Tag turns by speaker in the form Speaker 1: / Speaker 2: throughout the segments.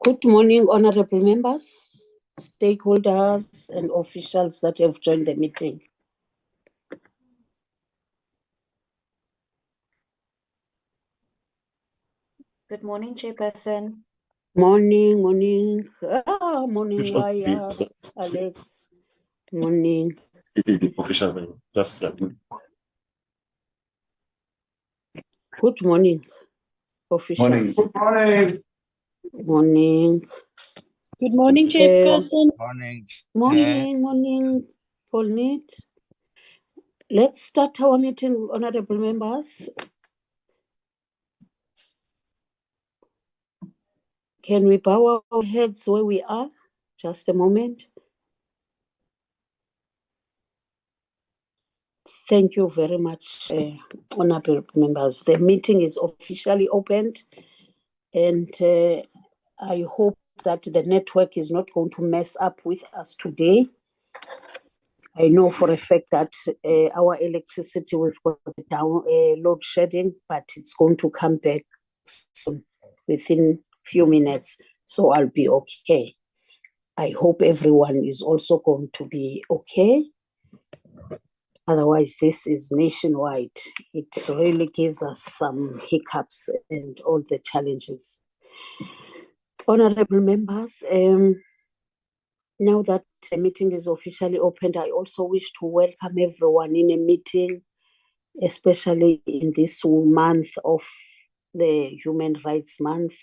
Speaker 1: Good morning, honorable members, stakeholders, and officials that have joined the meeting.
Speaker 2: Good morning, Chairperson.
Speaker 1: Morning. Morning, Waya, Alex. Morning.
Speaker 3: The official just
Speaker 1: Good morning, officials.
Speaker 3: Morning.
Speaker 1: Morning.
Speaker 4: Good morning, Chairperson.
Speaker 1: Morning, Paul Neat. Let's start our meeting, honorable members. Can we bow our heads where we are? Just a moment. Thank you very much, honorable members. The meeting is officially opened, and I hope that the network is not going to mess up with us today. I know for a fact that our electricity, we've got down load shedding, but it's going to come back soon, within few minutes, so I'll be okay. I hope everyone is also going to be okay. Otherwise, this is nationwide. It really gives us some hiccups and all the challenges. Honorable members, now that the meeting is officially opened, I also wish to welcome everyone in a meeting, especially in this month of the Human Rights Month,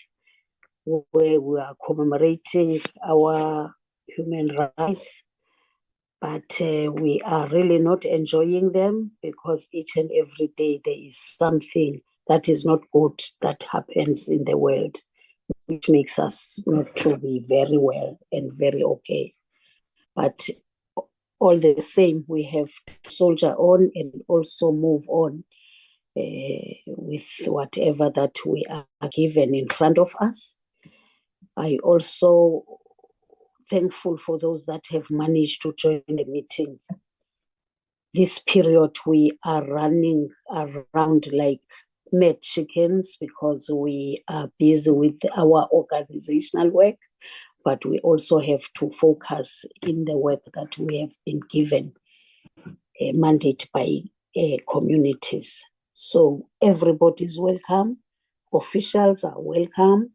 Speaker 1: where we are commemorating our human rights. But we are really not enjoying them because each and every day there is something that is not good that happens in the world, which makes us not to be very well and very okay. But all the same, we have to soldier on and also move on with whatever that we are given in front of us. I also thankful for those that have managed to join the meeting. This period we are running around like mad chickens because we are busy with our organizational work, but we also have to focus in the work that we have been given a mandate by communities. So everybody's welcome, officials are welcome,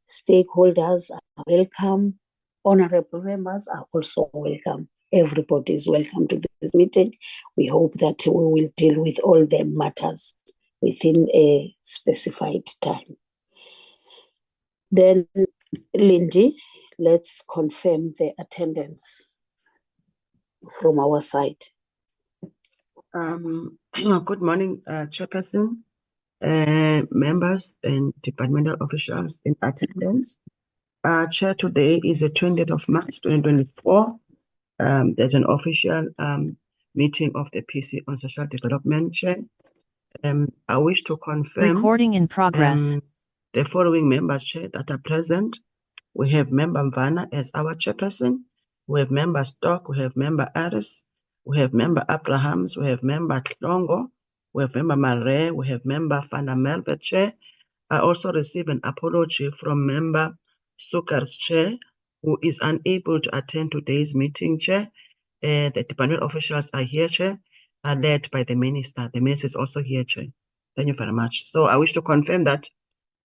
Speaker 1: stakeholders are welcome, honorable members are also welcome. Everybody is welcome to this meeting. We hope that we will deal with all the matters within a specified time. Then, Lindy, let's confirm the attendance from our side.
Speaker 4: Good morning, Chairperson, members and departmental officials in attendance. Chair, today is the 20th of March, 2024. There's an official meeting of the PC on social development, Chair. I wish to confirm
Speaker 5: recording in progress.
Speaker 4: The following members, Chair, that are present. We have Member Mvana as our chairperson. We have Member Stock. We have Member Aris. We have Member Abrahams. We have Member Tlongo. We have Member Mare. We have Member Fana Melbert, Chair. I also receive an apology from Member Sukar's Chair, who is unable to attend today's meeting, Chair. The department officials are here, Chair, are led by the Minister. The Minister is also here, Chair. Thank you very much. So I wish to confirm that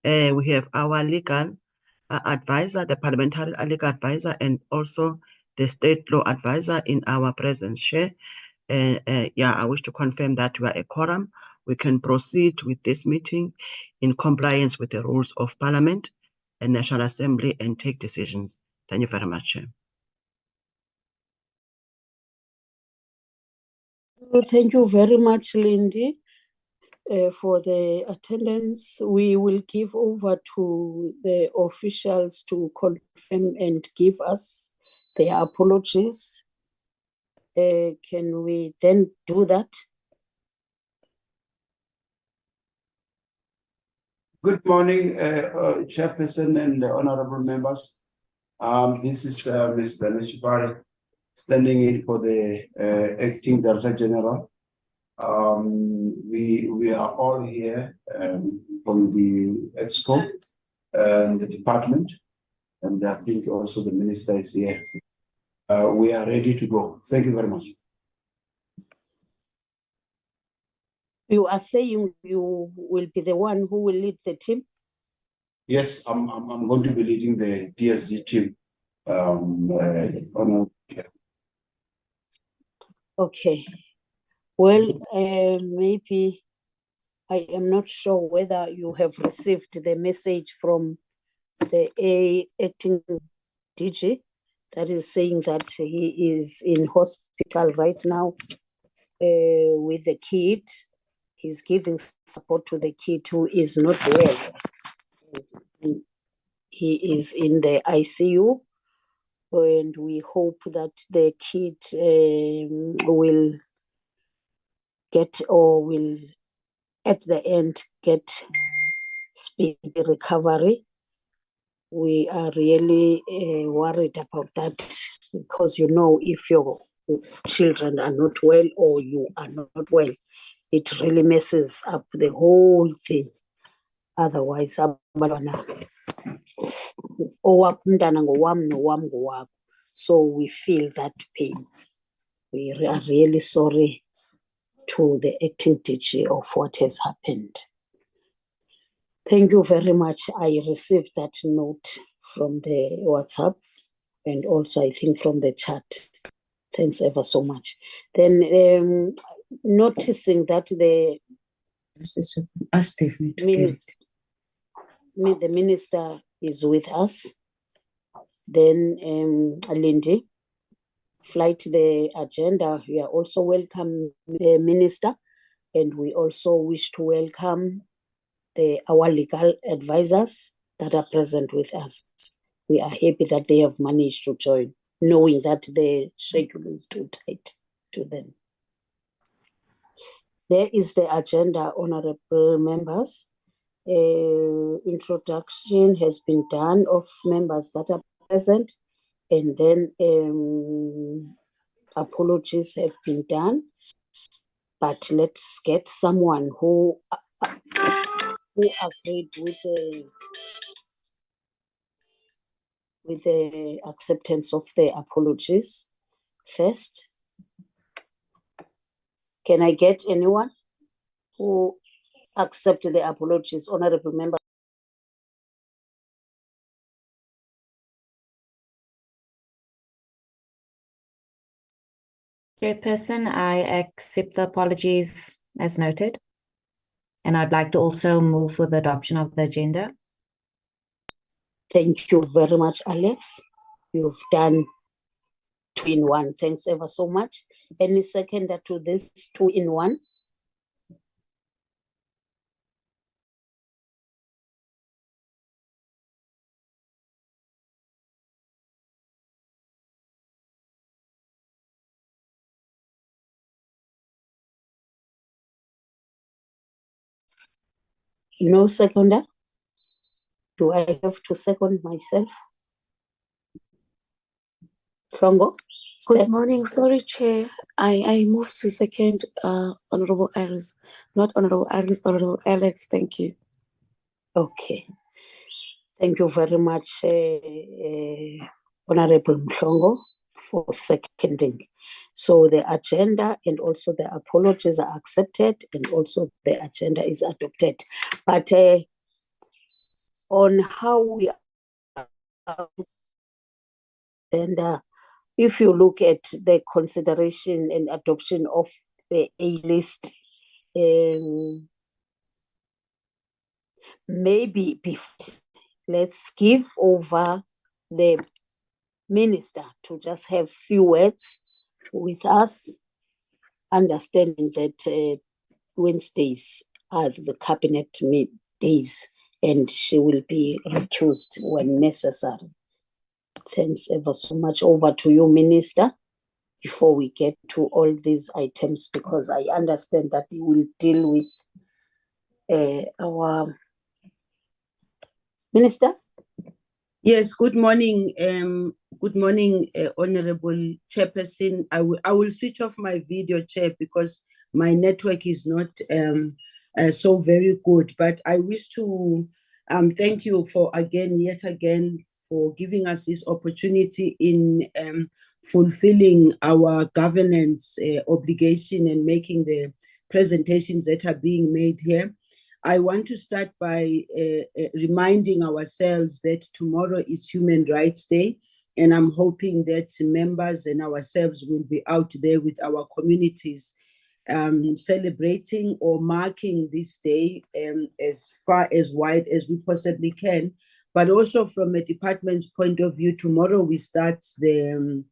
Speaker 4: we have our legal advisor, the parliamentary legal advisor, and also the state law advisor in our presence, Chair. Yeah, I wish to confirm that we are a quorum. We can proceed with this meeting in compliance with the rules of Parliament and National Assembly and take decisions. Thank you very much, Chair.
Speaker 1: Thank you very much, Lindy, for the attendance. We will give over to the officials to confirm and give us their apologies. Can we then do that?
Speaker 3: Good morning, Chairperson and honorable members. This is Mr. Nishibari standing in for the Acting Director General. We are all here from the EXCO and the department. And I think also the minister is here. We are ready to go. Thank you very much.
Speaker 1: You are saying you will be the one who will lead the team?
Speaker 3: Yes, I'm going to be leading the DSD team.
Speaker 1: Okay. Well, maybe I am not sure whether you have received the message from the acting DG that is saying that he is in hospital right now with the kid. He's giving support to the kid who is not well. He is in the ICU, and we hope that the kid will get, or will at the end get, speedy recovery. We are really worried about that, because if your children are not well or you are not well, it really messes up the whole thing. Otherwise, so we feel that pain. We are really sorry to the acting DG of what has happened. Thank you very much. I received that note from the WhatsApp and also I think from the chat. Thanks ever so much. Then noticing that the minister is with us, then Lindy, flight the agenda, we are also welcome the minister, and we also wish to welcome our legal advisors that are present with us. We are happy that they have managed to join, knowing that the schedule is too tight to them. There is the agenda, honorable members. Introduction has been done of members that are present, and then apologies have been done. But let's get someone who agreed with the acceptance of the apologies first. Can I get anyone who accepted the apologies, honorable member?
Speaker 2: Chairperson, I accept the apologies as noted. And I'd like to also move for the adoption of the agenda.
Speaker 1: Thank you very much, Alex. You've done 2 in 1. Thanks ever so much. Any seconder to this 2 in 1? No seconder? Do I have to second myself? Hlongo?
Speaker 5: Good morning. Sorry, Chair. I moved to second Honorable Aris, not Honorable Aris, Honorable Alex. Thank you.
Speaker 1: Okay. Thank you very much, Honorable Mhlongo, for seconding. So the agenda and also the apologies are accepted, and also the agenda is adopted. But on how we agenda, if you look at the consideration and adoption of the A-list, maybe let's give over the minister to just have few words with us, understanding that Wednesdays are the cabinet days and she will be recused when necessary. Thanks ever so much. Over to you, Minister, before we get to all these items, because I understand that you will deal with our Minister.
Speaker 4: Yes, good morning. Good morning, Honorable Chairperson. I will switch off my video, Chair, because my network is not so very good. But I wish to thank you for yet again
Speaker 6: for giving us this opportunity in fulfilling our governance obligation and making the presentations that are being made here. I want to start by reminding ourselves that tomorrow is Human Rights Day, and I'm hoping that members and ourselves will be out there with our communities celebrating or marking this day as far as wide as we possibly can. But also from a department's point of view, tomorrow we start the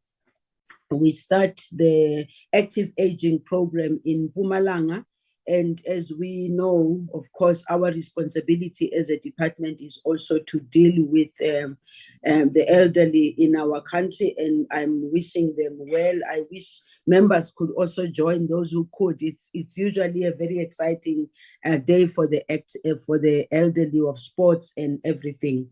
Speaker 6: active aging program in Mpumalanga. And as we know, of course, our responsibility as a department is also to deal with the elderly in our country. And I'm wishing them well. I wish members could also join, those who could. It's usually a very exciting day for the elderly, of sports and everything.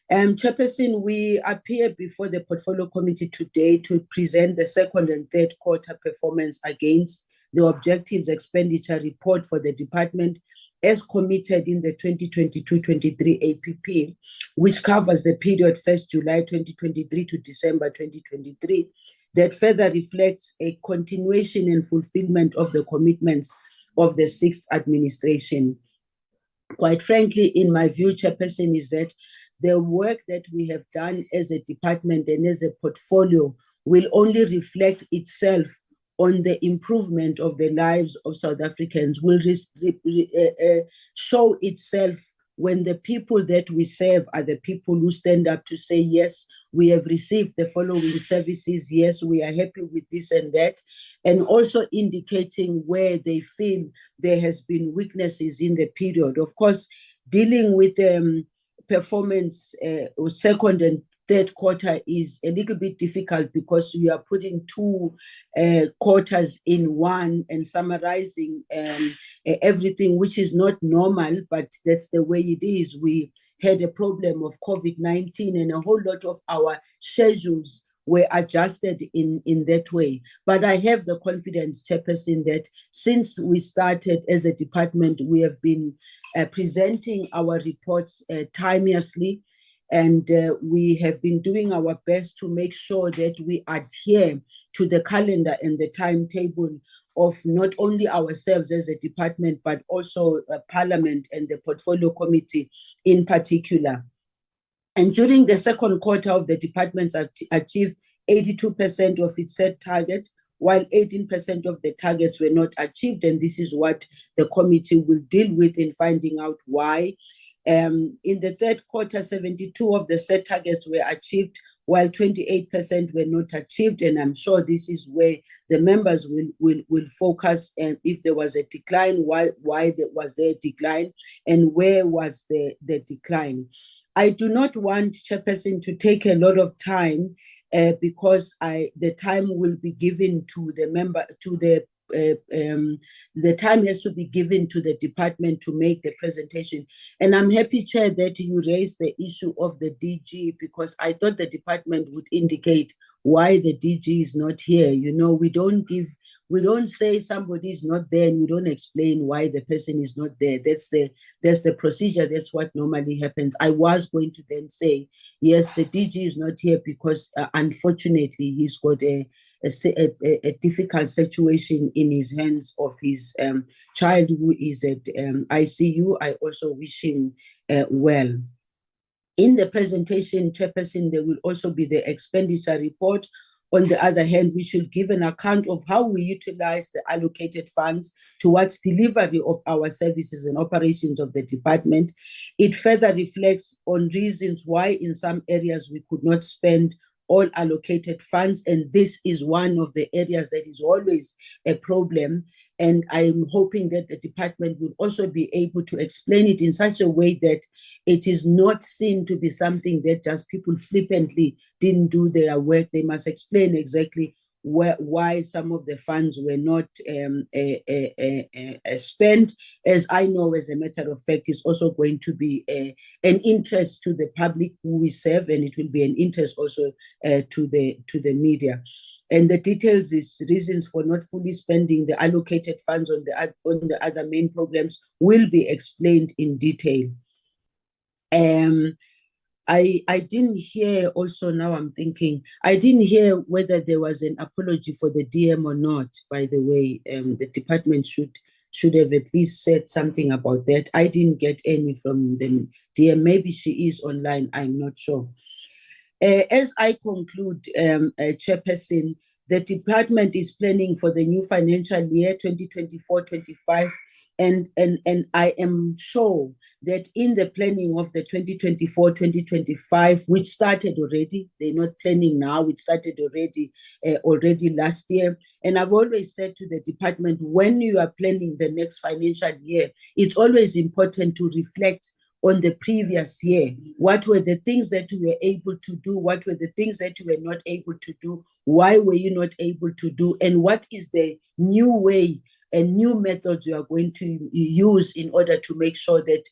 Speaker 6: Chairperson, we appear before the Portfolio Committee today to present the second and third quarter performance against the Objectives Expenditure Report for the department as committed in the 2022-23 APP, which covers the period 1st July 2023 to December 2023, that further reflects a continuation and fulfillment of the commitments of the sixth administration. Quite frankly, in my view, Chairperson, is that the work that we have done as a department and as a portfolio will only reflect itself on the improvement of the lives of South Africans, will show itself when the people that we serve are the people who stand up to say, yes, we have received the following services, yes, we are happy with this and that, and also indicating where they feel there has been weaknesses in the period. Of course, dealing with performance second and third quarter is a little bit difficult because we are putting two quarters in one and summarizing everything, which is not normal, but that's the way it is. We had a problem of COVID-19 and a whole lot of our schedules were adjusted in that way. But I have the confidence, Chairperson, that since we started as a department, we have been presenting our reports timeously, and we have been doing our best to make sure that we adhere to the calendar and the timetable of not only ourselves as a department, but also Parliament and the Portfolio Committee in particular. And during the second quarter of the department achieved 82% of its set target, while 18% of the targets were not achieved. And this is what the committee will deal with in finding out why. In the third quarter, 72 of the set targets were achieved, while 28% were not achieved. And I'm sure this is where the members will focus, and if there was a decline, why was there a decline, and where was the decline. I do not want, Chairperson, to take a lot of time because the time will be given to the member, the time has to be given to the department to make the presentation. And I'm happy, Chair, that you raised the issue of the DG, because I thought the department would indicate why the DG is not here. You know, we don't say somebody is not there and we don't explain why the person is not there. That's the procedure. That's what normally happens. I was going to then say, yes, the DG is not here because unfortunately he's got a difficult situation in his hands of his child who is at ICU. I also wish him well. In the presentation, Chairperson, there will also be the expenditure report. On the other hand, we should give an account of how we utilize the allocated funds towards delivery of our services and operations of the department. It further reflects on reasons why in some areas we could not spend all allocated funds, and this is one of the areas that is always a problem. And I'm hoping that the department will also be able to explain it in such a way that it is not seen to be something that just people flippantly didn't do their work. They must explain exactly why some of the funds were not spent. As I know, as a matter of fact, it's also going to be an interest to the public who we serve, and it will be an interest also to the media. And the details is reasons for not fully spending the allocated funds on the other main programs will be explained in detail. I didn't hear also, now I'm thinking, I didn't hear whether there was an apology for the DM or not, by the way. The department should have at least said something about that. I didn't get any from the DM. Maybe she is online, I'm not sure. As I conclude, Chairperson, the department is planning for the new financial year 2024-25, and I am sure that in the planning of the 2024-2025, which started already, they're not planning now, it started already last year. And I've always said to the department, when you are planning the next financial year, it's always important to reflect on the previous year. What were the things that you were able to do? What were the things that you were not able to do? Why were you not able to do? And what is the new way and new methods you are going to use in order to make sure that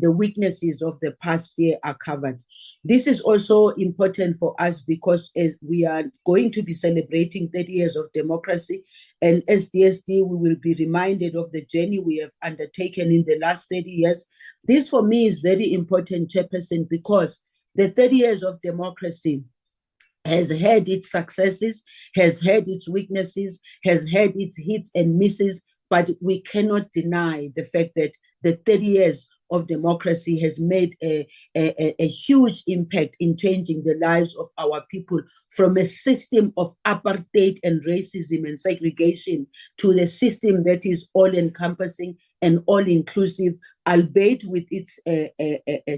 Speaker 6: the weaknesses of the past year are covered? This is also important for us because as we are going to be celebrating 30 years of democracy, and as DSD, we will be reminded of the journey we have undertaken in the last 30 years. This for me is very important, Chairperson, because the 30 years of democracy has had its successes, has had its weaknesses, has had its hits and misses, but we cannot deny the fact that the 30 years of democracy has made a huge impact in changing the lives of our people from a system of apartheid and racism and segregation to the system that is all-encompassing and all-inclusive, albeit with its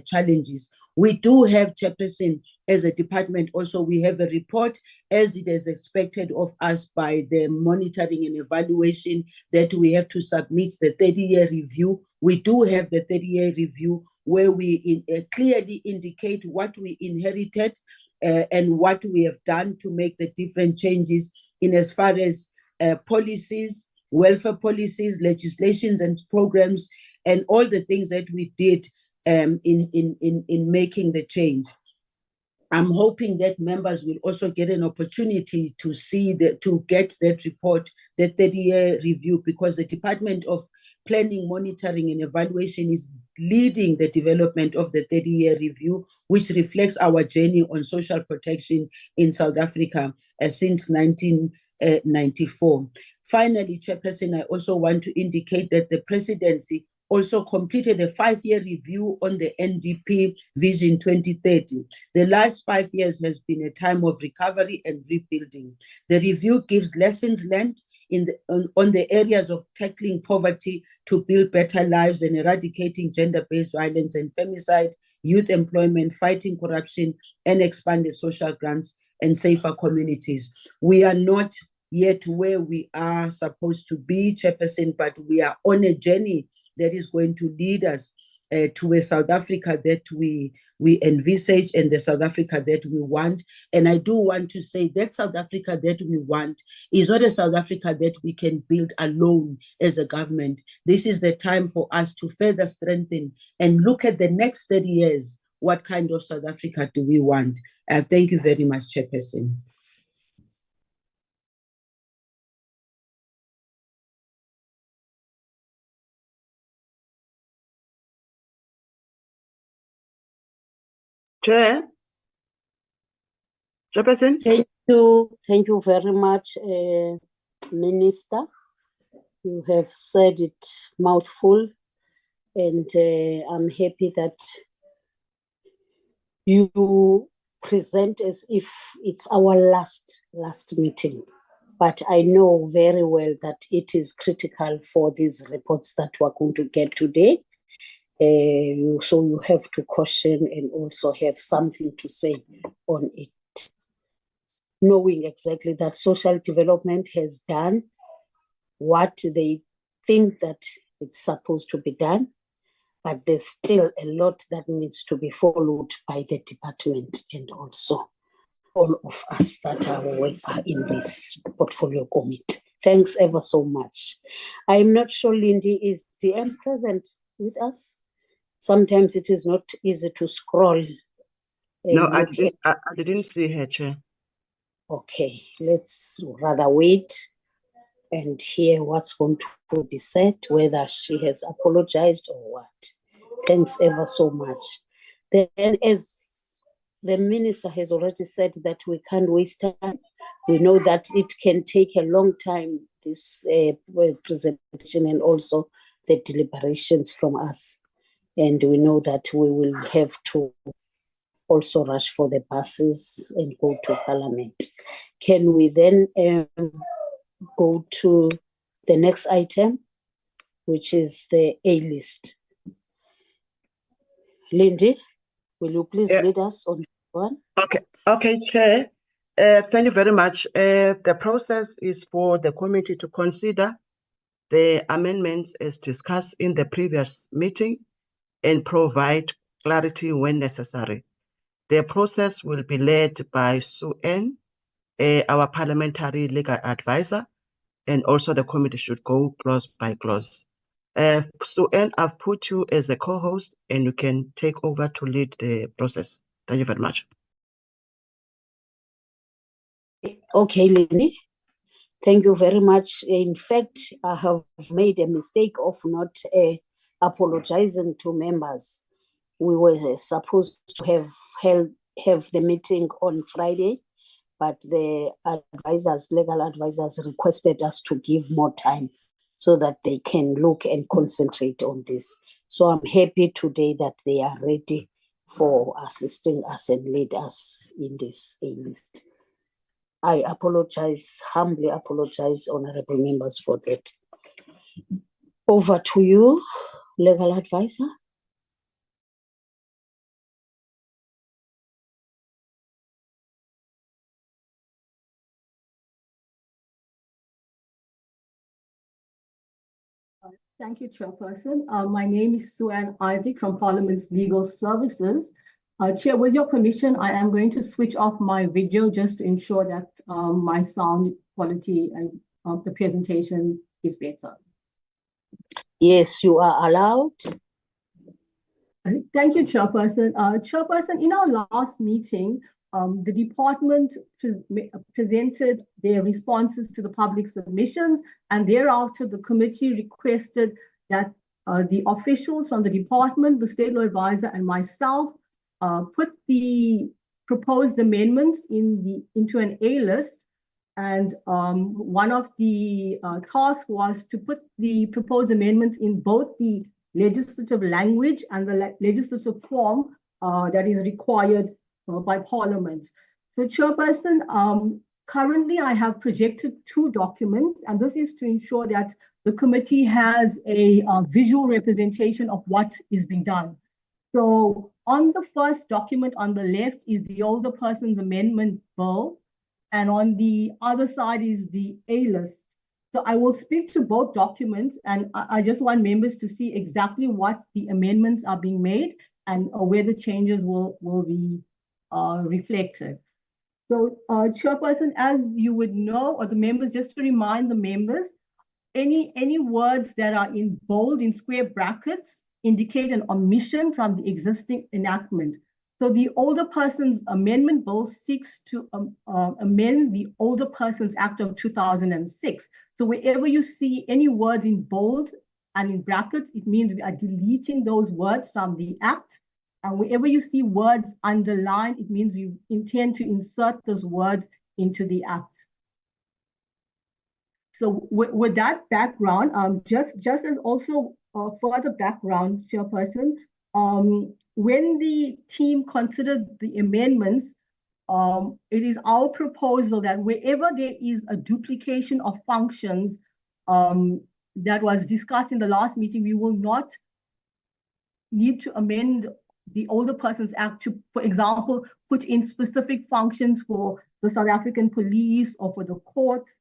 Speaker 6: challenges. We do have, Chairperson, as a department also, we have a report, as it is expected of us by the monitoring and evaluation, that we have to submit the 30-year review. We do have the 30-year review where we clearly indicate what we inherited and what we have done to make the different changes in as far as policies, welfare policies, legislations and programs, and all the things that we did in making the change. I'm hoping that members will also get an opportunity to get that report, the 30-year review, because the Department of Planning, Monitoring and Evaluation is leading the development of the 30-year review, which reflects our journey on social protection in South Africa since 1994. Finally, Chairperson, I also want to indicate that the presidency also completed a 5-year review on the NDP Vision 2030. The last 5 years has been a time of recovery and rebuilding. The review gives lessons learned on the areas of tackling poverty to build better lives and eradicating gender-based violence and femicide, youth employment, fighting corruption, and expanded social grants and safer communities. We are not yet where we are supposed to be, Chairperson, but we are on a journey that is going to lead us to a South Africa that we envisage and the South Africa that we want. And I do want to say that South Africa that we want is not a South Africa that we can build alone as a government. This is the time for us to further strengthen and look at the next 30 years. What kind of South Africa do we want? Thank you very much, Chairperson.
Speaker 4: Chairperson?
Speaker 1: Thank you very much, Minister. You have said it mouthful, and I'm happy that you present as if it's our last meeting. But I know very well that it is critical for these reports that we're going to get today. So you have to caution and also have something to say on it. Knowing exactly that social development has done what they think that it's supposed to be done, but there's still a lot that needs to be followed by the department and also all of us that are in this portfolio committee. Thanks ever so much. I'm not sure, Lindy, is DM present with us? Sometimes it is not easy to scroll.
Speaker 4: No, I didn't see her, Chair.
Speaker 1: Okay, let's rather wait and hear what's going to be said, whether she has apologized or what. Thanks ever so much. Then, as the minister has already said that we can't waste time. We know that it can take a long time, this presentation and also the deliberations from us. And we know that we will have to also rush for the buses and go to Parliament. Can we then go to the next item, which is the A list? Lindy, will you please lead us on one?
Speaker 4: Okay, Chair. Thank you very much. The process is for the committee to consider the amendments as discussed in the previous meeting and provide clarity when necessary. The process will be led by Sue Ann, our parliamentary legal advisor, and also the committee should go clause by clause. Sue Ann, I've put you as a co-host and you can take over to lead the process. Thank you very much.
Speaker 1: Okay, Lindy. Thank you very much. In fact, I have made a mistake of not apologizing to members. We were supposed to have the meeting on Friday, but the legal advisors requested us to give more time so that they can look and concentrate on this. So I'm happy today that they are ready for assisting us and lead us in this A list. I apologize, humbly apologize, honorable members, for that. Over to you, legal advisor.
Speaker 7: Thank you, Chairperson. My name is Sue Ann Isaac from Parliament's Legal Services. Chair, with your permission, I am going to switch off my video just to ensure that my sound quality and the presentation is better.
Speaker 1: Yes, you are allowed.
Speaker 7: Thank you, Chairperson. Chairperson, in our last meeting, the department presented their responses to the public submissions, and thereafter the committee requested that the officials from the department, the state law advisor, and myself put the proposed amendments into an A list. And one of the tasks was to put the proposed amendments in both the legislative language and the legislative form that is required by Parliament. So, Chairperson, currently I have projected 2 documents, and this is to ensure that the committee has a visual representation of what is being done. So, on the first document on the left is the Older Persons Amendment Bill, and on the other side is the A list. So I will speak to both documents, and I just want members to see exactly what the amendments are being made and where the changes will be reflected. So, Chairperson, as you would know, or the members, just to remind the members, any words that are in bold, in square brackets, indicate an omission from the existing enactment. So the Older Persons Amendment Bill seeks to amend the Older Persons Act of 2006. So wherever you see any words in bold and in brackets, it means we are deleting those words from the Act. And wherever you see words underlined, it means we intend to insert those words into the Act. So with that background, just as also further background, Chairperson, when the team considered the amendments, it is our proposal that wherever there is a duplication of functions that was discussed in the last meeting, we will not need to amend the Older Persons Act to, for example, put in specific functions for the South African police or for the courts,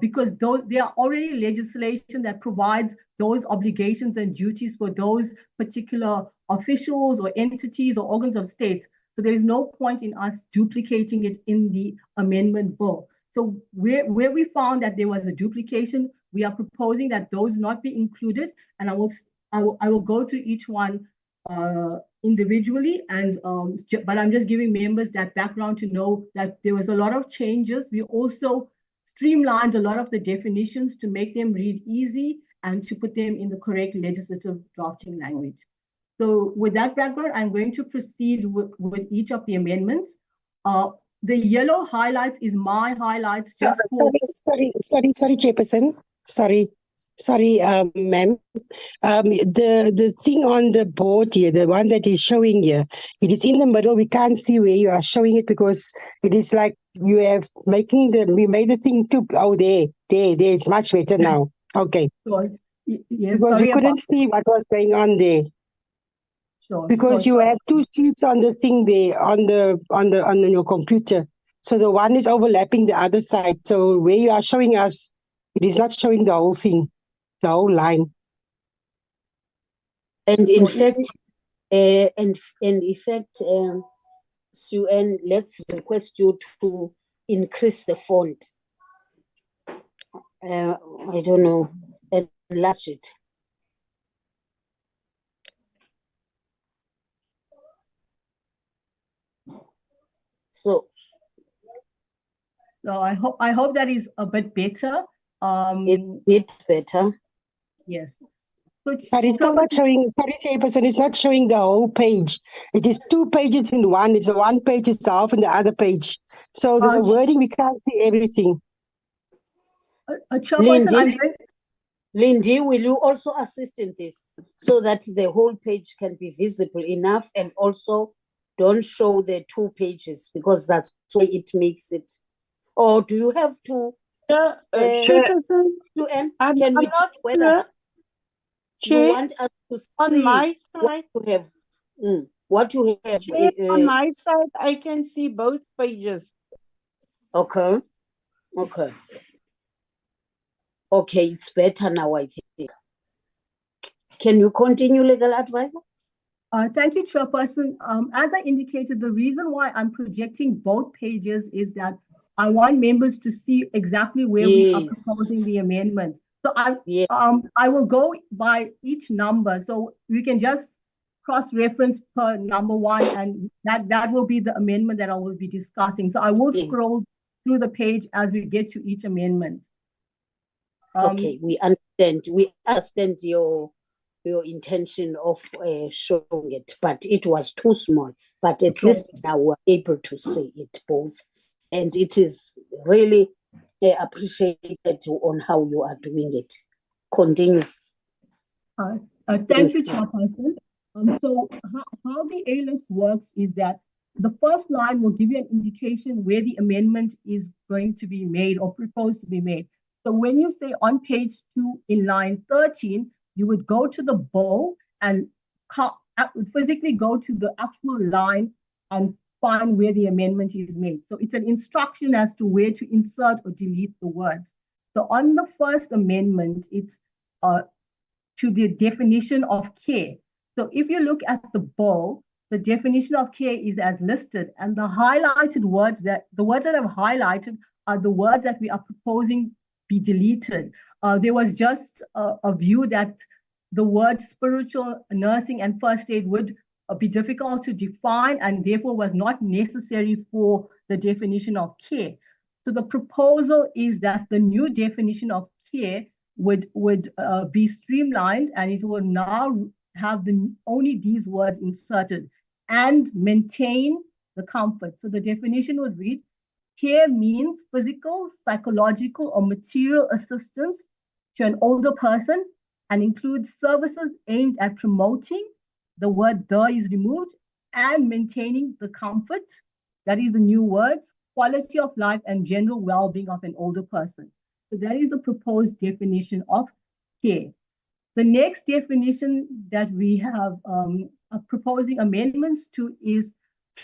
Speaker 7: because there are already legislation that provides those obligations and duties for those particular officials or entities or organs of state. So there is no point in us duplicating it in the amendment bill. So where we found that there was a duplication, we are proposing that those not be included, and I will go through each one individually, and but I'm just giving members that background to know that there was a lot of changes. We also streamlined a lot of the definitions to make them read easy and to put them in the correct legislative drafting language. So with that background, I'm going to proceed with each of the amendments. The yellow highlights is my highlights just for...
Speaker 8: Sorry, Chairperson. Sorry, ma'am. The thing on the board here, the one that is showing here, it is in the middle. We can't see where you are showing it because it is like you have we made the thing too. Oh, there. It's much better now. Okay.
Speaker 7: Sure. Yes,
Speaker 8: because we
Speaker 7: sorry
Speaker 8: couldn't see what was going on there.
Speaker 7: Sure.
Speaker 8: Because you have two sheets on the thing there on your computer. So the one is overlapping the other side. So where you are showing us, it is not showing the whole thing, the whole line.
Speaker 1: And in fact, Sue-Ann, let's request you to increase the font. I don't know, enlarge it. So
Speaker 7: I hope that is a bit better.
Speaker 1: It's a bit better.
Speaker 7: Yes.
Speaker 8: But it's still not showing, Chairperson, it's not showing the whole page. It is 2 pages in one. It's one page is half and the other page. So the wording, we can't see everything.
Speaker 1: Lindy, will you also assist in this so that the whole page can be visible enough, and also don't show the 2 pages because that's why it makes it. Or do you have to?
Speaker 4: Chairperson,
Speaker 1: can we check whether you want us to see
Speaker 9: on my side?
Speaker 1: What you have?
Speaker 9: On my side, I can see both pages.
Speaker 1: Okay. Okay, it's better now, I think. Can you continue, legal advisor?
Speaker 7: Thank you, Chairperson. As I indicated, the reason why I'm projecting both pages is that I want members to see exactly where we are proposing the amendment. So I will go by each number, so we can just cross-reference per number 1, and that will be the amendment that I will be discussing. So I will scroll through the page as we get to each amendment.
Speaker 1: Okay, we understand. We understand your intention of showing it, but it was too small. But at least now we're able to see it both, and it is really appreciated on how you are doing it. Continues.
Speaker 7: Thank you, Chairperson. So how the A-list works is that the first line will give you an indication where the amendment is going to be made or proposed to be made. So when you say on page 2 in line 13, you would go to the bowl and physically go to the actual line and find where the amendment is made. So it's an instruction as to where to insert or delete the words. So on the first amendment, it's to the definition of care. So if you look at the bowl, the definition of care is as listed, and the highlighted words the words that I've highlighted are the words that we are proposing be deleted. There was just a view that the words spiritual, nursing, and first aid would be difficult to define and therefore was not necessary for the definition of care. So the proposal is that the new definition of care would be streamlined, and it will now have only these words inserted, and maintain the comfort. So the definition would read, care means physical, psychological, or material assistance to an older person and includes services aimed at promoting, the word "the" is removed, and maintaining the comfort, that is the new words, quality of life and general well-being of an older person. So that is the proposed definition of care. The next definition that we have proposing amendments to is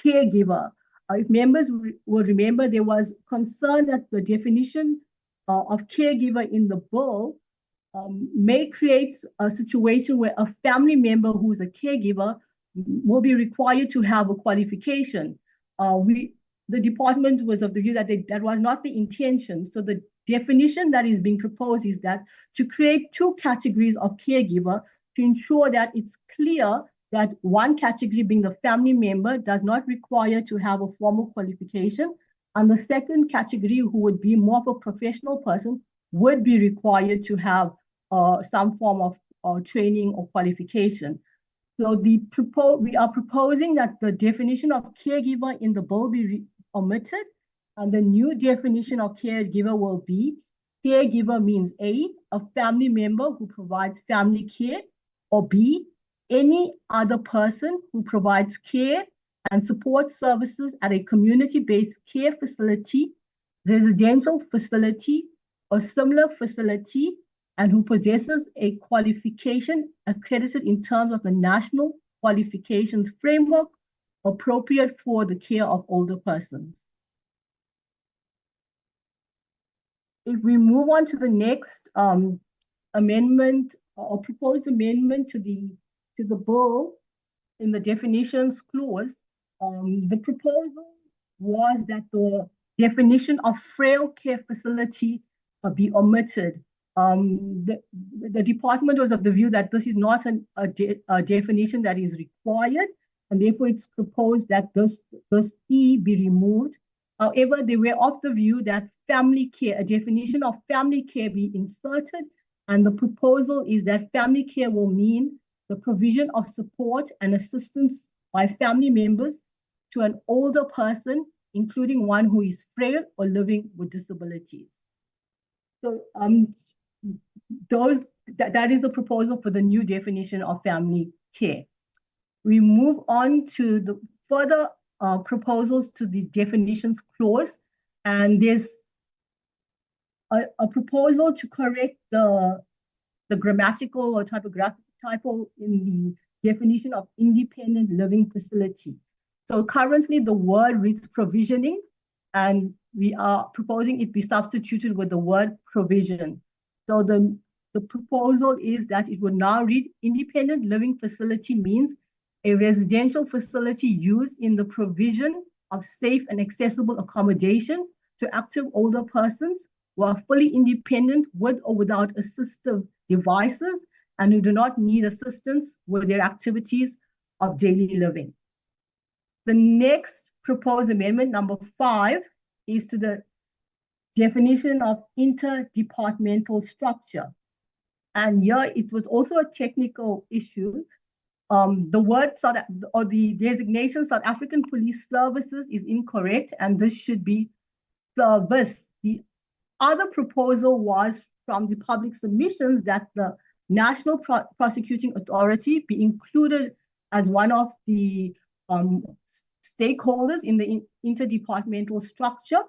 Speaker 7: caregiver. If members will remember, there was concern that the definition of caregiver in the bill may create a situation where a family member who is a caregiver will be required to have a qualification. The department was of the view that that was not the intention. So the definition that is being proposed is that to create 2 categories of caregiver to ensure that it's clear that one category, being the family member, does not require to have a formal qualification, and the second category, who would be more of a professional person, would be required to have some form of training or qualification. So we are proposing that the definition of caregiver in the bill be omitted, and the new definition of caregiver will be: caregiver means A, a family member who provides family care, or B, any other person who provides care and support services at a community-based care facility, residential facility, or similar facility, and who possesses a qualification accredited in terms of the National Qualifications Framework appropriate for the care of older persons. If we move on to the next amendment or proposed amendment to the bill in the definitions clause, the proposal was that the definition of frail care facility be omitted. The department was of the view that this is not a definition that is required, and therefore it's proposed that this E be removed. However, they were of the view that family care, a definition of family care, be inserted, and the proposal is that family care will mean the provision of support and assistance by family members to an older person, including one who is frail or living with disabilities. So that is the proposal for the new definition of family care. We move on to the further proposals to the definitions clause, and there's a proposal to correct the grammatical or typographic typo in the definition of independent living facility. So currently the word reads provisioning, and we are proposing it be substituted with the word provision. So the proposal is that it would now read: independent living facility means a residential facility used in the provision of safe and accessible accommodation to active older persons who are fully independent with or without assistive devices and who do not need assistance with their activities of daily living. The next proposed amendment, number 5, is to the definition of interdepartmental structure. And here it was also a technical issue. The word or the designation South African Police Services is incorrect, and this should be service. The other proposal was from the public submissions that the National Prosecuting Authority be included as one of the stakeholders in the interdepartmental structure.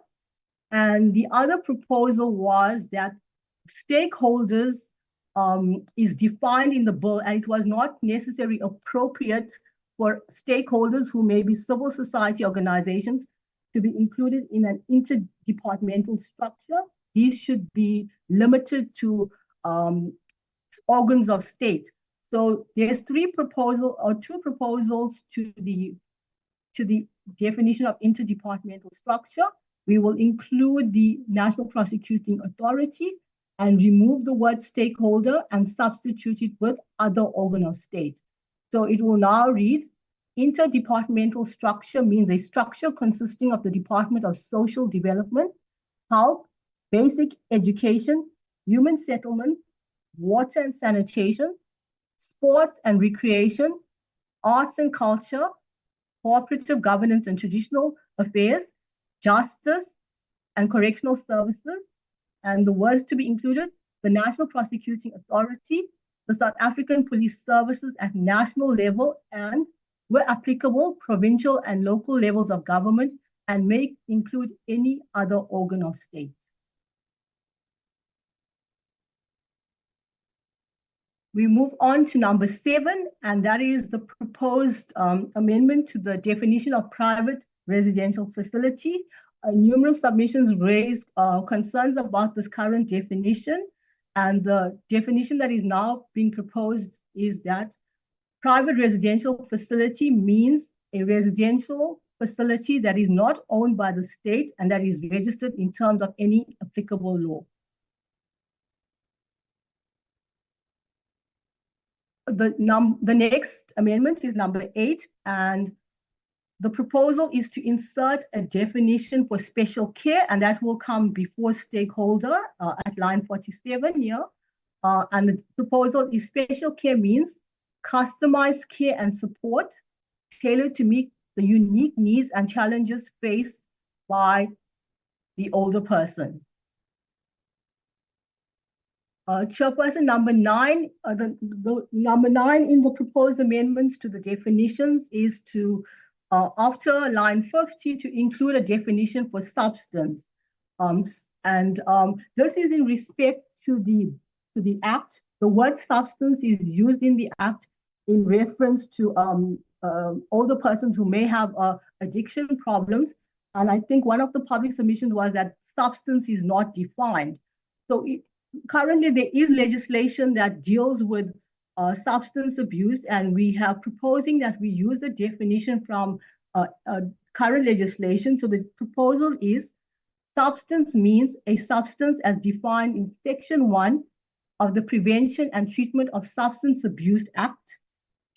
Speaker 7: And the other proposal was that stakeholders is defined in the bill, and it was not necessarily appropriate for stakeholders who may be civil society organizations to be included in an interdepartmental structure. These should be limited to organs of state. So there's two proposals to the definition of interdepartmental structure. We will include the National Prosecuting Authority and remove the word stakeholder and substitute it with other organ of state. So it will now read: interdepartmental structure means a structure consisting of the Department of Social Development, Health, Basic Education, Human Settlement, Water and Sanitation, Sports and Recreation, Arts and Culture, Cooperative Governance and Traditional Affairs, Justice and Correctional Services, and the words to be included: the National Prosecuting Authority, the South African Police Services at national level, and, where applicable, provincial and local levels of government, and may include any other organ of state. We move on to number 7, and that is the proposed amendment to the definition of private residential facility. Numerous submissions raise concerns about this current definition, and the definition that is now being proposed is that private residential facility means a residential facility that is not owned by the state and that is registered in terms of any applicable law. The next amendment is number 8, and the proposal is to insert a definition for special care, and that will come before stakeholder at line 47 here. And the proposal is: special care means customized care and support tailored to meet the unique needs and challenges faced by the older person. Chairperson, number 9, the number 9 in the proposed amendments to the definitions is to, after line 50, to include a definition for substance. This is in respect to the Act. The word substance is used in the Act in reference to older persons who may have addiction problems. And I think one of the public submissions was that substance is not defined. So currently there is legislation that deals with substance abuse, and we have proposing that we use the definition from current legislation. So the proposal is substance means a substance as defined in Section 1 of the Prevention and Treatment of Substance Abuse Act,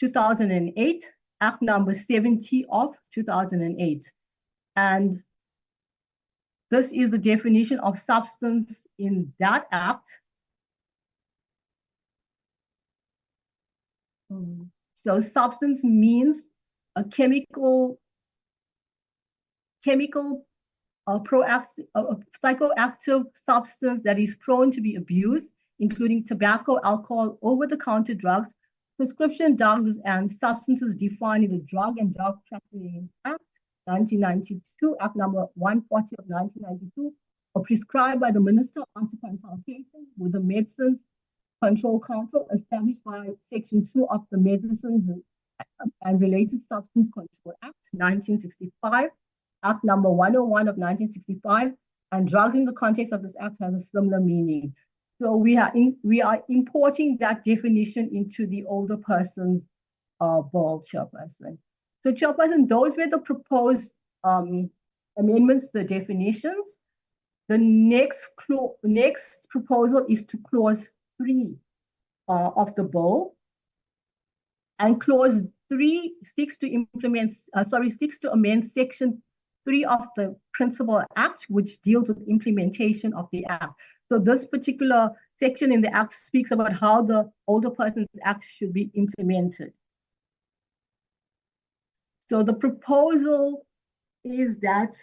Speaker 7: 2008, Act number 70 of 2008. And this is the definition of substance in that act. So substance means a chemical, psychoactive substance that is prone to be abused, including tobacco, alcohol, over-the-counter drugs, prescription drugs, and substances defined in the Drug and Drug Trafficking Act, 1992, Act number 140 of 1992, or prescribed by the Minister after consultation with the Medicines Control Council established by Section 2 of the Medicines and Related Substance Control Act, 1965, Act number 101 of 1965, and drugs in the context of this act has a similar meaning. So we are importing that definition into the older person's bill, Chairperson. So Chairperson, those were the proposed amendments to the definitions. The next proposal is to clause 3 of the bill. And clause 3 seeks to amend section 3 of the Principal Act, which deals with implementation of the Act. So this particular section in the Act speaks about how the Older Persons Act should be implemented. So the proposal is that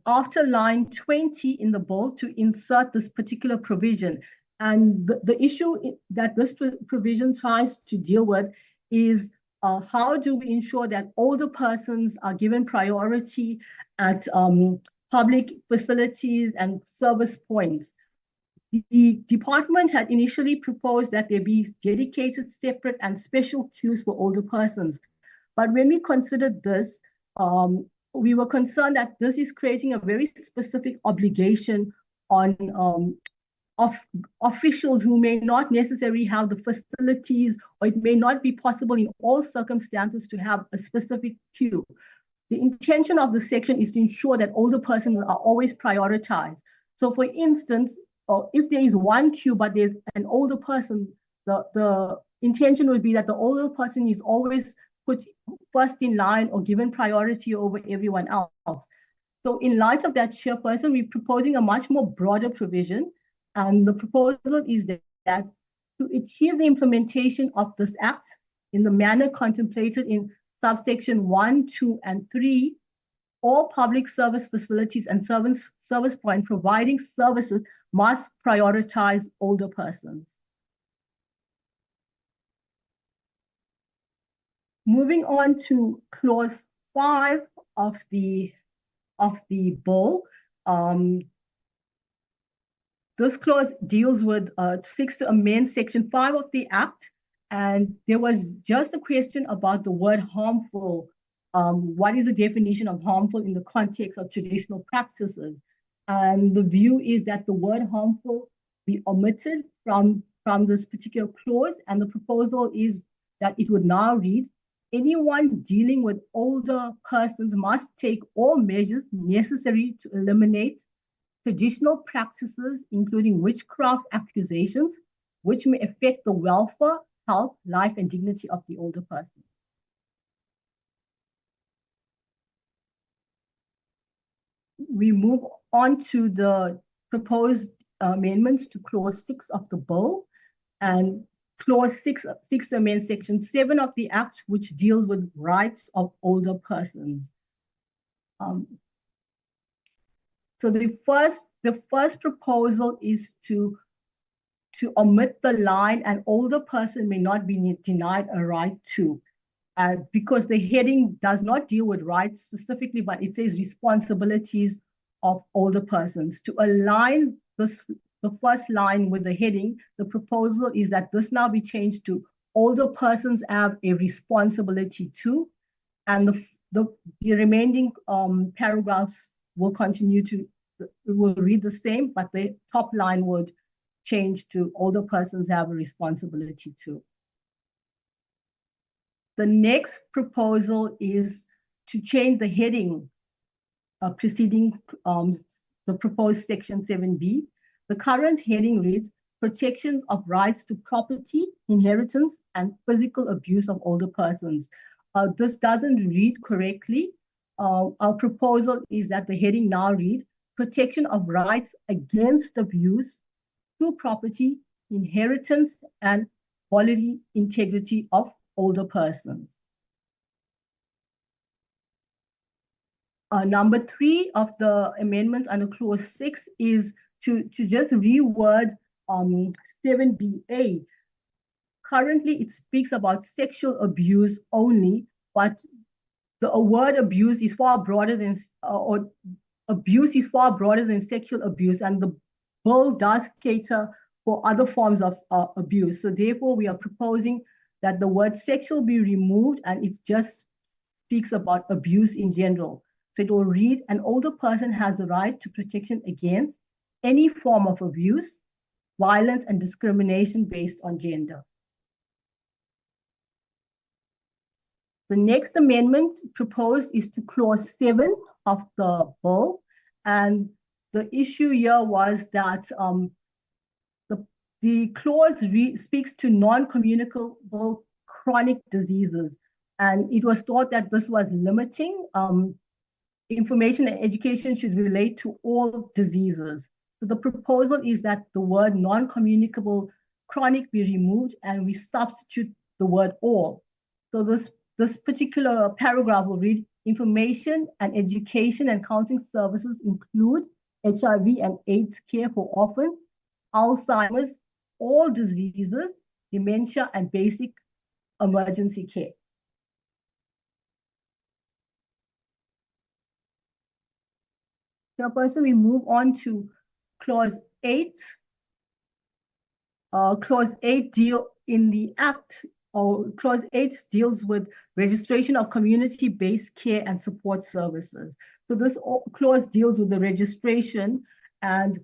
Speaker 7: after line 20 in the bill to insert this particular provision. And the issue that this provision tries to deal with is how do we ensure that older persons are given priority at public facilities and service points. The department had initially proposed that there be dedicated, separate, and special queues for older persons. But when we considered this, we were concerned that this is creating a very specific obligation on officials who may not necessarily have the facilities, or it may not be possible in all circumstances to have a specific queue. The intention of the section is to ensure that older persons are always prioritized. So for instance, if there is one queue, but there's an older person, the intention would be that the older person is always put first in line or given priority over everyone else. So in light of that, Chairperson, we're proposing a much more broader provision. And the proposal is that to achieve the implementation of this act in the manner contemplated in subsection 1, 2, and 3, all public service facilities and service point providing services must prioritize older persons. Moving on to clause 5 of the bill. This clause deals with, seeks to amend section 5 of the Act, and there was just a question about the word harmful. What is the definition of harmful in the context of traditional practices? And the view is that the word harmful be omitted from this particular clause, and the proposal is that it would now read, anyone dealing with older persons must take all measures necessary to eliminate traditional practices, including witchcraft accusations, which may affect the welfare, health, life, and dignity of the older person. We move on to the proposed amendments to clause 6 of the bill. And clause 6 to amend section 7 of the Act, which deals with rights of older persons. So the first proposal is to omit the line, an older person may not be denied a right to, because the heading does not deal with rights specifically, but it says responsibilities of older persons. To align the first line with the heading, the proposal is that this now be changed to older persons have a responsibility to, and the remaining paragraphs will continue to, will read the same, but the top line would change to older persons have a responsibility to. The next proposal is to change the heading preceding the proposed section 7B. The current heading reads, protection of rights to property, inheritance, and physical abuse of older persons. This doesn't read correctly. Our proposal is that the heading now read, protection of rights against abuse to property, inheritance, and bodily integrity of older persons. Number 3 of the amendments under clause 6 is to just reword 7BA. Currently, it speaks about sexual abuse only, but the word abuse is far broader than, or abuse is far broader than sexual abuse, and the bill does cater for other forms of abuse. So therefore, we are proposing that the word sexual be removed, and it just speaks about abuse in general. So it will read, an older person has the right to protection against any form of abuse, violence, and discrimination based on gender. The next amendment proposed is to clause 7 of the bill. And the issue here was that the clause speaks to non-communicable chronic diseases. And it was thought that this was limiting. Information and education should relate to all diseases. So the proposal is that the word non-communicable chronic be removed and we substitute the word all. So this particular paragraph will read, information and education and counseling services include HIV and AIDS care for orphans, Alzheimer's, all diseases, dementia, and basic emergency care. Chairperson, we move on to clause 8. Clause 8 deal in the Act, or clause 8 deals with registration of community-based care and support services. So this clause deals with the registration, and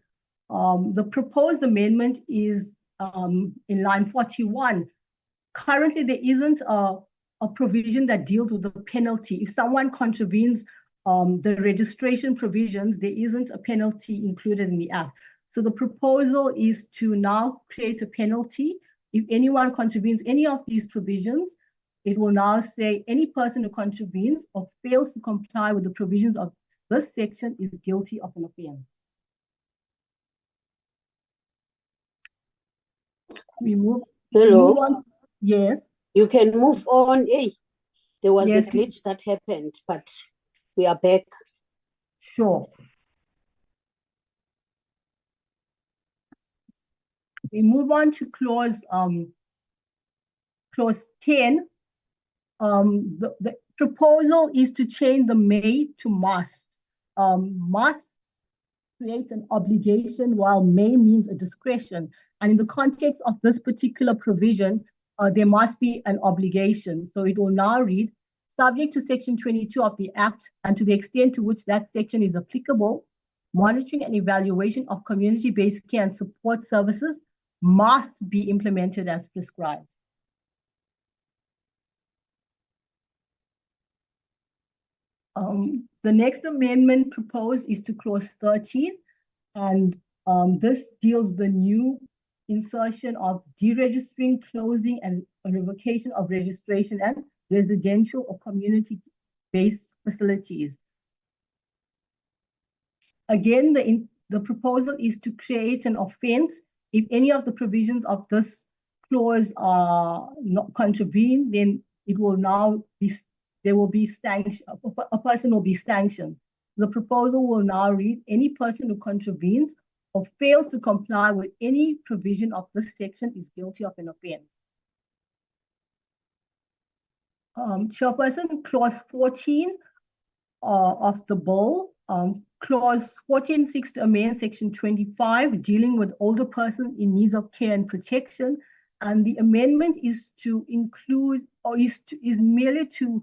Speaker 7: the proposed amendment is in line 41. Currently, there isn't a provision that deals with the penalty. If someone contravenes the registration provisions, there isn't a penalty included in the Act. So the proposal is to now create a penalty. If anyone contravenes any of these provisions, it will now say any person who contravenes or fails to comply with the provisions of this section is guilty of an offense. We move on. Yes.
Speaker 1: You can move on. Hey, there was
Speaker 7: Yes.
Speaker 1: a glitch that happened, but we are back.
Speaker 7: Sure. We move on to clause 10. The proposal is to change the may to must. Must creates an obligation, while may means a discretion. And in the context of this particular provision, there must be an obligation. So it will now read, subject to section 22 of the Act, and to the extent to which that section is applicable, monitoring and evaluation of community-based care and support services must be implemented as prescribed. The next amendment proposed is to clause 13, and this deals with the new insertion of deregistering, closing, and revocation of registration and residential or community-based facilities. Again, the proposal is to create an offense if any of the provisions of this clause are not contravened, then it will now be, there will be sanction, a person will be sanctioned. The proposal will now read, any person who contravenes or fails to comply with any provision of this section is guilty of an offense. Chairperson, clause 14 of the bill, clause 14 seeks to amend section 25 dealing with older persons in need of care and protection, and the amendment is to include, or is merely to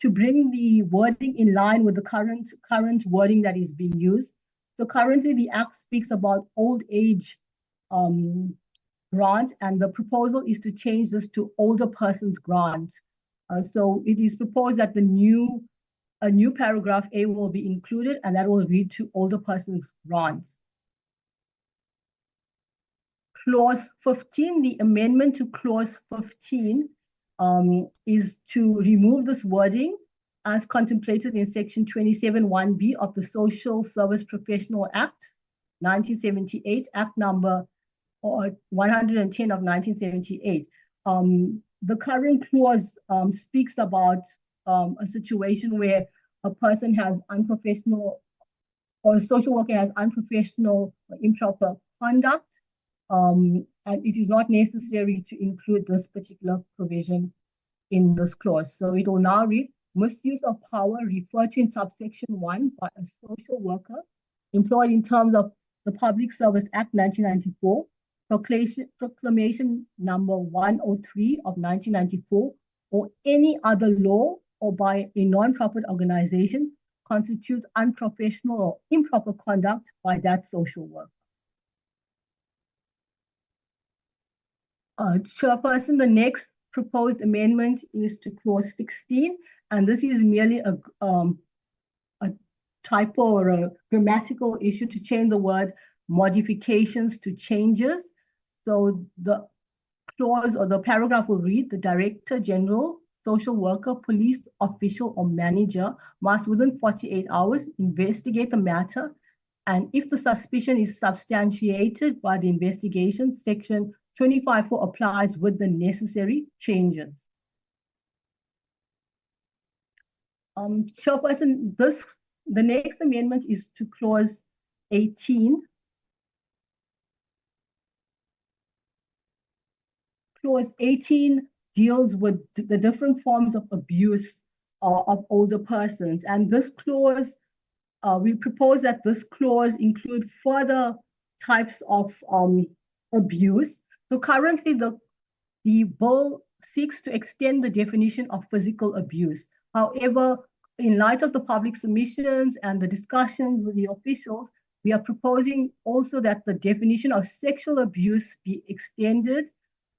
Speaker 7: bring the wording in line with the current wording that is being used. So currently the Act speaks about old age grant, and the proposal is to change this to older persons grant. So it is proposed that a new paragraph A will be included, and that will read to older persons grants. Clause 15, the amendment to clause 15 is to remove this wording as contemplated in section 27(1)(b) of the Social Service Professional Act 1978, Act number 110 of 1978. The current clause speaks about a situation where a person has unprofessional, or a social worker has unprofessional or improper conduct, and it is not necessary to include this particular provision in this clause. So it will now read, misuse of power referred to in subsection 1 by a social worker employed in terms of the Public Service Act 1994, Proclamation number 103 of 1994, or any other law, or by a non-profit organization, constitutes unprofessional or improper conduct by that social worker. Chairperson, the next proposed amendment is to clause 16, and this is merely a typo or a grammatical issue to change the word modifications to changes. So the clause or the paragraph will read, the Director General, social worker, police official, or manager must within 48 hours investigate the matter, and if the suspicion is substantiated by the investigation, section 25(4) applies with the necessary changes. Chairperson, the next amendment is to clause 18. Clause 18 deals with the different forms of abuse of older persons, and this clause, we propose that this clause include further types of abuse. So currently the bill seeks to extend the definition of physical abuse. However, in light of the public submissions and the discussions with the officials, we are proposing also that the definition of sexual abuse be extended,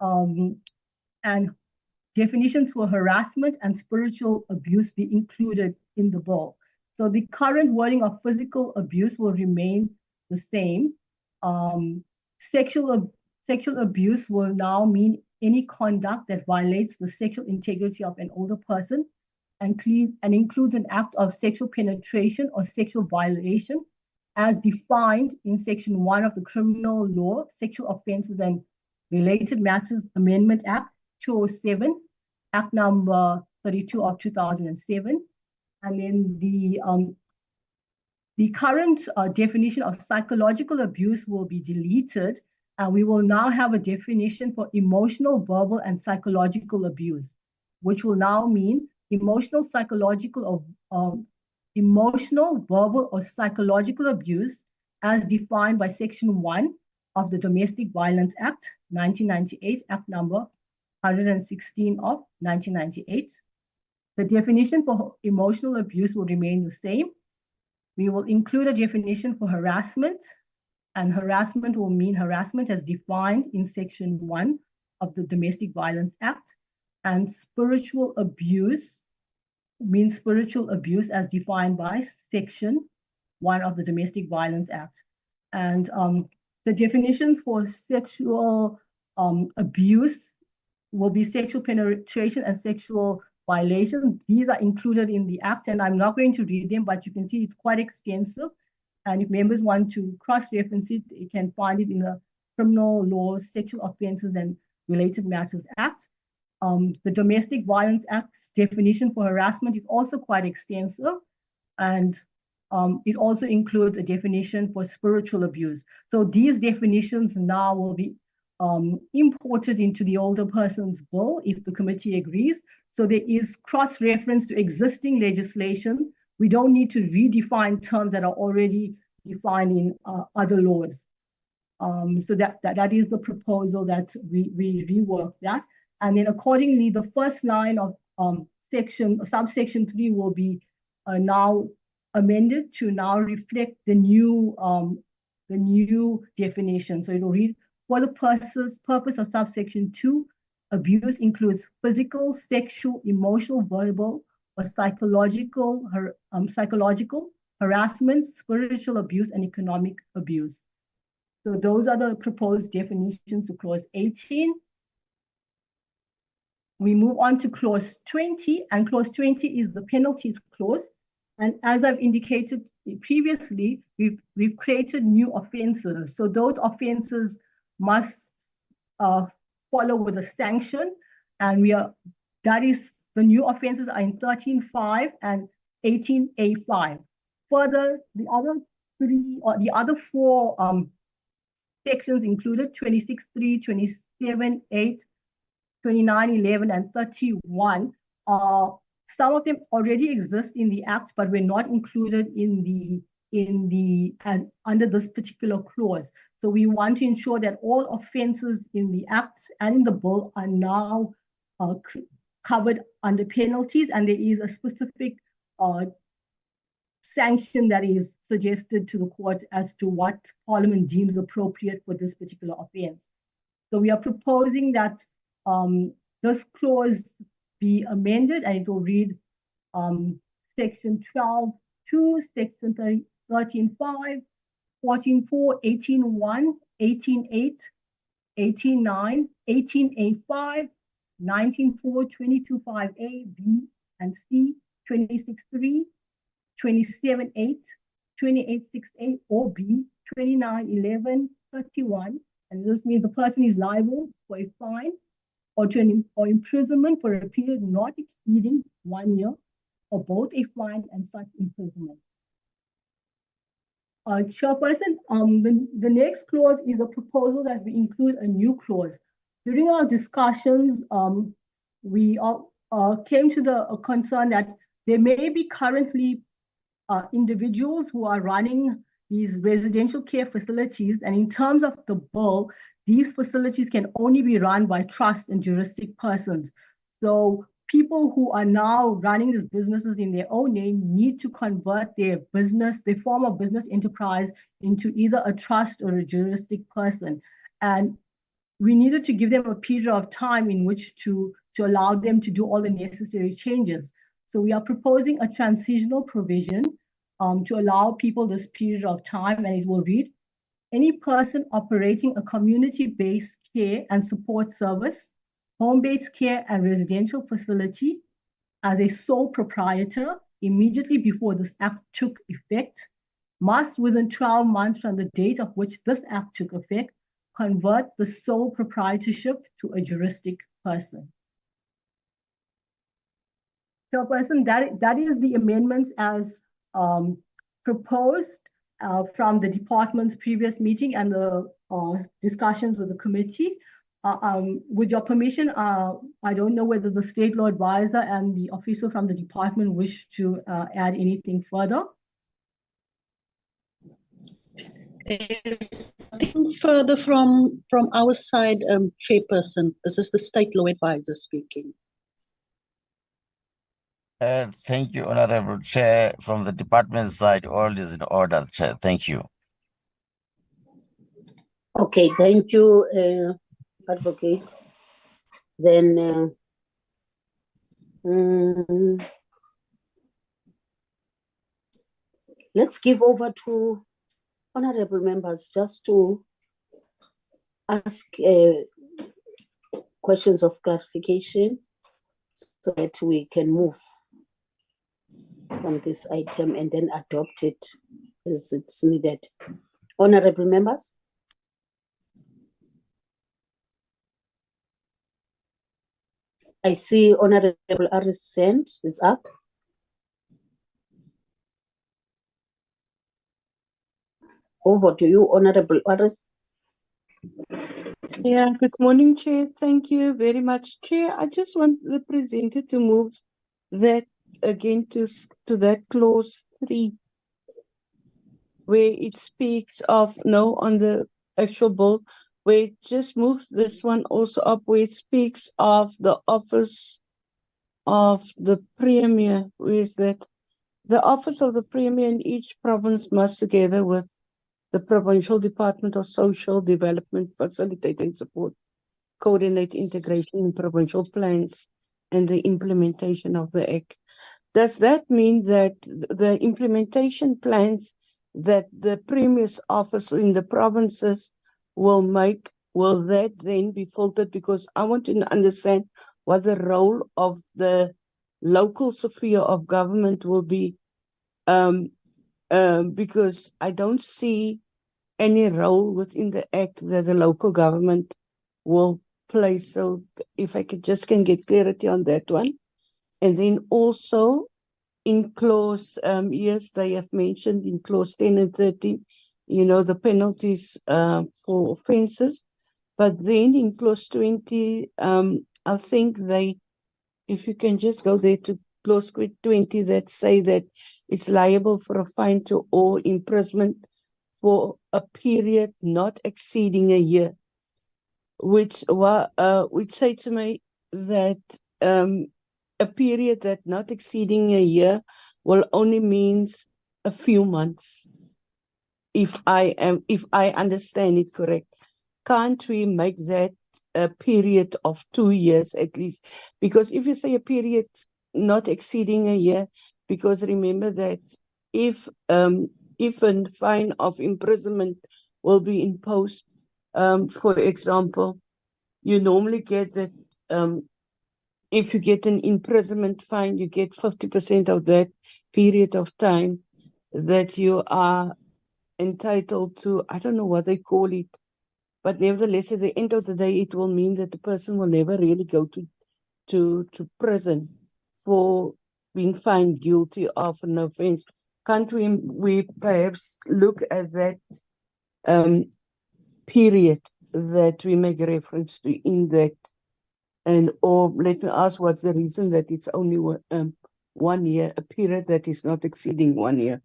Speaker 7: and definitions for harassment and spiritual abuse be included in the bill. So the current wording of physical abuse will remain the same. Sexual abuse will now mean any conduct that violates the sexual integrity of an older person and includes an act of sexual penetration or sexual violation as defined in section 1 of the Criminal Law, Sexual Offences and Related Matters Amendment Act 2007, Act number 32 of 2007. And then the current definition of psychological abuse will be deleted, and we will now have a definition for emotional, verbal, and psychological abuse, which will now mean emotional, verbal, or psychological abuse as defined by section 1 of the Domestic Violence Act 1998, Act number 116 of 1998. The definition for emotional abuse will remain the same. We will include a definition for harassment, and harassment will mean harassment as defined in section 1 of the Domestic Violence Act, and spiritual abuse means spiritual abuse as defined by section 1 of the Domestic Violence Act. And the definitions for sexual abuse will be sexual penetration and sexual violation. These are included in the Act, and I'm not going to read them, but you can see it's quite extensive. And if members want to cross-reference it, you can find it in the Criminal Law, Sexual Offences and Related Matters Act. The Domestic Violence Act's definition for harassment is also quite extensive, and it also includes a definition for spiritual abuse. So these definitions now will be imported into the Older Persons Bill if the committee agrees. So there is cross-reference to existing legislation. We don't need to redefine terms that are already defined in other laws. So that is the proposal that we rework that. And then accordingly, the first line of subsection 3 will be now amended to now reflect the new definition. So it will read, for the purpose of subsection 2, abuse includes physical, sexual, emotional, verbal, or psychological harassment, spiritual abuse, and economic abuse. So those are the proposed definitions to clause 18. We move on to clause 20, and clause 20 is the penalties clause. And as I've indicated previously, we've created new offenses. So those offenses must follow with a sanction, and that is the new offenses are in 13.5 and 18A5. Further, the other four sections included 26.3, 27.8, 29.11, and 31. Some of them already exist in the Act, but were not included under this particular clause. So we want to ensure that all offences in the Act and in the bill are now covered under penalties, and there is a specific sanction that is suggested to the court as to what Parliament deems appropriate for this particular offence. So we are proposing that this clause be amended, and it will read section 12.2, section 13.5, 14.4, 18.1, 18.8, 18.9, 18A5, 19.4, 22.5A, B and C, 26.3, 27.8, 28.6A or B, 29.11, 31. And this means the person is liable for a fine or imprisonment for a period not exceeding 1 year, or both a fine and such imprisonment. Chairperson, the next clause is a proposal that we include a new clause. During our discussions, we came to the concern that there may be currently individuals who are running these residential care facilities, and in terms of the bill, these facilities can only be run by trust and juristic persons. So people who are now running these businesses in their own name need to convert their form of business enterprise into either a trust or a juristic person. And we needed to give them a period of time in which to allow them to do all the necessary changes. So we are proposing a transitional provision to allow people this period of time, and it will read, any person operating a community-based care and support service, home-based care and residential facility as a sole proprietor immediately before this act took effect must, within 12 months from the date of which this act took effect, convert the sole proprietorship to a juristic person. Chairperson, that is the amendments as proposed from the department's previous meeting and the discussions with the committee. With your permission, I don't know whether the state law advisor and the official from the department wish to add anything further.
Speaker 10: There's nothing further from our side, Chairperson. This is the state law advisor speaking.
Speaker 11: Thank you, Honorable Chair. From the department side, all is in order, Chair. Thank you.
Speaker 1: Okay, thank you, Advocate. Then let's give over to honorable members just to ask questions of clarification so that we can move from this item and then adopt it as it's needed. Honorable members? I see Honorable Aris' hand is up. Over to you, Honorable Aris.
Speaker 9: Yeah, good morning, Chair. Thank you very much, Chair. I just want the presenter to move that again to that clause 3, where it speaks of on the actual bill, where it just moves this one also up, where it speaks of the office of the Premier. Where is that? The office of the Premier in each province must, together with the Provincial Department of Social Development, facilitate and support, coordinate integration in provincial plans and the implementation of the Act. Does that mean that the implementation plans that the Premier's office in the provinces will make, will that then be filtered? Because I want to understand what the role of the local sphere of government will be, because I don't see any role within the Act that the local government will play. So if I could just get clarity on that one. And then also in clause, yes, they have mentioned in clause 10 and 13, the penalties for offences. But then in clause 20, I think if you can just go there to clause 20, that say that it's liable for a fine to or imprisonment for a period not exceeding a year, which say to me that a period that not exceeding a year will only means a few months. If I understand it correct, can't we make that a period of 2 years at least? Because if you say a period not exceeding a year, because remember that if a fine of imprisonment will be imposed, for example, you normally get that if you get an imprisonment fine, you get 50% of that period of time that you are entitled to. I don't know what they call it, but nevertheless, at the end of the day, it will mean that the person will never really go to prison for being found guilty of an offense. Can't we perhaps look at that period that we make reference to in that? And or let me ask, what's the reason that it's only 1 year, a period that is not exceeding 1 year?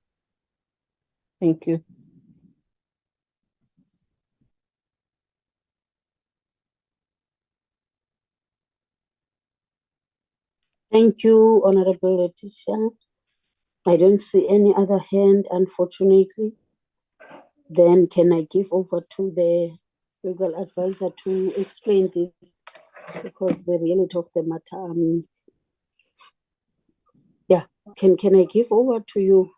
Speaker 9: Thank you.
Speaker 1: Thank you, Honorable Letitia. I don't see any other hand, unfortunately. Then can I give over to the legal advisor to explain this, because the reality of the matter, can I give over to you?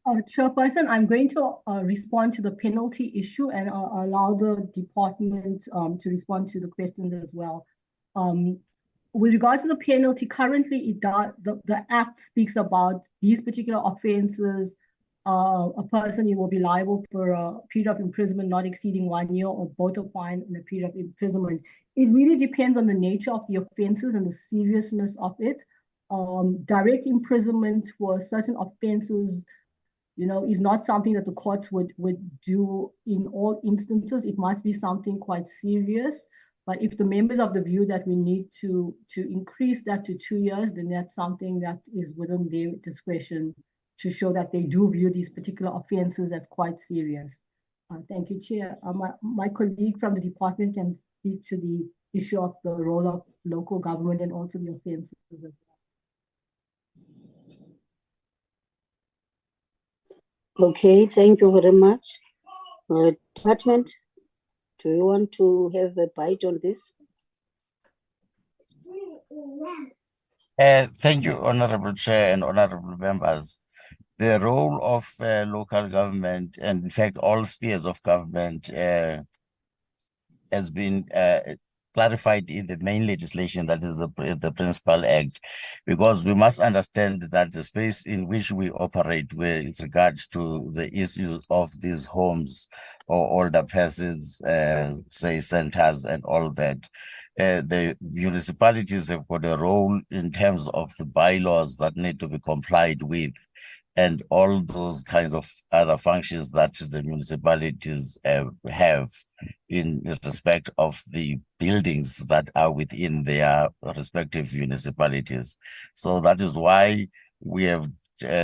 Speaker 7: Chairperson, I'm going to respond to the penalty issue and allow the department to respond to the questions as well. With regard to the penalty, currently the Act speaks about these particular offences. A person will be liable for a period of imprisonment not exceeding 1 year, or both a fine and a period of imprisonment. It really depends on the nature of the offences and the seriousness of it. Direct imprisonment for certain offences, is not something that the courts would do in all instances. It must be something quite serious. But if the members of the view that we need to increase that to 2 years, then that's something that is within their discretion to show that they do view these particular offences as quite serious. Thank you, Chair. My colleague from the department can speak to the issue of the role of local government and also the offences as well.
Speaker 1: Okay, thank you very much. Department, do you want to have a bite on this?
Speaker 11: Thank you, Honorable Chair and Honorable Members. The role of local government, and in fact all spheres of government, has been clarified in the main legislation, that is the Principal Act, because we must understand that the space in which we operate with regards to the issue of these homes or older persons, say centers and all that, the municipalities have got a role in terms of the bylaws that need to be complied with, and all those kinds of other functions that the municipalities have in respect of the buildings that are within their respective municipalities. So that is why we have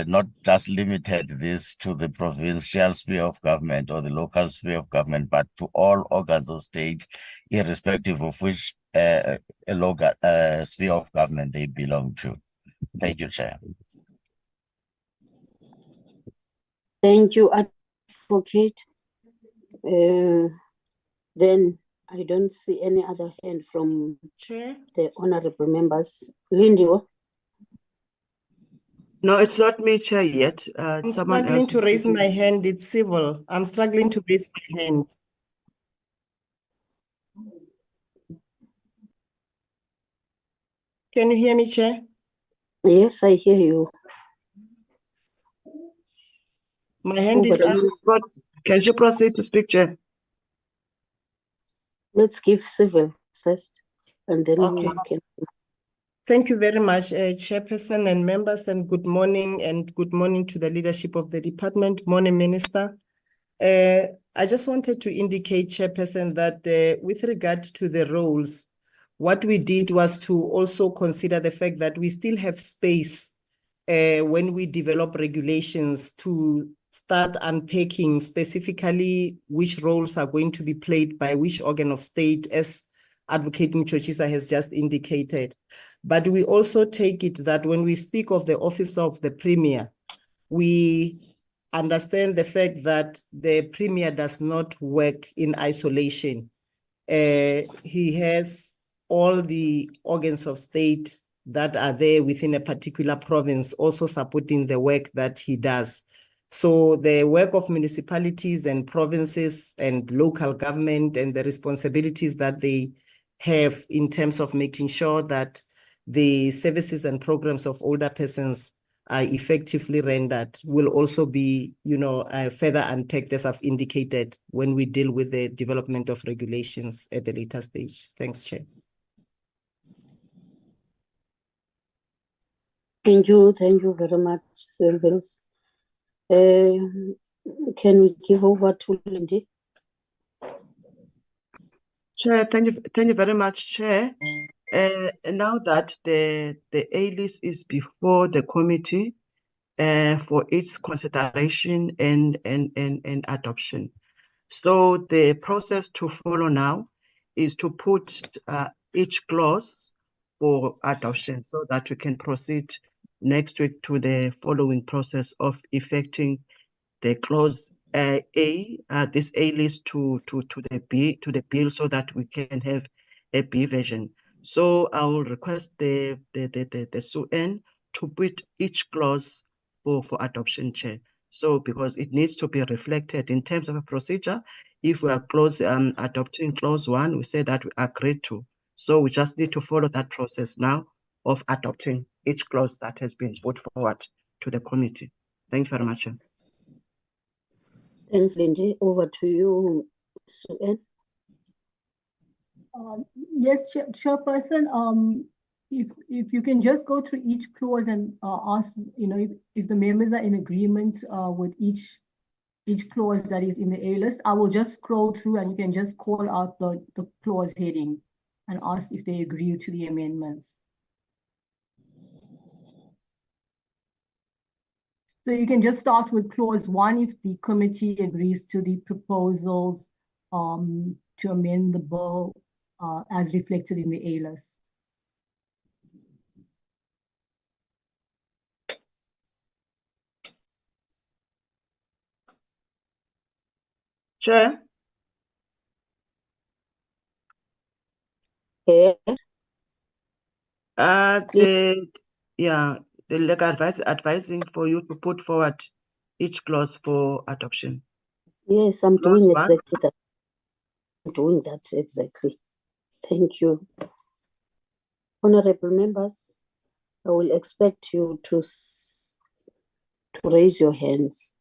Speaker 11: not just limited this to the provincial sphere of government or the local sphere of government, but to all organs of state, irrespective of which local sphere of government they belong to. Thank you, Chair.
Speaker 1: Thank you, Advocate. Then I don't see any other hand from
Speaker 12: Chair.
Speaker 1: the honorable members. Lindy, what?
Speaker 4: No, it's not me, Chair, yet.
Speaker 12: I'm
Speaker 4: Someone
Speaker 12: struggling
Speaker 4: else
Speaker 12: to
Speaker 4: is
Speaker 12: raise
Speaker 4: speaking.
Speaker 12: my hand. It's civil. I'm struggling to raise my hand. Can you hear me, Chair?
Speaker 1: Yes, I hear you.
Speaker 12: My hand is up.
Speaker 4: Can you proceed to speak, Chair?
Speaker 1: Let's give civil first, and then
Speaker 12: Okay.
Speaker 1: we can.
Speaker 12: Thank you very much, Chairperson and members, and good morning to the leadership of the department. Morning, Minister. I just wanted to indicate, Chairperson, that with regard to the roles, what we did was to also consider the fact that we still have space when we develop regulations to start unpacking specifically which roles are going to be played by which organ of state, as Advocate Mchochisa has just indicated. But we also take it that when we speak of the office of the Premier, we understand the fact that the Premier does not work in isolation. He has all the organs of state that are there within a particular province also supporting the work that he does. So the work of municipalities and provinces and local government and the responsibilities that they have in terms of making sure that the services and programs of older persons are effectively rendered will also be, further unpacked, as I've indicated, when we deal with the development of regulations at a later stage. Thanks, Chair.
Speaker 1: Thank you very much, Silvils. Can we give over to Lindy?
Speaker 4: Chair, thank you very much, Chair. Now that the A-list is before the committee for its consideration and adoption. So the process to follow now is to put each clause for adoption so that we can proceed next week to the following process of effecting the clause this A list to the bill so that we can have a B version. So I will request the SUN to put each clause for adoption, Chair. So because it needs to be reflected in terms of a procedure, if we are adopting clause 1, we say that we agreed to. So we just need to follow that process now of adopting each clause that has been put forward to the committee. Thank you very much, Chair.
Speaker 1: Thanks, Lindy. Over to you, SUN.
Speaker 7: Yes, Chairperson. If you can just go through each clause and ask, if the members are in agreement with each clause that is in the A list, I will just scroll through and you can just call out the clause heading and ask if they agree to the amendments. So you can just start with clause 1 if the committee agrees to the proposals to amend the bill as reflected in the A list.
Speaker 4: Chair?
Speaker 1: Yes.
Speaker 4: The legal advice advising for you to put forward each clause for adoption.
Speaker 1: Yes, I'm
Speaker 4: Clause
Speaker 1: doing
Speaker 4: 1.
Speaker 1: exactly that. I'm doing that exactly. Thank you. Honorable members, I will expect you to raise your hands.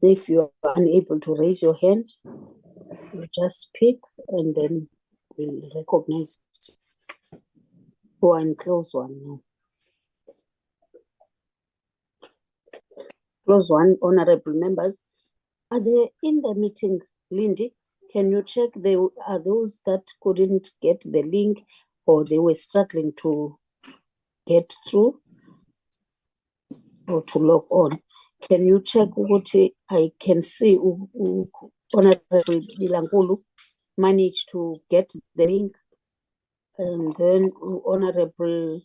Speaker 1: If you are unable to raise your hand, you just speak and then we'll recognize you. Who are in close one now. Close one, honorable members. Are they in the meeting, Lindy? Can you check are those that couldn't get the link or they were struggling to get through or to log on? Can you check what I can see? Honorable Bilangulu managed to get the link, and then Honorable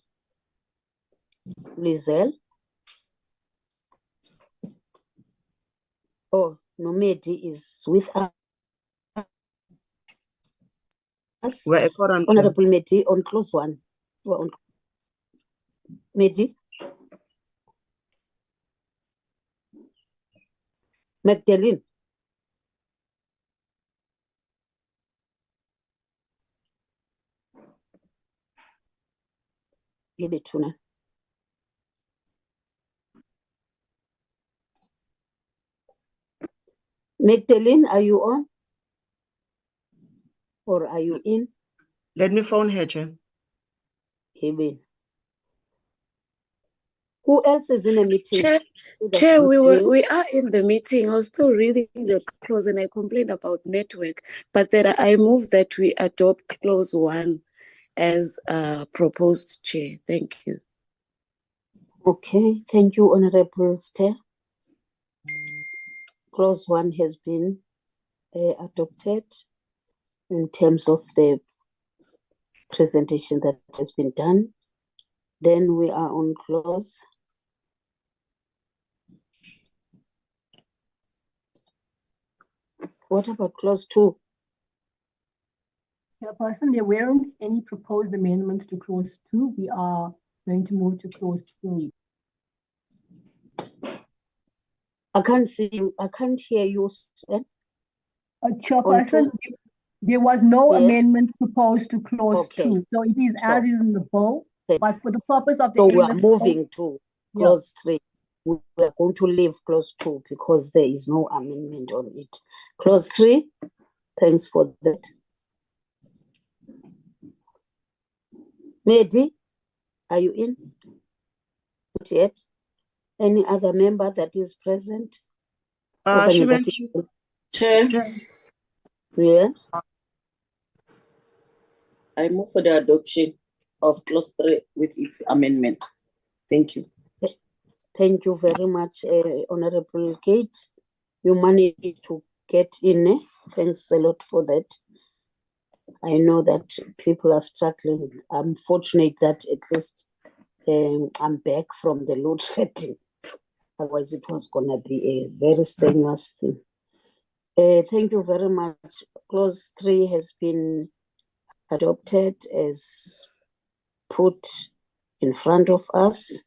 Speaker 1: Lizelle. Oh, Nomedi is with us.
Speaker 4: We're a quorum, Chair.
Speaker 1: Honorable Medi on close one. We're on Medi. Magdalene. Give it to her. Magdalene, are you on? Or are you in?
Speaker 4: Let me phone her, Chair.
Speaker 1: Amen. Who else is in a meeting?
Speaker 5: Chair, we are in the meeting. I was still reading the clause and I complained about network, but then I move that we adopt clause 1 as proposed, Chair. Thank you.
Speaker 1: Okay, thank you, Honorable Steph. Clause 1 has been adopted in terms of the presentation that has been done. Then we are on clause. What about clause 2?
Speaker 7: Chairperson, there weren't any proposed amendments to clause 2. We are going to move to clause 3.
Speaker 1: I can't see you. I can't hear you.
Speaker 7: Chairperson, there was no
Speaker 1: Yes.
Speaker 7: amendment proposed to clause
Speaker 1: Okay.
Speaker 7: 2. So it is as is in the bill,
Speaker 1: Yes.
Speaker 7: but for the purpose of the
Speaker 1: So we are
Speaker 7: earliest
Speaker 1: moving to clause 3. We are going to leave clause 2 because there is no amendment on it. Clause 3, thanks for that. Mehdi, are you in? Not yet. Any other member that is present?
Speaker 4: She
Speaker 1: Okanye that
Speaker 4: mentioned,
Speaker 1: is-
Speaker 13: Chair,
Speaker 1: Yeah.
Speaker 13: I move for the adoption of clause 3 with its amendment. Thank you.
Speaker 1: Thank you very much, Honorable Kate. You managed to get in. Thanks a lot for that. I know that people are struggling. I'm fortunate that at least I'm back from the load setting. Otherwise, it was going to be a very strenuous thing. Thank you very much. Clause 3 has been adopted as put in front of us.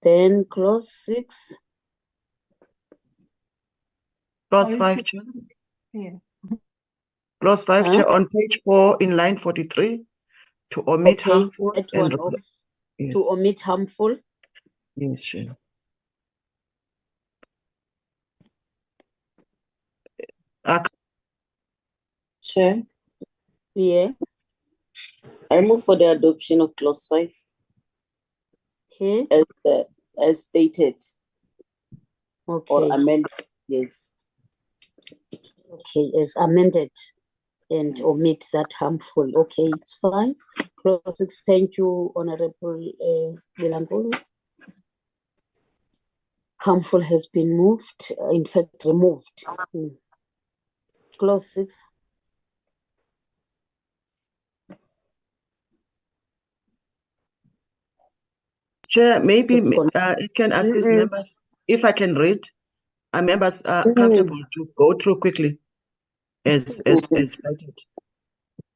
Speaker 1: Then clause 6.
Speaker 4: clause
Speaker 7: Sorry,
Speaker 4: 5,
Speaker 7: Chair.
Speaker 4: Chair.
Speaker 7: Yeah.
Speaker 4: Clause 5, Chair, on page 4 in line 43, to omit
Speaker 1: Okay,
Speaker 4: harmful
Speaker 1: that
Speaker 4: and
Speaker 1: one off.
Speaker 4: yes.
Speaker 1: To omit harmful.
Speaker 4: Yes, Chair.
Speaker 13: Chair,
Speaker 1: Yes.
Speaker 13: I move for the adoption of clause 5
Speaker 1: Okay.
Speaker 13: as stated
Speaker 1: Okay.
Speaker 13: or amended. Yes.
Speaker 1: Okay, as amended and omit that harmful. Okay, it's fine. Clause 6, thank you, Honorable Bilangulu. Harmful has been moved, in fact, removed. Clause 6.
Speaker 4: Chair, maybe
Speaker 1: It's gone.
Speaker 4: it can assist members, if I can read, members are comfortable to go through quickly as stated.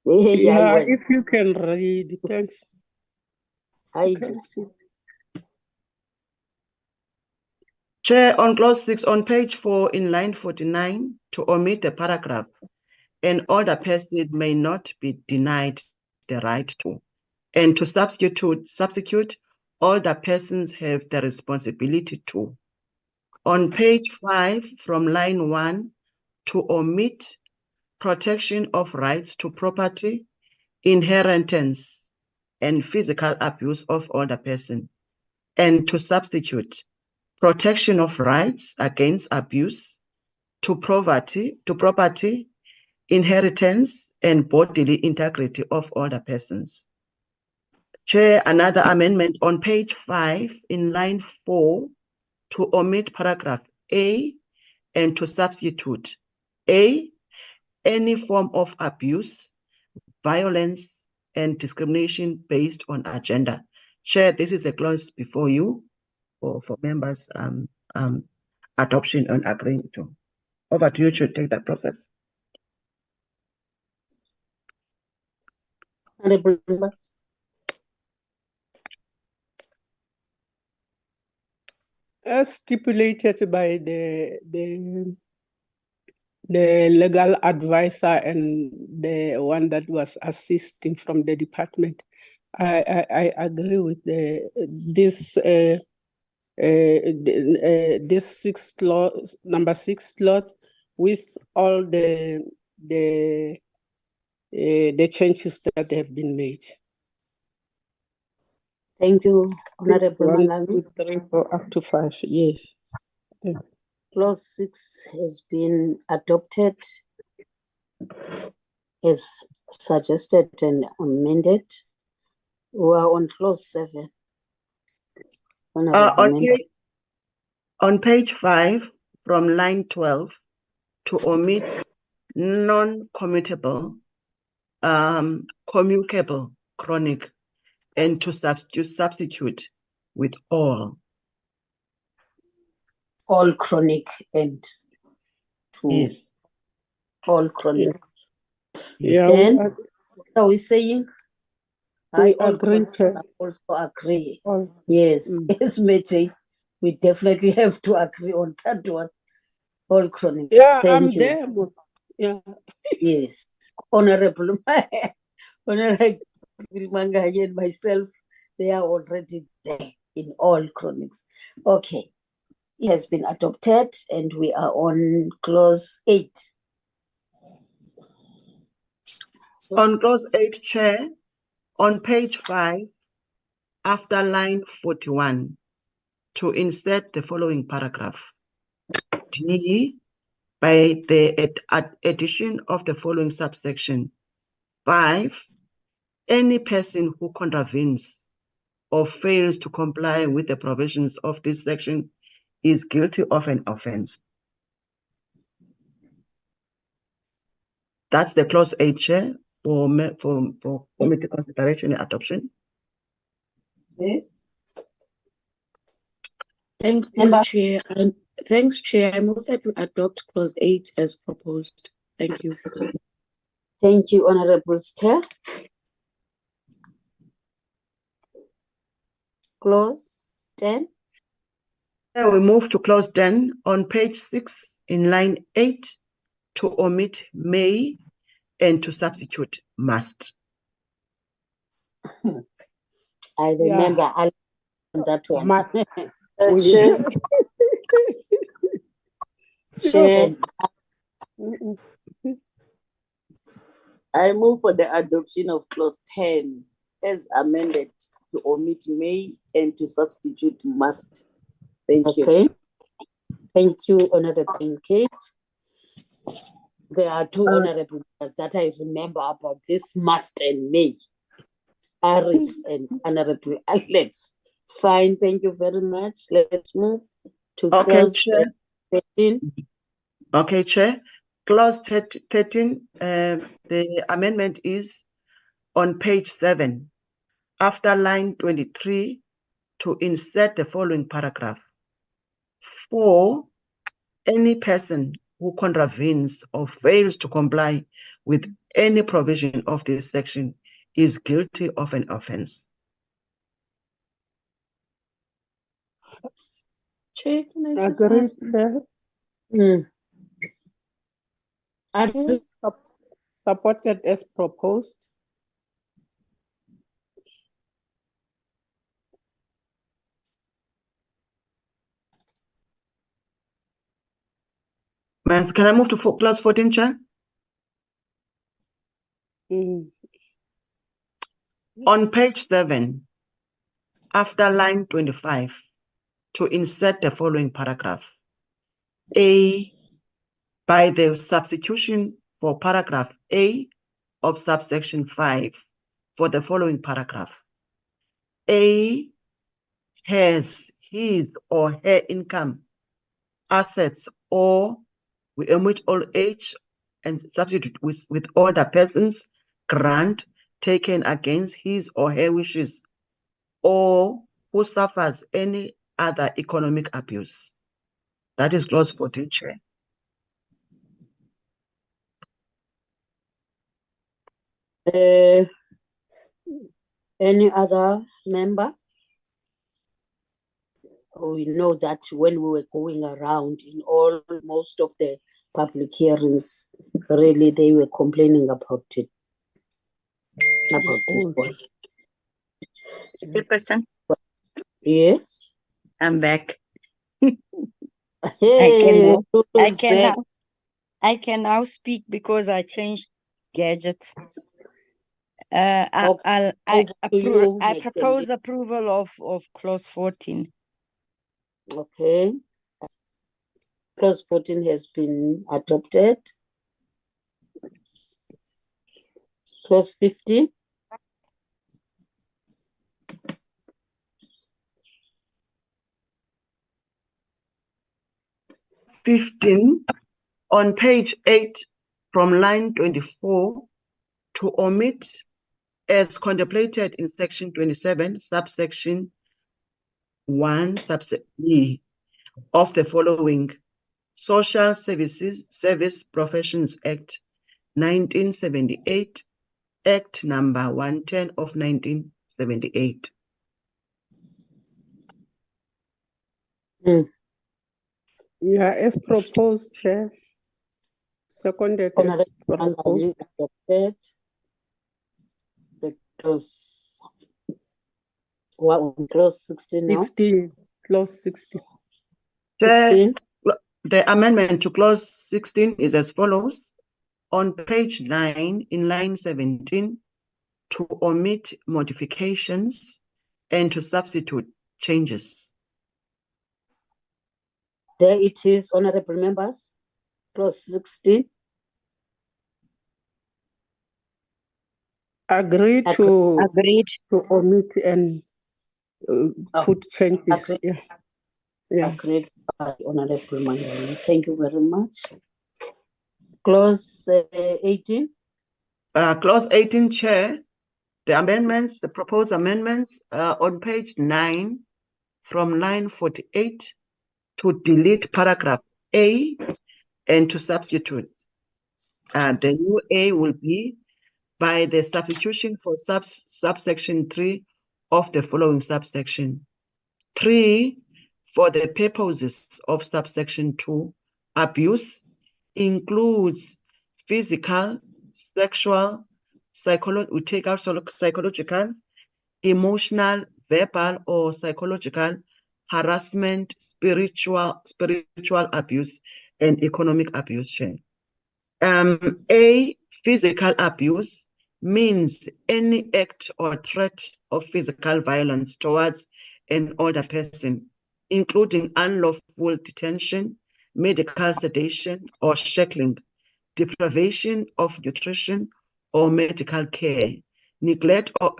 Speaker 1: Yeah, well,
Speaker 14: if you can read, thanks.
Speaker 1: I
Speaker 14: Okay.
Speaker 4: Chair, on clause 6 on page 4 in line 49, to omit the paragraph. an older person may not be denied the right to. And to substitute, older persons have the responsibility to. On page 5, from line 1, to omit protection of rights to property, inheritance, and physical abuse of older person, and to substitute protection of rights against abuse to property, inheritance, and bodily integrity of older persons. Chair, another amendment on page 5 in line 4 to omit paragraph A and to substitute A, any form of abuse, violence, and discrimination based on agenda. Chair, this is a clause before you for members adoption and agreeing to. Over to you to take that process.
Speaker 1: Honorable members.
Speaker 14: As stipulated by the legal advisor and the one that was assisting from the department, I agree with this number 6 clause with all the changes that have been made.
Speaker 1: Thank you, Honorable
Speaker 14: 1,
Speaker 1: Malami.
Speaker 14: 2, 3, 4, up to 5. Yes.
Speaker 1: Clause 6 has been adopted as suggested and amended. We are on clause 7.
Speaker 4: On page 5, from line 12, to omit non-commutable, commutable, chronic, and to substitute with all.
Speaker 1: All chronic and
Speaker 4: yes.
Speaker 1: All chronic.
Speaker 14: Yeah.
Speaker 1: Then what are we saying?
Speaker 14: We
Speaker 1: I
Speaker 14: agree.
Speaker 1: also agree. Yes, it's matching. We definitely have to agree on that one. All chronic.
Speaker 14: Yeah,
Speaker 1: Thank
Speaker 14: I'm
Speaker 1: you.
Speaker 14: there. Yeah.
Speaker 1: Yes. Honorable Mangaya and myself, they are already there in all chronics. Okay. It has been adopted and we are on clause 8.
Speaker 4: On clause 8, Chair, on page 5, after line 41, to insert the following paragraph. D, by the addition of the following subsection. 5, any person who contravenes or fails to comply with the provisions of this section is guilty of an offense. That's the clause 8, Chair, for committee consideration and adoption.
Speaker 5: Okay. Thank you, Chair. Thanks, Chair. I move that we adopt clause 8 as proposed. Thank you.
Speaker 1: Thank you, Honorable Chair. Clause 10.
Speaker 4: Now we move to clause 10 on page 6 in line 8 to omit may and to substitute must.
Speaker 1: I remember on that one.
Speaker 12: Chair. Chair. I move for the adoption of clause 10 as amended to omit may and to substitute must. Thank you.
Speaker 1: Okay. Thank you, Honorable Kate. There are two honorable members that I remember about this must and may. Aris and Honorable Alex. Fine, thank you very much. Let's move to clause 13.
Speaker 4: Okay, Chair. Clause 13, the amendment is on page 7, after line 23, to insert the following paragraph. 4, any person who contravenes or fails to comply with any provision of this section is guilty of an offense.
Speaker 5: Chair, can I just
Speaker 14: Agree.
Speaker 5: ask?
Speaker 14: Supported as proposed.
Speaker 4: Mas, can I move to clause 14, Chair? On page 7, after line 25, to insert the following paragraph. A, by the substitution for paragraph A of subsection 5 for the following paragraph. A has his or her income, assets, or we omit all age and substitute with other persons, grant taken against his or her wishes, or who suffers any other economic abuse. That is clause 14, Chair.
Speaker 1: Any other member? We know that when we were going around in most of the public hearings, really they were complaining about it. About this one.
Speaker 15: Chairperson,
Speaker 1: Yes.
Speaker 15: I'm back.
Speaker 1: Hey,
Speaker 15: I can now speak because I changed gadgets. I propose approval of clause 14.
Speaker 1: Okay. Clause 14 has been adopted. Clause 15.
Speaker 4: On page 8 from line 24 to omit as contemplated in section 27 subsection 1 subsection E of the following Social Service Professions Act 1978, Act number 110 of 1978.
Speaker 14: Yeah, as proposed, Chair. Seconded as proposed.
Speaker 1: Adopted. Clause 16 now.
Speaker 14: 16, clause 16.
Speaker 4: Chair, the amendment to clause 16 is as follows. On page 9, in line 17, to omit modifications and to substitute changes.
Speaker 1: There it is, honorable members. Clause 16.
Speaker 14: Agreed to omit and put changes.
Speaker 1: Agreed by Honorable Mandela. Thank you very much. Clause 18.
Speaker 4: Clause 18, Chair. The proposed amendments on page 9 from line 48 to delete paragraph A and to substitute. The new A will be by the substitution for subsection 3 of the following subsection. 3, for the purposes of subsection 2, abuse includes physical, sexual, we take out psychological, emotional, verbal, or psychological harassment, spiritual abuse, and economic abuse. A, physical abuse means any act or threat of physical violence towards an older person, including unlawful detention, medical sedation or shackling, deprivation of nutrition or medical care, neglect or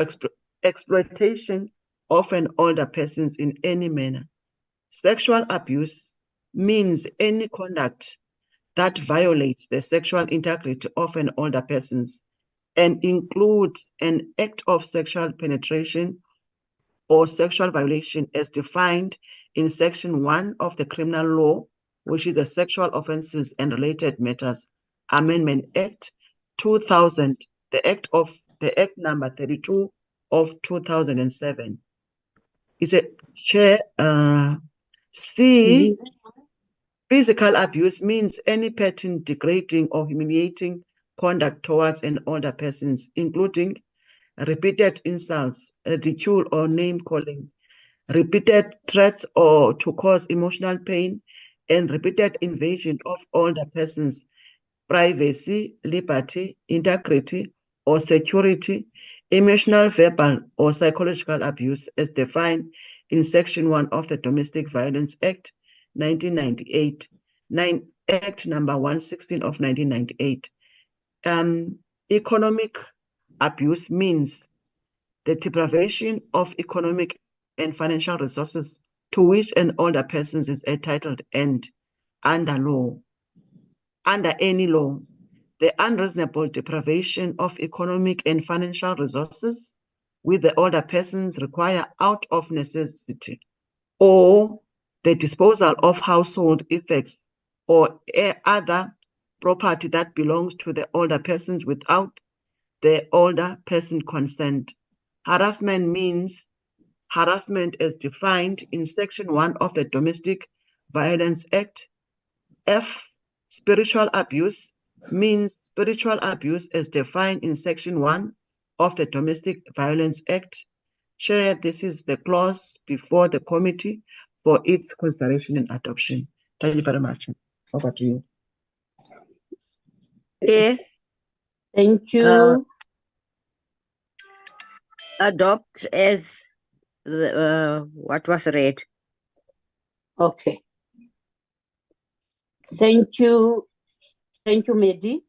Speaker 4: exploitation of an older person in any manner. Sexual abuse means any conduct that violates the sexual integrity of an older person and includes an act of sexual penetration or sexual violation as defined in Section 1 of the Criminal Law, which is the Sexual Offences and Related Matters Amendment Act 2000, the Act number 32 of 2007. Is it, Chair? C, physical abuse means any pattern degrading or humiliating conduct towards an older person, including repeated insults, ridicule or name calling, repeated threats or to cause emotional pain, and repeated invasion of older persons' privacy, liberty, integrity, or security, emotional, verbal, or psychological abuse as defined in Section 1 of the Domestic Violence Act 1998, Act number 116 of 1998. Economic abuse means the deprivation of economic and financial resources to which an older person is entitled and under any law, the unreasonable deprivation of economic and financial resources which the older persons require out of necessity, or the disposal of household effects or other property that belongs to the older persons without the older person consent. Harassment means harassment as defined in Section 1 of the Domestic Violence Act. F. Spiritual abuse means spiritual abuse as defined in Section 1 of the Domestic Violence Act. Chair, this is the clause before the committee for its consideration and adoption. Thank you very much. Over to you.
Speaker 15: Yeah.
Speaker 1: Thank you.
Speaker 15: Adopt as what was read.
Speaker 1: Okay. Thank you. Thank you, Mehdi.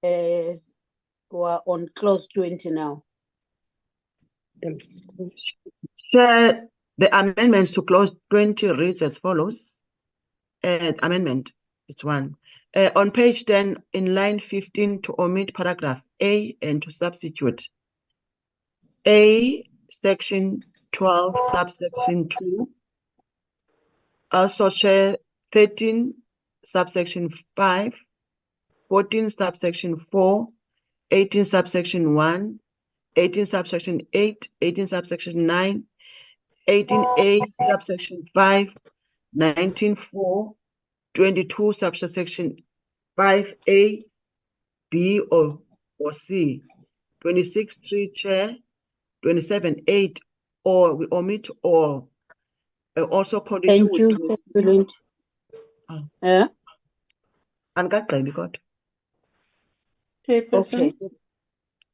Speaker 1: We are on clause 20 now.
Speaker 4: Chair, the amendments to clause 20 reads as follows. Amendment, it's one. On page 10, in line 15, to omit paragraph A and to substitute A, section 12, subsection 2. Also, Chair, 13, subsection 5, 14, subsection 4, 18, subsection 1, 18, subsection 8, 18, subsection 9, 18A, subsection 5, 19.4, 22, subsection 5A, B or C, 26.3, Chair, 27.8, or we omit or also continue
Speaker 1: Thank you.
Speaker 4: with
Speaker 1: Excellent.
Speaker 14: Chairperson.
Speaker 1: Okay.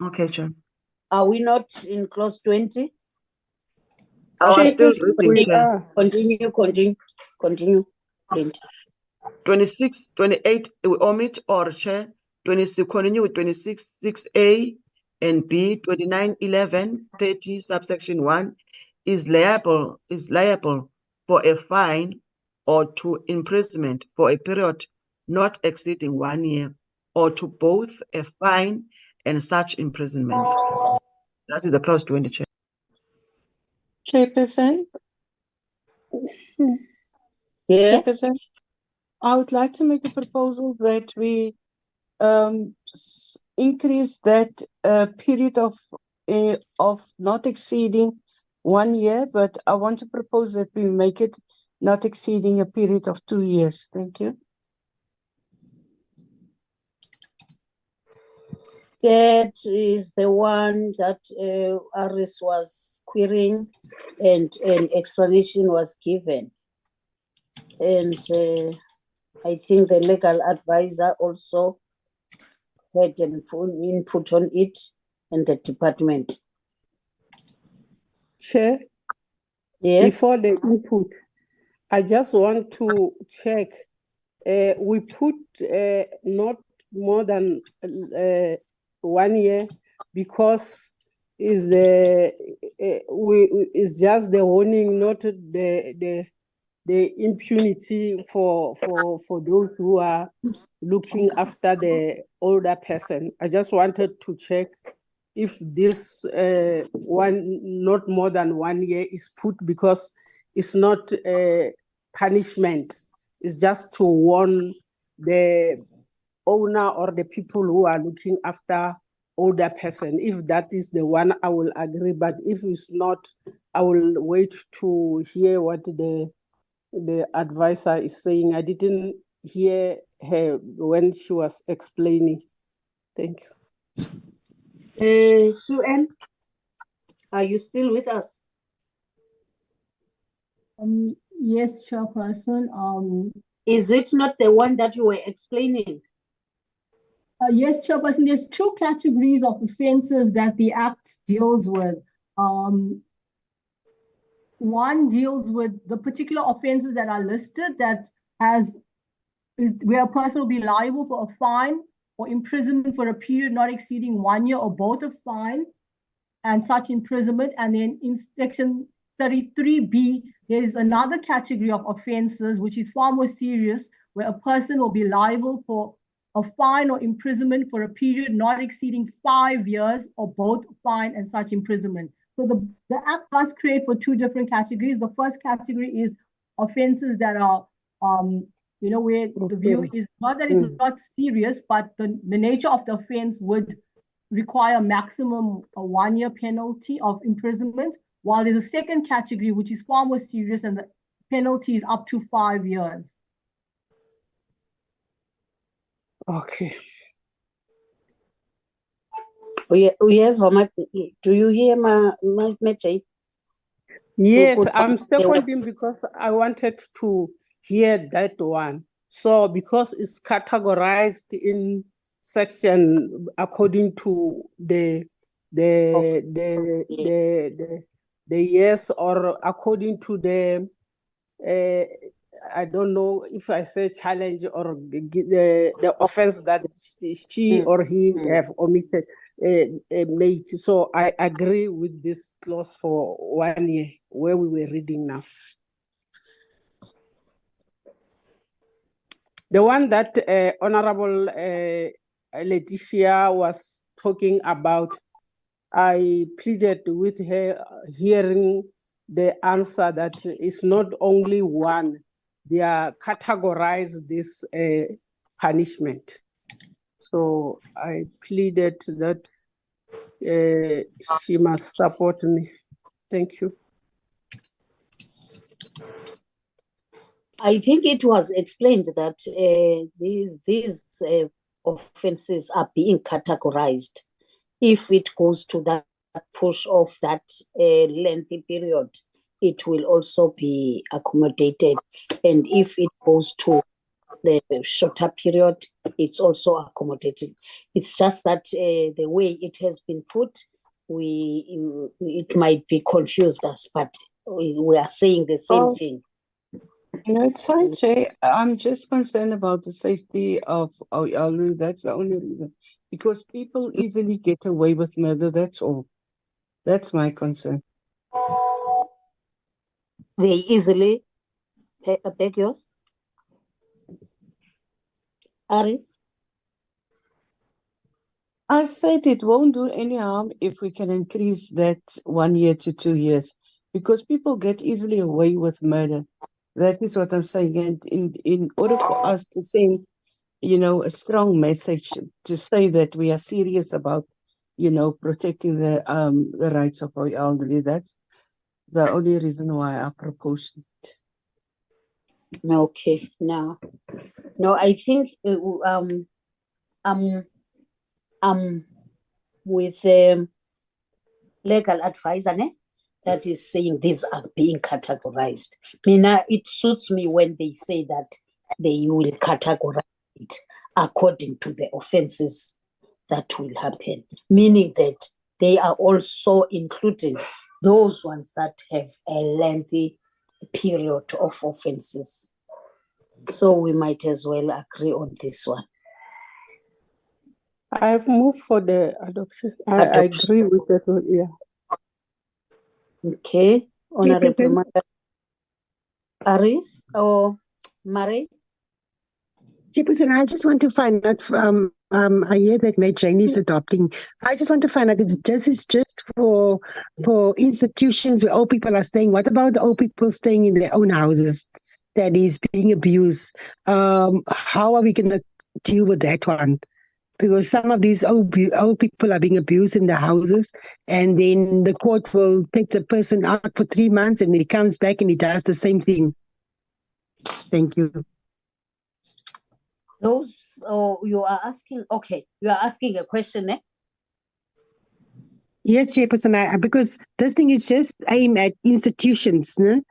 Speaker 4: Okay, Chair.
Speaker 1: Are we not in clause 20?
Speaker 4: I was still
Speaker 14: Chairperson,
Speaker 4: reading,
Speaker 14: we
Speaker 4: Chair.
Speaker 14: are.
Speaker 1: Continue. Clint.
Speaker 4: 26, 28, we omit or Chair. 26, continue with 26, 6A and B. 29, 11, 30, subsection 1 is liable for a fine or to imprisonment for a period not exceeding 1 year, or to both a fine and such imprisonment. That is the clause 20, Chair.
Speaker 14: Chairperson.
Speaker 1: Yes.
Speaker 14: Chairperson, I would like to make a proposal that we increase that period of not exceeding 1 year, but I want to propose that we make it not exceeding a period of 2 years. Thank you.
Speaker 1: That is the one that Aris was querying and an explanation was given. And I think the legal advisor also had an input on it and the department.
Speaker 14: Chair,
Speaker 1: Yes.
Speaker 14: before the input, I just want to check. We put not more than 1 year because is it's just the warning, not the impunity for those who are looking after the older person. I just wanted to check if this not more than 1 year is put, because it's not a punishment. It's just to warn the owner or the people who are looking after older person. If that is the one, I will agree. But if it's not, I will wait to hear what the advisor is saying. I didn't hear her when she was explaining. Thank you.
Speaker 1: Sue Ann, are you still with us?
Speaker 7: Yes, Chairperson.
Speaker 1: Is it not the one that you were explaining?
Speaker 7: Yes, Chairperson. There's two categories of offences that the Act deals with. One deals with the particular offences that are listed that where a person will be liable for a fine or imprisonment for a period not exceeding 1 year, or both a fine and such imprisonment. And then in section 33B, there is another category of offences which is far more serious, where a person will be liable for a fine or imprisonment for a period not exceeding 5 years, or both fine and such imprisonment. So the Act does create for two different categories. The first category is offences that are, where the view is not that it's not serious, but the nature of the offence would require maximum a 1 year penalty of imprisonment, while there's a second category which is far more serious and the penalty is up to 5 years.
Speaker 14: Okay.
Speaker 1: We have do you hear my message?
Speaker 14: Yes, I'm seconding because I wanted to hear that one. So because it's categorized in section according to the years, or according to the I don't know if I say challenge or the offense that she or he have omitted made. So I agree with this clause for 1 year where we were reading now. The one that Honorable Letitia was talking about, I pleaded with her hearing the answer that it's not only one, they are categorized this punishment. So I pleaded that she must support me. Thank you.
Speaker 1: I think it was explained that these offences are being categorized. If it goes to that push of that lengthy period, it will also be accommodated. And if it goes to the shorter period, it's also accommodated. It's just that the way it has been put, it might be confused us, but we are saying the same thing.
Speaker 9: No, it's fine, Jay. I'm just concerned about the safety of Alu. That's the only reason. Because people easily get away with murder, that's all. That's my concern.
Speaker 1: They easily beg yours? Aris?
Speaker 9: I said it won't do any harm if we can increase that 1 year to 2 years, because people get easily away with murder. That is what I'm saying. And in order for us to send, a strong message to say that we are serious about, protecting the rights of our elderly, that's the only reason why I proposed it.
Speaker 1: Okay, no, I think with legal advisor that is saying these are being categorized. Mina, it suits me when they say that they will categorize it according to the offenses that will happen, meaning that they are also including those ones that have a lengthy period of offenses. So we might as well agree on this one.
Speaker 14: I have moved for the adoption. I agree with that one, yeah.
Speaker 1: Okay, Honorable Aris or Murray?
Speaker 8: Chairperson, I just want to find out, I hear that Mayor Jane is adopting. I just want to find out, it's just for institutions where old people are staying. What about the old people staying in their own houses that is being abused? How are we going to deal with that one? Because some of these old people are being abused in the houses, and then the court will take the person out for 3 months, and then he comes back and he does the same thing. Thank you.
Speaker 1: Those, you are asking, okay, you are asking a question, eh?
Speaker 8: Yes, Chairperson, because this thing is just aimed at institutions, no?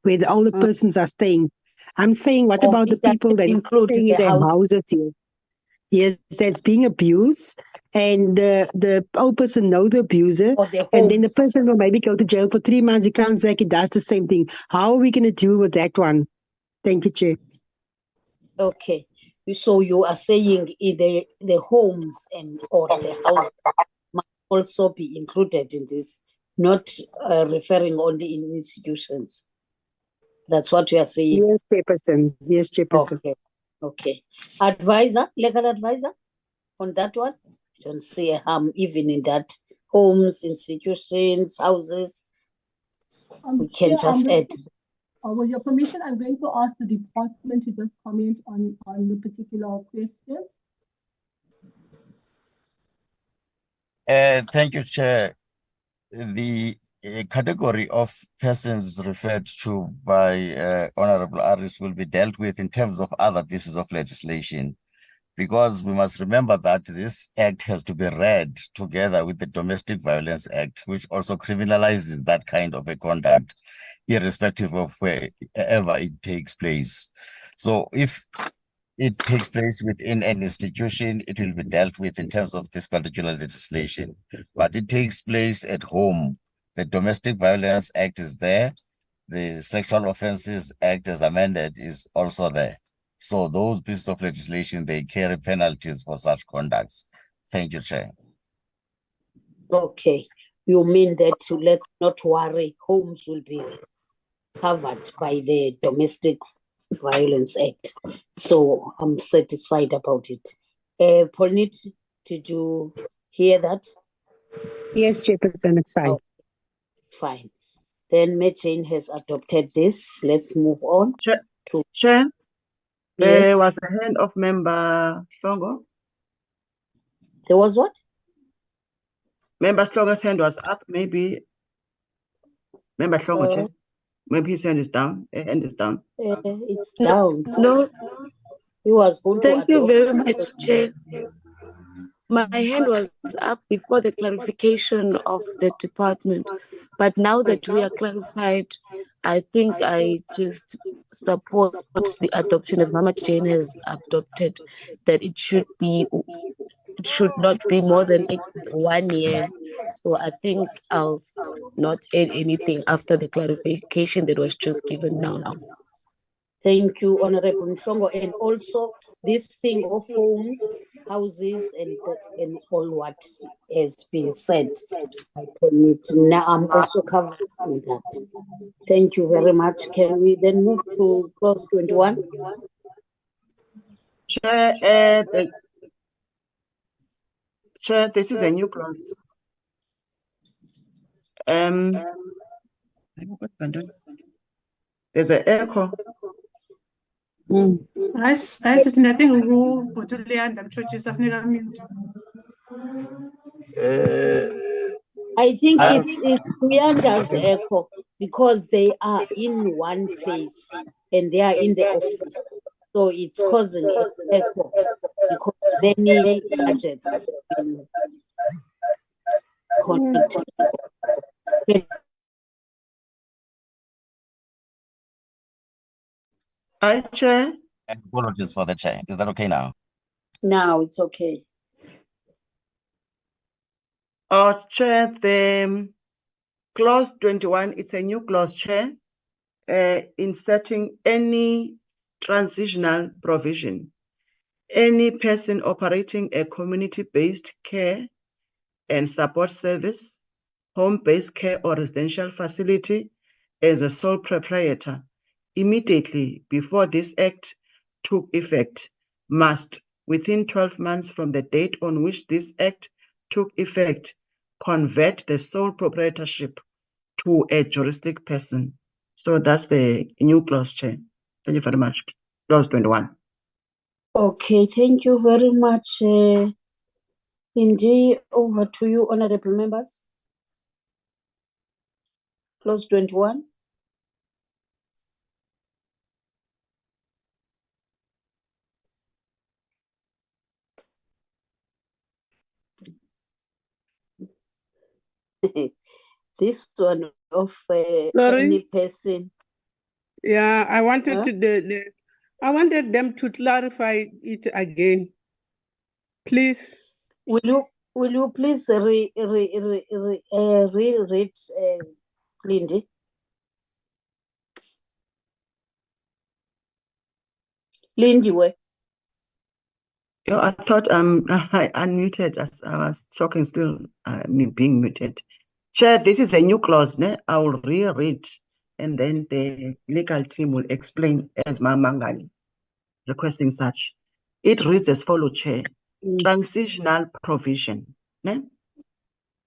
Speaker 8: Where the older persons are staying. I'm saying, what about the people that are staying in their houses here? Yes, that's being abused, and the old person knows the abuser, and then the person will maybe go to jail for 3 months. He comes back, he does the same thing. How are we going to deal with that one? Thank you, Chair.
Speaker 1: Okay, so you are saying the homes and or the houses must also be included in this, not referring only in institutions. That's what you are saying.
Speaker 8: Yes, Chairperson. Yes, Chairperson.
Speaker 1: Okay, okay. Advisor, legal advisor, on that one. Don't see a harm even in that. Homes, institutions, houses. We can just add.
Speaker 7: With your permission, I'm going to ask the department to just comment on the particular question.
Speaker 11: Thank you, Chair. The category of persons referred to by Honorable Aris will be dealt with in terms of other pieces of legislation, because we must remember that this act has to be read together with the Domestic Violence Act, which also criminalizes that kind of a conduct, irrespective of wherever it takes place. So if it takes place within an institution, it will be dealt with in terms of this particular legislation. But it takes place at home. The Domestic Violence Act is there. The Sexual Offences Act as amended is also there. So those pieces of legislation, they carry penalties for such conducts. Thank you, Chair.
Speaker 1: Okay. You mean that let's not worry, homes will be covered by the Domestic Violence Act. So I'm satisfied about it. Polnit, did you hear that?
Speaker 8: Yes, Chairperson, it's fine.
Speaker 1: Oh, fine. Then Jane has adopted this. Let's move on.
Speaker 4: Chair, there was a hand of Member Slongo.
Speaker 1: There was what?
Speaker 4: Member Slongo's hand was up. Maybe Member Slongo, Chair. Maybe his hand is down. Hand is down.
Speaker 1: It's down.
Speaker 5: No.
Speaker 1: He was going to
Speaker 5: Thank you
Speaker 1: adopt.
Speaker 5: very much, Chair. My hand was up before the clarification of the department, but now that we are clarified, I think I just support the adoption as Mama Jane has adopted, that it should not be more than 1 year. So I think I'll not add anything after the clarification that was just given now.
Speaker 1: Thank you, Honorable Mhlongo. And also this thing of homes, houses, and all what has been said. I permit. Now I'm also covered with that. Thank you very much. Can we then move to clause 21?
Speaker 4: Chair, Chair, this is a new clause. There's an echo.
Speaker 16: I think
Speaker 1: it's Kuyanda's echo because they are in one place and they are in the office. So it's causing an echo because many gadgets have been connected.
Speaker 4: Chair.
Speaker 11: Apologies for the Chair. Is that okay now?
Speaker 1: Now it's okay.
Speaker 4: Chair, the clause 21, it's a new clause, Chair, inserting any transitional provision. Any person operating a community-based care and support service, home-based care or residential facility as a sole proprietor immediately before this act took effect must, within 12 months from the date on which this act took effect, convert the sole proprietorship to a juristic person. So that's the new clause, Chair. Thank you very much. Clause 21.
Speaker 1: Okay, thank you very much. Indeed, over to you, honorable members. Clause 21. This one of any
Speaker 14: Laurie?
Speaker 1: person.
Speaker 14: Yeah, I wanted
Speaker 1: Huh?
Speaker 14: to I wanted them to clarify it again. Please.
Speaker 1: Will you please reread Lindy? Lindy, where?
Speaker 4: Yo, I thought I unmuted as I was talking still, me being muted. Chair, this is a new clause, ne? I will reread and then the legal team will explain as Mamangani requesting such. It reads as follows, Chair. Transitional provision. Ne?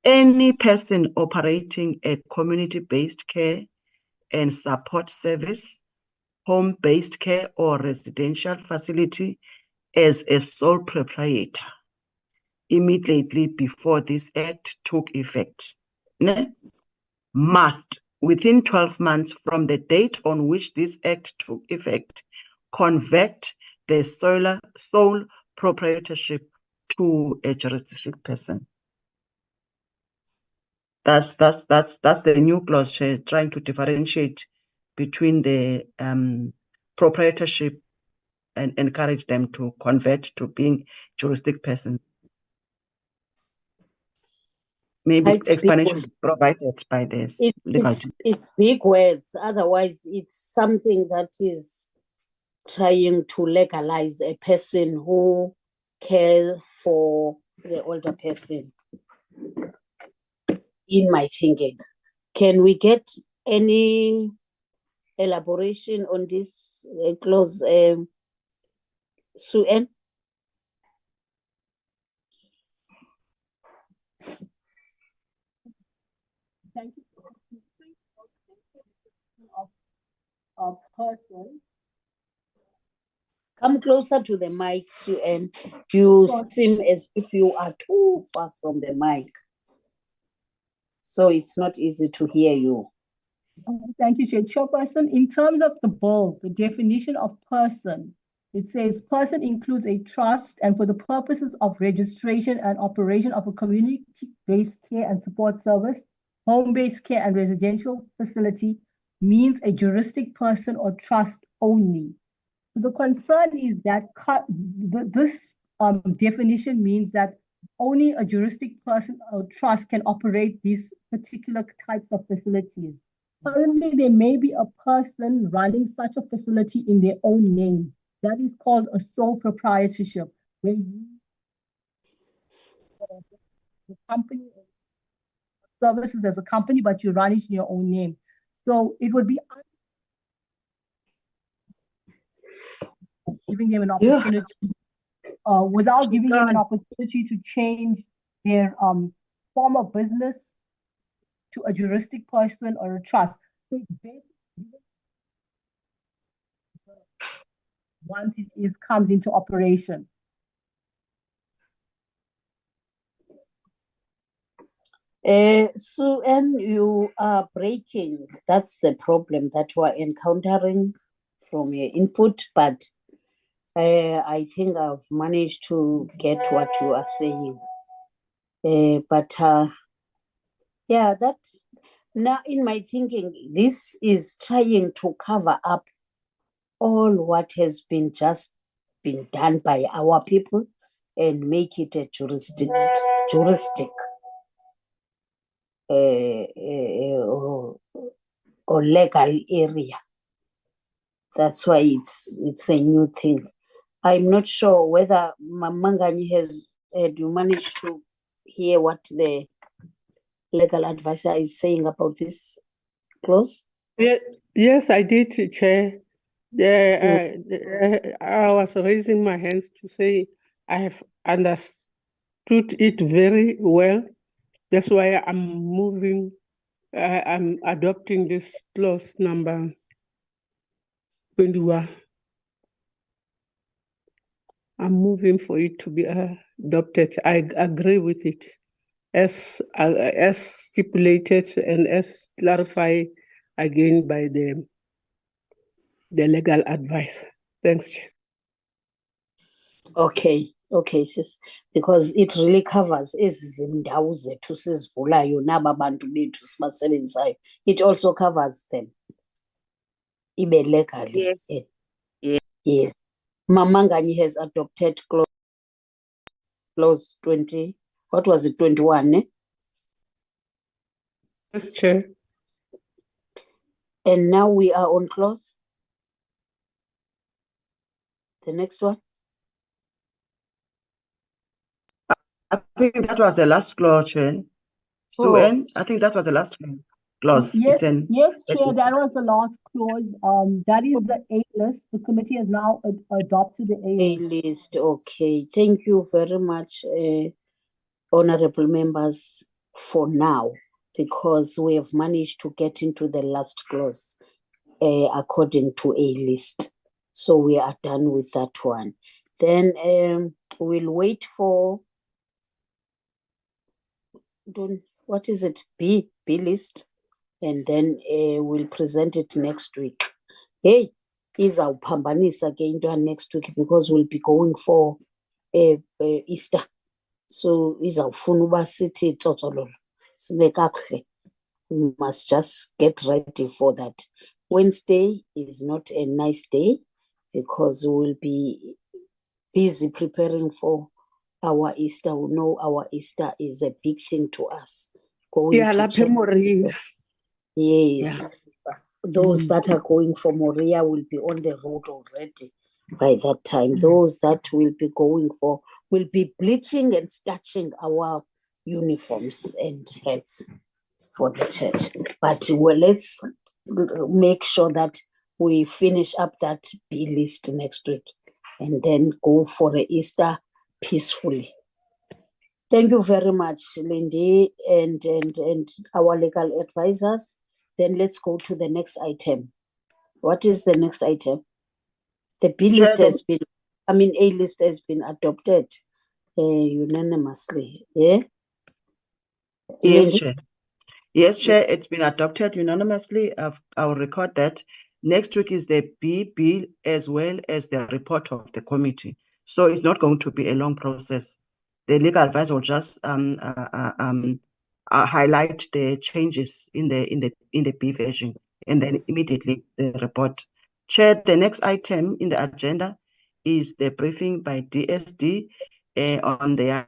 Speaker 4: Any person operating a community-based care and support service, home-based care or residential facility as a sole proprietor immediately before this act took effect, ne? Must, within 12 months from the date on which this act took effect, convert the sole proprietorship to a juristic person. That's the new clause, trying to differentiate between the proprietorship and encourage them to convert to being juristic person. Maybe
Speaker 1: It's big
Speaker 4: explanation
Speaker 1: words.
Speaker 4: provided by this legal team.
Speaker 1: It's big words. Otherwise, it's something that is trying to legalize a person who cares for the older person. In my thinking, can we get any elaboration on this clause, Sue Ann?
Speaker 7: Thank you. Of a person.
Speaker 1: Come closer to the mic, Sue Ann. You seem as if you are too far from the mic. So it's not easy to hear you.
Speaker 7: Thank you, Chairperson. In terms of the bill, the definition of person, it says person includes a trust and for the purposes of registration and operation of a community-based care and support service, home-based care and residential facility means a juristic person or trust only. The concern is that this definition means that only a juristic person or trust can operate these particular types of facilities. Currently, there may be a person running such a facility in their own name. That is called a sole proprietorship, where you, the company, services as a company, but you run it in your own name. So it would be giving them an opportunity, without giving them an opportunity to change their form of business to a juristic person or a trust. So once it comes into operation.
Speaker 1: Sue Ann, you are breaking. That's the problem that we're encountering from your input, but I think I've managed to get what you are saying. Yeah, that now in my thinking, this is trying to cover up all what has been just been done by our people and make it a juristic or legal area. That's why it's a new thing. I'm not sure whether Mamangani had you managed to hear what the legal advisor is saying about this clause?
Speaker 14: Yes, I did, Chair. I was raising my hands to say I have understood it very well. That's why I'm adopting this clause number 21. I'm moving for it to be adopted. I agree with it as stipulated and as clarified again by the legal advice. Thanks, Chair.
Speaker 1: Okay, Okay, sis, because it really covers ezi zindawo zethu sizivulayo naba bantu bethu sibasebenzisayo. It also covers them. Ibe legally.
Speaker 15: Yes.
Speaker 1: Yes. Mamangani has adopted clause 20. What was it? 21, eh?
Speaker 14: Yes, Chair.
Speaker 1: And now we are on clause. The next one.
Speaker 4: I think that was the last clause, Chair. Sue-Ann, I think that was the last clause.
Speaker 7: Yes,
Speaker 4: It's an
Speaker 7: yes, Chair, that was the last clause. That is the A list. The committee has now adopted the A list.
Speaker 1: A list. Okay. Thank you very much, honorable members, for now, because we have managed to get into the last clause according to A list. So we are done with that one. Then we'll wait for what is it? B list, and then we'll present it next week. Hey, izawuphambanisa ke into next week because we'll be going for Easter. So izawufuna uba sithi tsotsolola sibe kakuhle. We must just get ready for that. Wednesday is not a nice day because we'll be busy preparing for our Easter. We know our Easter is a big thing to us.
Speaker 14: Yeah, lapha eMoria.
Speaker 1: Yes. Those that are going for Moria will be on the road already by that time. Those that will be going for will be bleaching and starching our uniforms and hats for the church. But let's make sure that we finish up that B list next week and then go for the Easter peacefully. Thank you very much, Lindy and our legal advisors. Then let's go to the next item. What is the next item? The B list has been, A list has been adopted unanimously. Yeah?
Speaker 4: Yes, Chair. Yes, Chair, it's been adopted unanimously. I'll record that. Next week is the B bill as well as the report of the committee. So it's not going to be a long process. The legal advisor will just highlight the changes in the B version and then immediately the report. Chair, the next item in the agenda is the briefing by DSD on their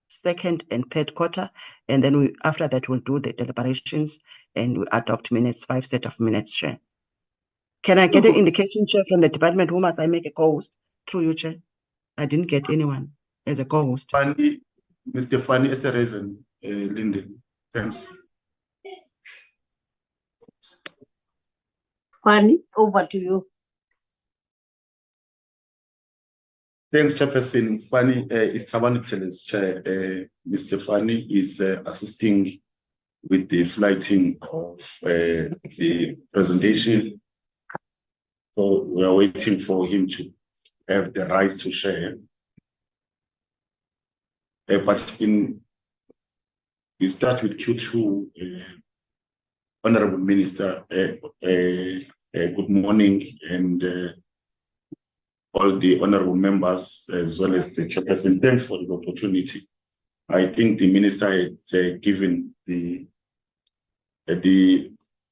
Speaker 4: second and third quarter, and then after that we'll do the deliberations and we adopt minutes, 5 set of minutes, Chair. Can I get an indication, Chair, from the department? Who must I make a co-host? Through you, Chair. I didn't get anyone as a co-host.
Speaker 16: Mr. Fanny Esterhazy, Linden. Thanks.
Speaker 1: Fanny, over to you.
Speaker 16: Thanks, Chairperson. Fanny is Tabaniteles Chair. Mr. Fanny is assisting with the flighting of the presentation. So we are waiting for him to have the rights to share. But we start with Q2. Honorable Minister, good morning, and all the honorable members, as well as the chairperson. Thanks for the opportunity. I think the minister had given the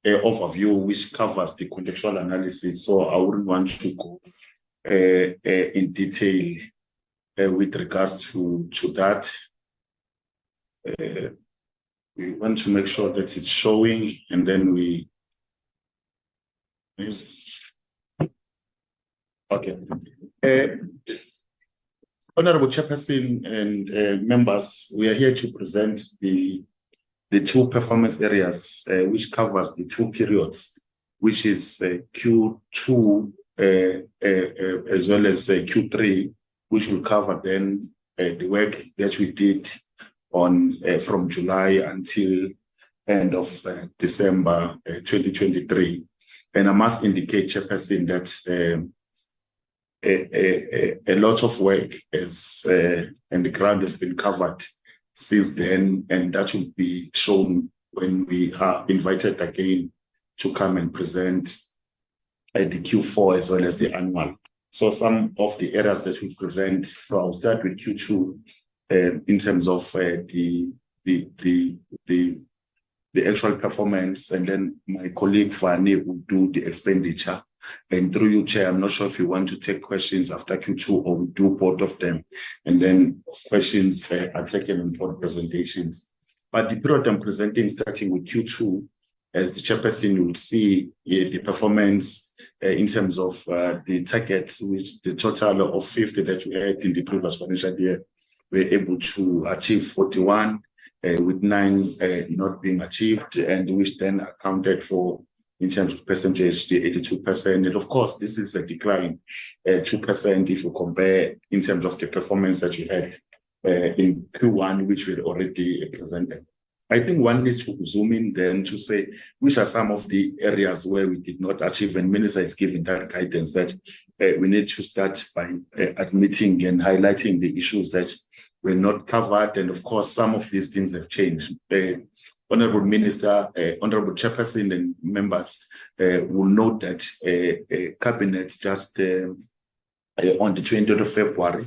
Speaker 16: overview which covers the contextual analysis, so I wouldn't want to go in detail with regards to that. We want to make sure that it's showing, and then we. Okay. Honorable Chairperson and members, we are here to present the two performance areas, which covers the two periods, which is Q2 as well as Q3, which will cover then the work that we did on from July until end of December 2023. And I must indicate, Chairperson, that a lot of work is and the ground has been covered since then, and that will be shown when we are invited again to come and present the Q4 as well as the annual So some of the areas that we present, so I'll start with Q2 in terms of the actual performance, and then my colleague Fani will do the expenditure. And through you, Chair, I'm not sure if you want to take questions after Q2 or we do both of them, and then questions are taken in both presentations. But the period I'm presenting, starting with Q2, as the chairperson, you will see the performance in terms of the targets, which the total of 50 that we had in the previous financial year, we're able to achieve 41, with 9 not being achieved, and which then accounted for, in terms of percentage, the 82%. And of course, this is a decline, 2% if you compare in terms of the performance that you had in Q1, which we had already presented. I think one needs to zoom in then to say which are some of the areas where we did not achieve, and Minister is giving that guidance that we need to start by admitting and highlighting the issues that were not covered. And of course, some of these things have changed. Honorable Minister, Honorable Chairperson and members will note that Cabinet just on the 20th of February,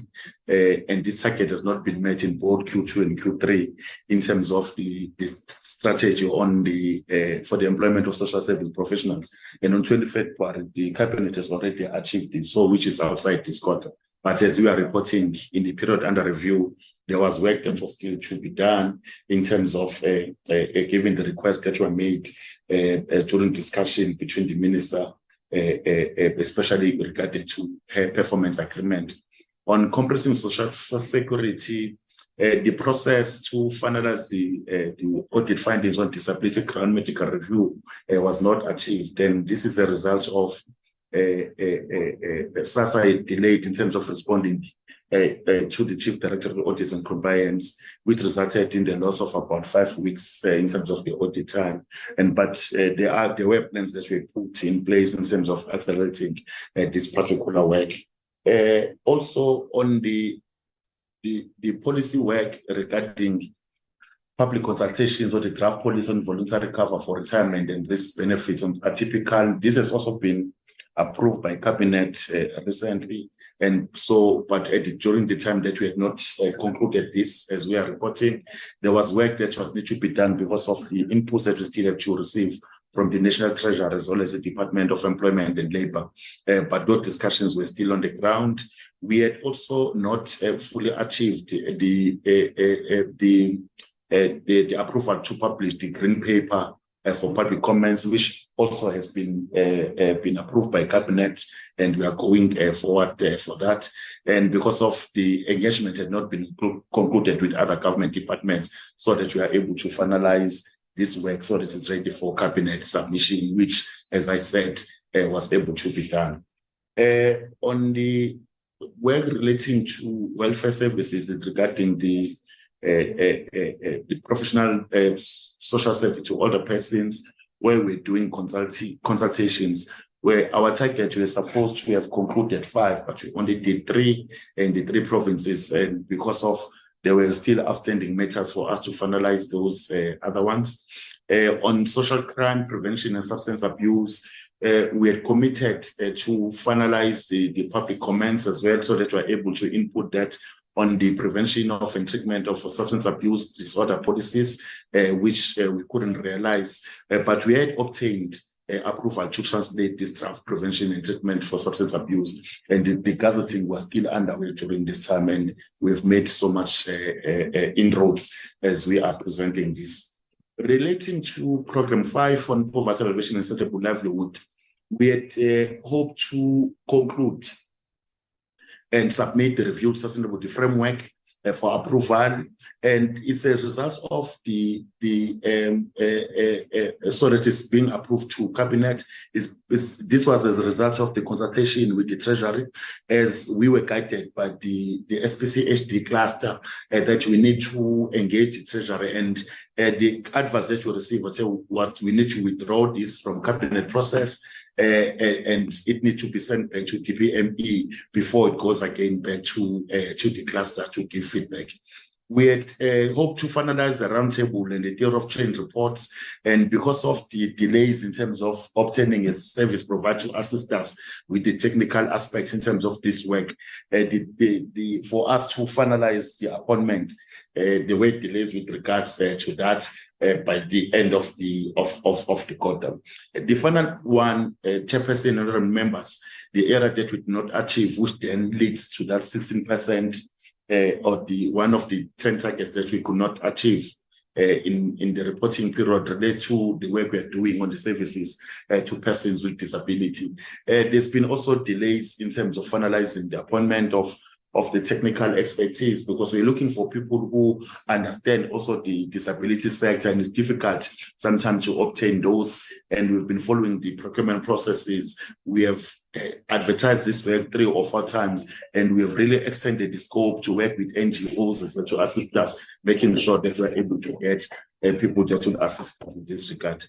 Speaker 16: and this target has not been met in both Q2 and Q3 in terms of the strategy on the for the employment of social service professionals. And on 20th February, the Cabinet has already achieved this, so which is outside this quarter. But as we are reporting in the period under review, there was work that was still to be done in terms of given the requests that were made during discussion between the minister, especially regarding to her performance agreement. On comprehensive social security, the process to finalize the audit findings on disability ground medical review was not achieved. And this is a result of SASSA delayed in terms of responding to the Chief Director of Audits and Compliance, which resulted in the loss of about 5 weeks in terms of the audit time. But there were plans that were put in place in terms of accelerating this particular work. Also on the policy work regarding public consultations or the draft policy on voluntary cover for retirement and risk benefits on atypical. This has also been approved by Cabinet recently. And so, but during the time that we had not concluded this, as we are reporting, there was work that was need to be done because of the inputs that we still have to receive from the National Treasury as well as the Department of Employment and Labour. But those discussions were still on the ground. We had also not fully achieved the approval to publish the green paper for public comments, which also has been approved by Cabinet, and we are going forward for that. And because of the engagement had not been concluded with other government departments, so that we are able to finalize this work so that it's ready for Cabinet submission, which, as I said, was able to be done. On the work relating to welfare services regarding the professional social service to older persons, where we're doing consultations, where our target, we're supposed to have concluded 5, but we only did 3 in the 3 provinces, and because of there were still outstanding matters for us to finalize those other ones. On social crime prevention and substance abuse, we had committed to finalize the public comments as well, so that we're able to input that on the prevention of and treatment of substance abuse disorder policies, which we couldn't realize. But we had obtained approval to translate this draft prevention and treatment for substance abuse. And the gazetting was still underway during this time, and we've made so much inroads as we are presenting this. Relating to Program 5 on poverty alleviation and sustainable livelihood, we had hoped to conclude and submit the reviewed sustainability framework for approval, and it's a result of so that it's being approved to Cabinet. This was as a result of the consultation with the Treasury, as we were guided by the SPCHD cluster that we need to engage the Treasury, and the advice that we received was what we need to withdraw this from Cabinet process. And it needs to be sent back to DPME before it goes again back to the cluster to give feedback. We had hoped to finalize the roundtable and the theory of change reports, and because of the delays in terms of obtaining a service provider to assist us with the technical aspects in terms of this work, for us to finalize the appointment, there were delays with regards to that by the end of the quarter. The final one, Chairperson and members, the area that we did not achieve, which then leads to that 16%. Of the one of the 10 targets that we could not achieve in the reporting period relates to the work we're doing on the services to persons with disability. There's been also delays in terms of finalizing the appointment of the technical expertise, because we're looking for people who understand also the disability sector, and it's difficult sometimes to obtain those. And we've been following the procurement processes. We have advertised this work 3 or 4 times, and we have really extended the scope to work with NGOs as well to assist us, making sure that we're able to get people that will assist us in this regard.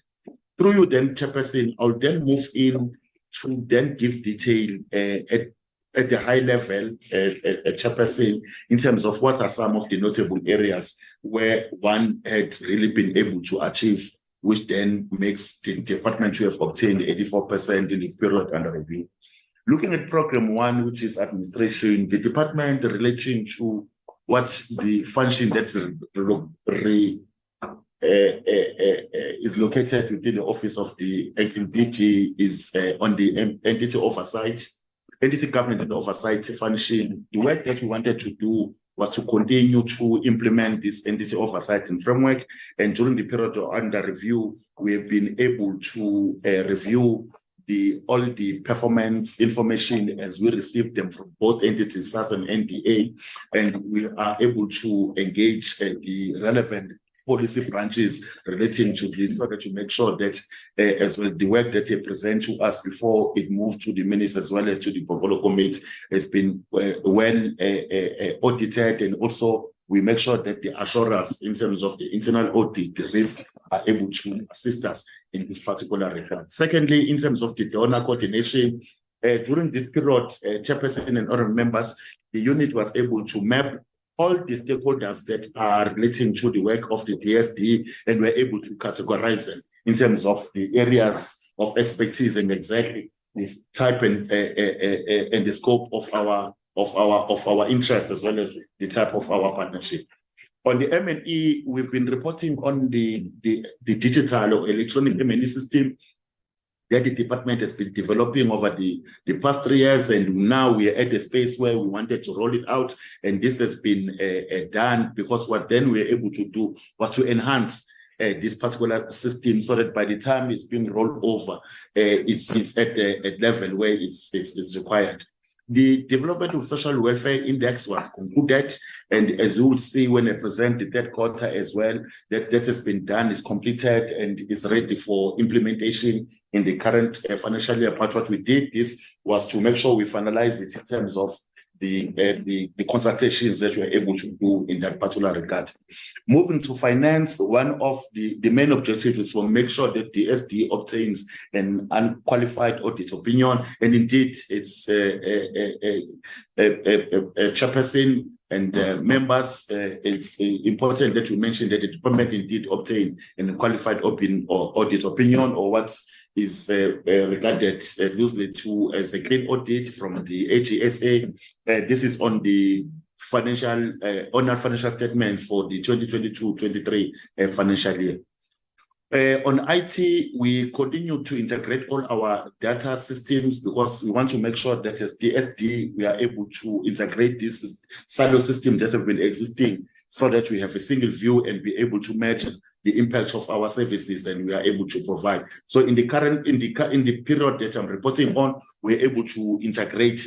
Speaker 16: Through you then, Chairperson, I'll then move in to then give detail at the high level, Chairperson, in terms of what are some of the notable areas where one had really been able to achieve, which then makes the department to have obtained 84% in the period under review. Looking at program 1, which is administration, the department relating to what the function that's is located within the office of the acting DG is on the entity oversight. Entity government and oversight function. The work that we wanted to do was to continue to implement this entity oversight and framework. And during the period under review, we have been able to review all the performance information as we receive them from both entities, SAS and NDA, and we are able to engage the relevant policy branches relating to this, so that to make sure that as well the work that they present to us before it moved to the ministers as well as to the Bovolo Committee has been well audited, and also we make sure that the assurance in terms of the internal audit, the risk, are able to assist us in this particular regard. Secondly, in terms of the donor coordination, during this period, Chairperson and other members, the unit was able to map all the stakeholders that are relating to the work of the DSD, and we're able to categorize them in terms of the areas of expertise and exactly the type and the scope of our interests, as well as the type of our partnership. On the M&E, we've been reporting on the digital or electronic M&E system that the department has been developing over the past 3 years, and now we are at a space where we wanted to roll it out, and this has been done because what then we're able to do was to enhance this particular system, so that by the time it's being rolled over, it's at a level where it's required. The development of social welfare index was concluded, and as you will see when I present the 3rd quarter as well, that has been done, is completed, and is ready for implementation in the current financial year. But what we did this was to make sure we finalize it in terms of the consultations that we are able to do in that particular regard. Moving to finance, one of the main objectives is to make sure that the SD obtains an unqualified audit opinion, and indeed it's a Chairperson and members, it's important that we mention that the department indeed obtained an qualified audit opinion, or what is regarded loosely to as a clean audit from the AGSA. This is on the financial statements for the 2022-23 financial year. On IT, we continue to integrate all our data systems, because we want to make sure that as DSD, we are able to integrate this silo system that have been existing, so that we have a single view and be able to measure the impact of our services, and we are able to provide. So in the period that I'm reporting on, we're able to integrate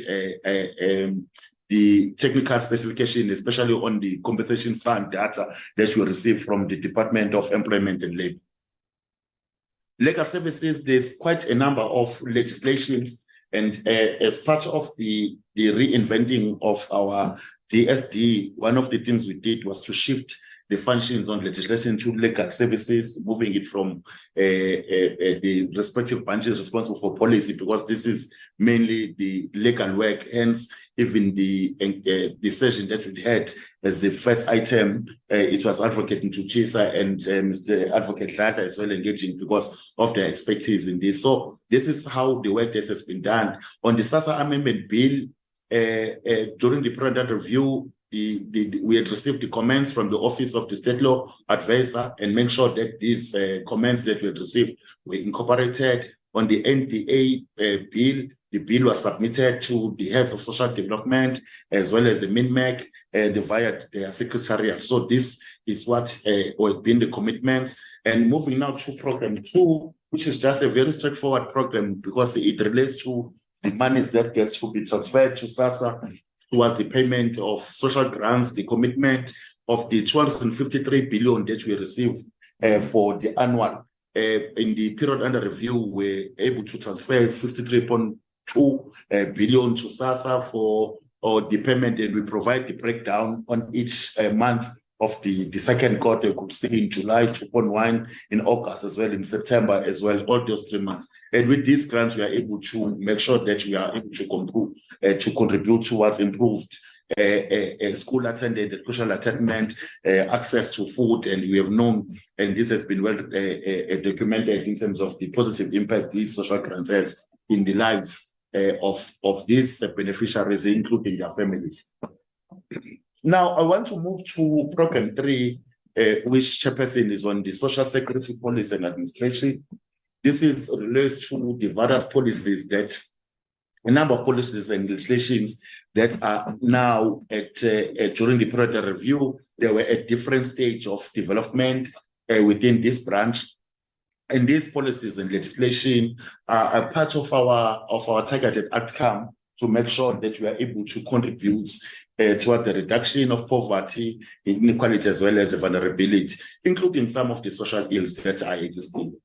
Speaker 16: the technical specification, especially on the compensation fund data that we receive from the Department of Employment and Labor. Legal services, there's quite a number of legislations, and as part of the reinventing of our DSD, one of the things we did was to shift the functions on legislation to legal services, moving it from the respective branches responsible for policy, because this is mainly the legal work. Hence, even the session that we had as the first item, it was Advocate Ntuchisa and Mr. Advocate Lata as well engaging because of their expertise in this. So this is how the work has been done. On the SASSA Amendment Bill, during the period under review, we had received the comments from the Office of the State Law Advisor and make sure that these comments that we had received were incorporated. On the NDA bill, the bill was submitted to the heads of social development as well as the MINMEC via their secretariat. So this is what has been the commitments. And moving now to program 2, which is just a very straightforward program because it relates to the monies that gets to be transferred to SASSA towards the payment of social grants, the commitment of the 253 billion that we received for the annual. In the period under review, we're able to transfer 63.2 billion to SASSA for the payment, and we provide the breakdown on each month of the second quarter. You could see in July 2.1, in August as well, in September as well, all those 3 months. And with these grants, we are able to make sure that we are able to contribute towards improved school attendance, crucial attainment, access to food, and we have known, and this has been well documented in terms of the positive impact these social grants has in the lives of these beneficiaries, including their families. Now, I want to move to program 3, which Chairperson is on the social security policy and administration. This is relates to the various policies that a number of policies and legislations that are now at during the period of review. They were at different stage of development within this branch. And these policies and legislation are a part of our targeted outcome to make sure that we are able to contribute towards the reduction of poverty, inequality, as well as vulnerability, including some of the social ills that are existing.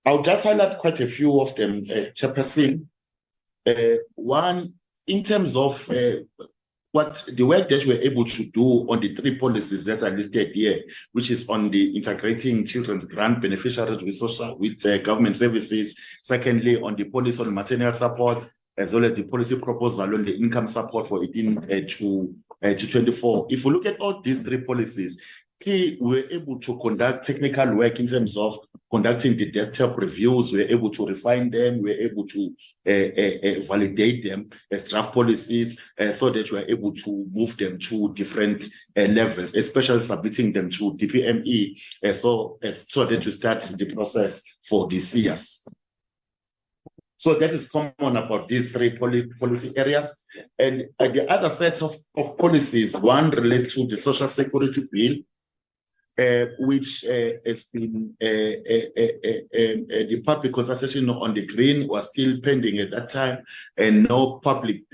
Speaker 16: I'll just highlight quite a few of them, Chairperson. One, in terms of what the work that we're able to do on the 3 policies that are listed here, which is on the integrating children's grant beneficiaries with government services. Secondly, on the policy on maternal support, as well as the policy proposal on the income support for 18 to 24. If we look at all these 3 policies, we were able to conduct technical work in terms of conducting the desktop reviews. We were able to refine them. We were able to validate them as draft policies so that we are able to move them to different levels, especially submitting them to DPME so that we start the process for these years. So that is common about these 3 policy areas. And the other set of policies, one relates to the social security bill, which has been the public consultation on the green was still pending at that time, and no public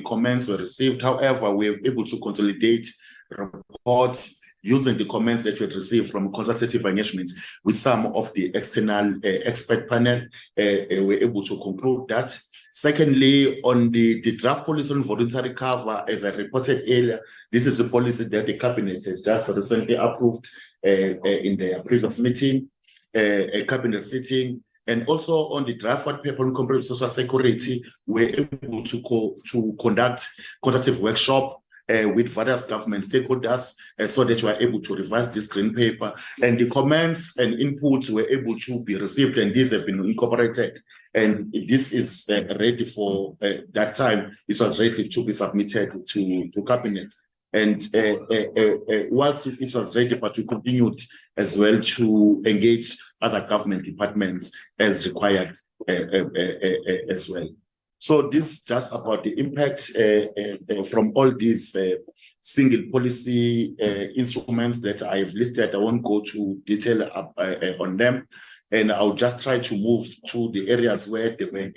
Speaker 16: comments were received. However, we were able to consolidate reports using the comments that we had received from consultative engagements with some of the external expert panel. We were able to conclude that. Secondly, on the draft policy on voluntary cover, as I reported earlier, this is a policy that the cabinet has just recently approved in their previous meeting, a cabinet sitting. And also on the draft white paper on comprehensive social security, we're able to conduct consultative workshop with various government stakeholders so that we are able to revise this green paper. And the comments and inputs were able to be received, and these have been incorporated. And this is ready for that time. It was ready to be submitted to cabinet. And once it was ready, but we continued as well to engage other government departments as required as well. So this is just about the impact from all these single policy instruments that I have listed. I won't go to detail on them. And I'll just try to move to the areas where there were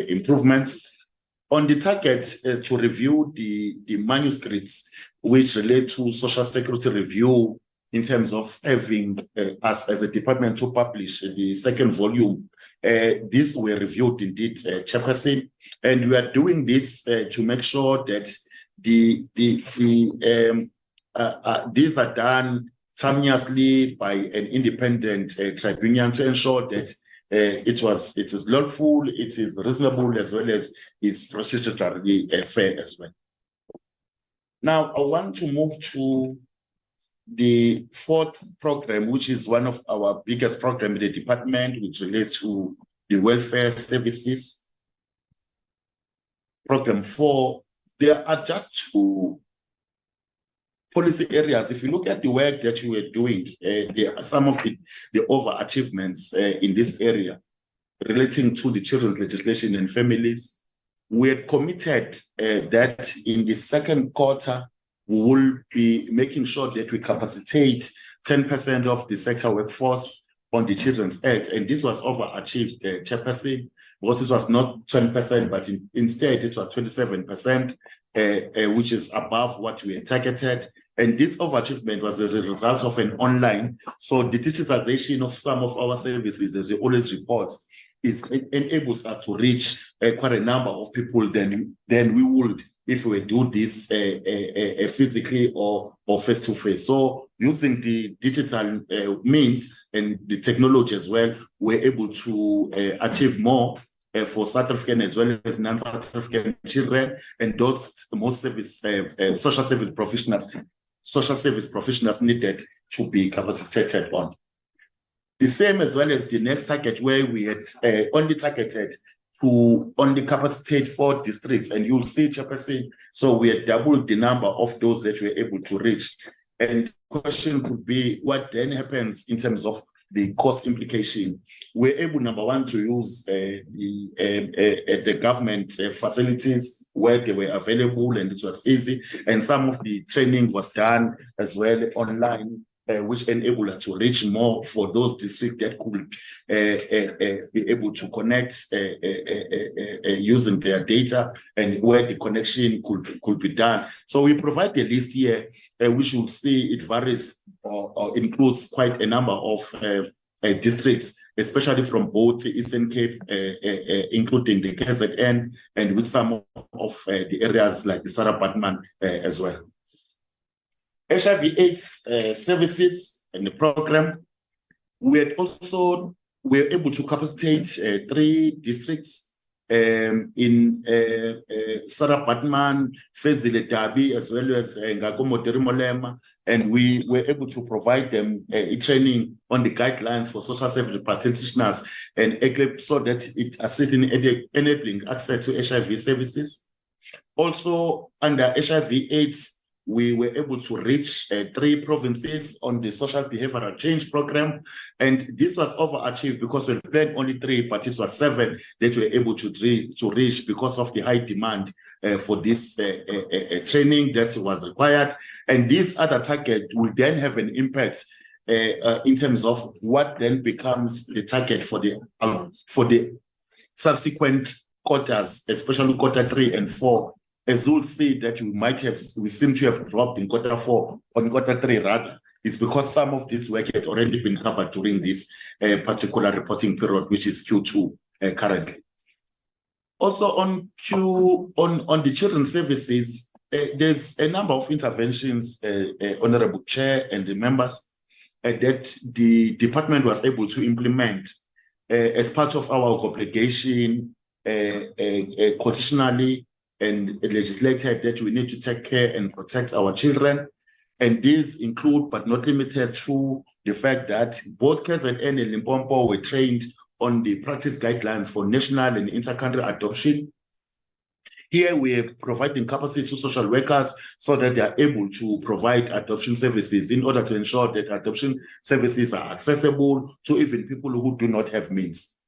Speaker 16: improvements. On the target to review the manuscripts which relate to social security review in terms of having us as a department to publish the second volume, these were reviewed indeed, Chairperson. And we are doing this to make sure that the these are done timeously by an independent tribunal to ensure that it is lawful, it is reasonable, as well as is procedurally fair as well. Now, I want to move to the fourth program, which is one of our biggest programs in the department, which relates to the welfare services. Program 4, there are just 2 policy areas. If you look at the work that you were doing, there are some of the overachievements in this area relating to the children's legislation and families. We had committed that in the second quarter, we will be making sure that we capacitate 10% of the sector workforce on the Children's Act. And this was overachieved, Chairperson, because it was not 20%, but instead it was 27%, which is above what we had targeted. And this overachievement was the result of an online. So the digitization of some of our services, as we always report, enables us to reach quite a number of people than we would if we do this physically or face-to-face. So using the digital means and the technology as well, we're able to achieve more for South African as well as non-South African children and those most social service professionals needed to be capacitated on. The same as well as the next target, where we had only targeted to only capacitate 4 districts, and you'll see, Chairperson, so we had doubled the number of those that we were able to reach. And the question could be, what then happens in terms of the cost implication? We're able, number one, to use the government facilities where they were available, and it was easy. And some of the training was done as well online, which enabled us to reach more for those districts that could be able to connect using their data and where the connection could be done. So we provide a list here, which you'll see it varies or includes quite a number of districts, especially from both the Eastern Cape, including the KZN, and with some of the areas like the Sarah Batman as well. HIV/AIDS services and the program, we were able to capacitate 3 districts in Sarah Batman, Fezile Dabi, as well as Ngakomo Terimolema, and we were able to provide them a training on the guidelines for social service practitioners and so that it assists in enabling access to HIV services. Also, under HIV/AIDS, we were able to reach 3 provinces on the social behavioral change program. And this was overachieved because we planned only 3, but it was 7 that we were able to reach because of the high demand for this training that was required. And this other target will then have an impact in terms of what then becomes the target for the subsequent quarters, especially quarter 3 and 4. As you'll see that we seem to have dropped in quarter 4, on quarter 3 rather, is because some of this work had already been covered during this particular reporting period, which is Q2 currently. Also on the children's services, there's a number of interventions, Honorable Chair and the members, that the department was able to implement as part of our obligation constitutionally and legislated that we need to take care and protect our children. And these include, but not limited to, the fact that both KZN and Limpopo were trained on the practice guidelines for national and inter-country adoption. Here we are providing capacity to social workers so that they are able to provide adoption services in order to ensure that adoption services are accessible to even people who do not have means.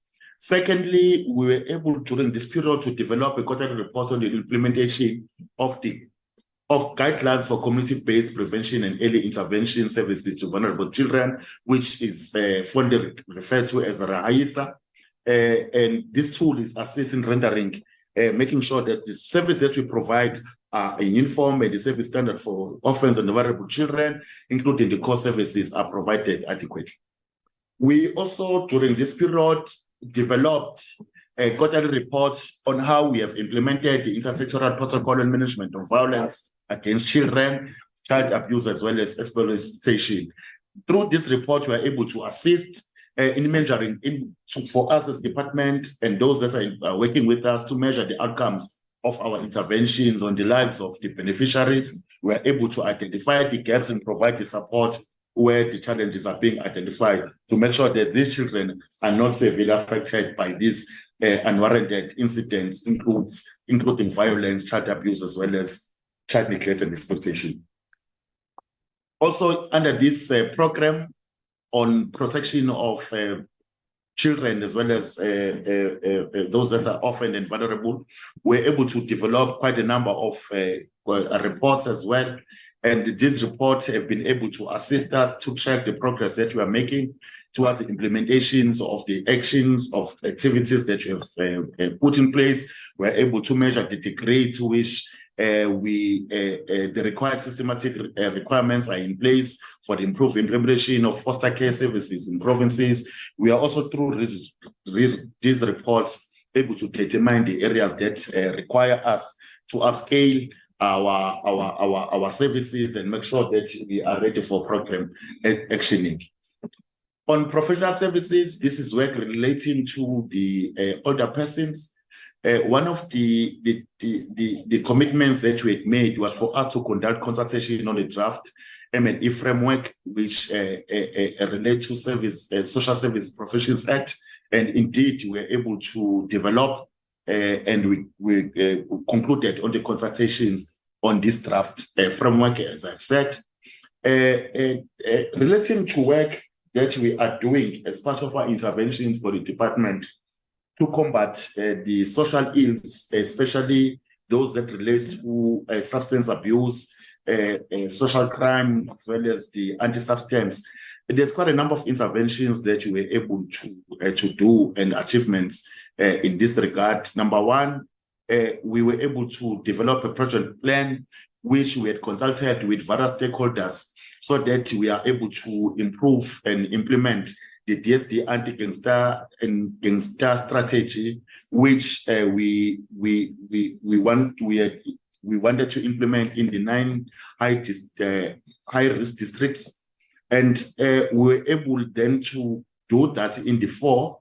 Speaker 16: Secondly, we were able during this period to develop a quarterly report on the implementation of guidelines for community-based prevention and early intervention services to vulnerable children, which is fondly referred to as RAISA. And this tool is assisting rendering, making sure that the services that we provide are in uniform and the service standard for orphans and vulnerable children, including the core services, are provided adequately. We also, during this period, developed a quarterly report on how we have implemented the intersectoral protocol on management of violence against children, child abuse as well as exploitation. Through this report, we are able to assist in measuring for us as department and those that are working with us to measure the outcomes of our interventions on the lives of the beneficiaries. We are able to identify the gaps and provide the support where the challenges are being identified to make sure that these children are not severely affected by these unwarranted incidents, including violence, child abuse, as well as child neglect and exploitation. Also, under this program on protection of children as well as those that are orphaned and vulnerable, we're able to develop quite a number of reports as well. And these reports have been able to assist us to track the progress that we are making towards the implementations of the actions of activities that we have put in place. We're able to measure the degree to which the required systematic requirements are in place for the improved implementation of foster care services in provinces. We are also through these reports able to determine the areas that require us to upscale our services and make sure that we are ready for program actioning. On professional services, this is work relating to the older persons. One of the commitments that we had made was for us to conduct consultation on the draft M&E framework, which relate to Social Service Professions Act. And indeed, we were able to develop and we concluded on the consultations on this draft framework, as I've said. Relating to work that we are doing as part of our intervention for the department to combat the social ills, especially those that relate to substance abuse, social crime, as well as the anti-substance. There's quite a number of interventions that we were able to do and achievements in this regard. Number one, we were able to develop a project plan which we had consulted with various stakeholders so that we are able to improve and implement the DSD anti-gangster and gangster strategy, which we wanted to implement in the 9 high-risk districts. And we were able then to do that in the 4,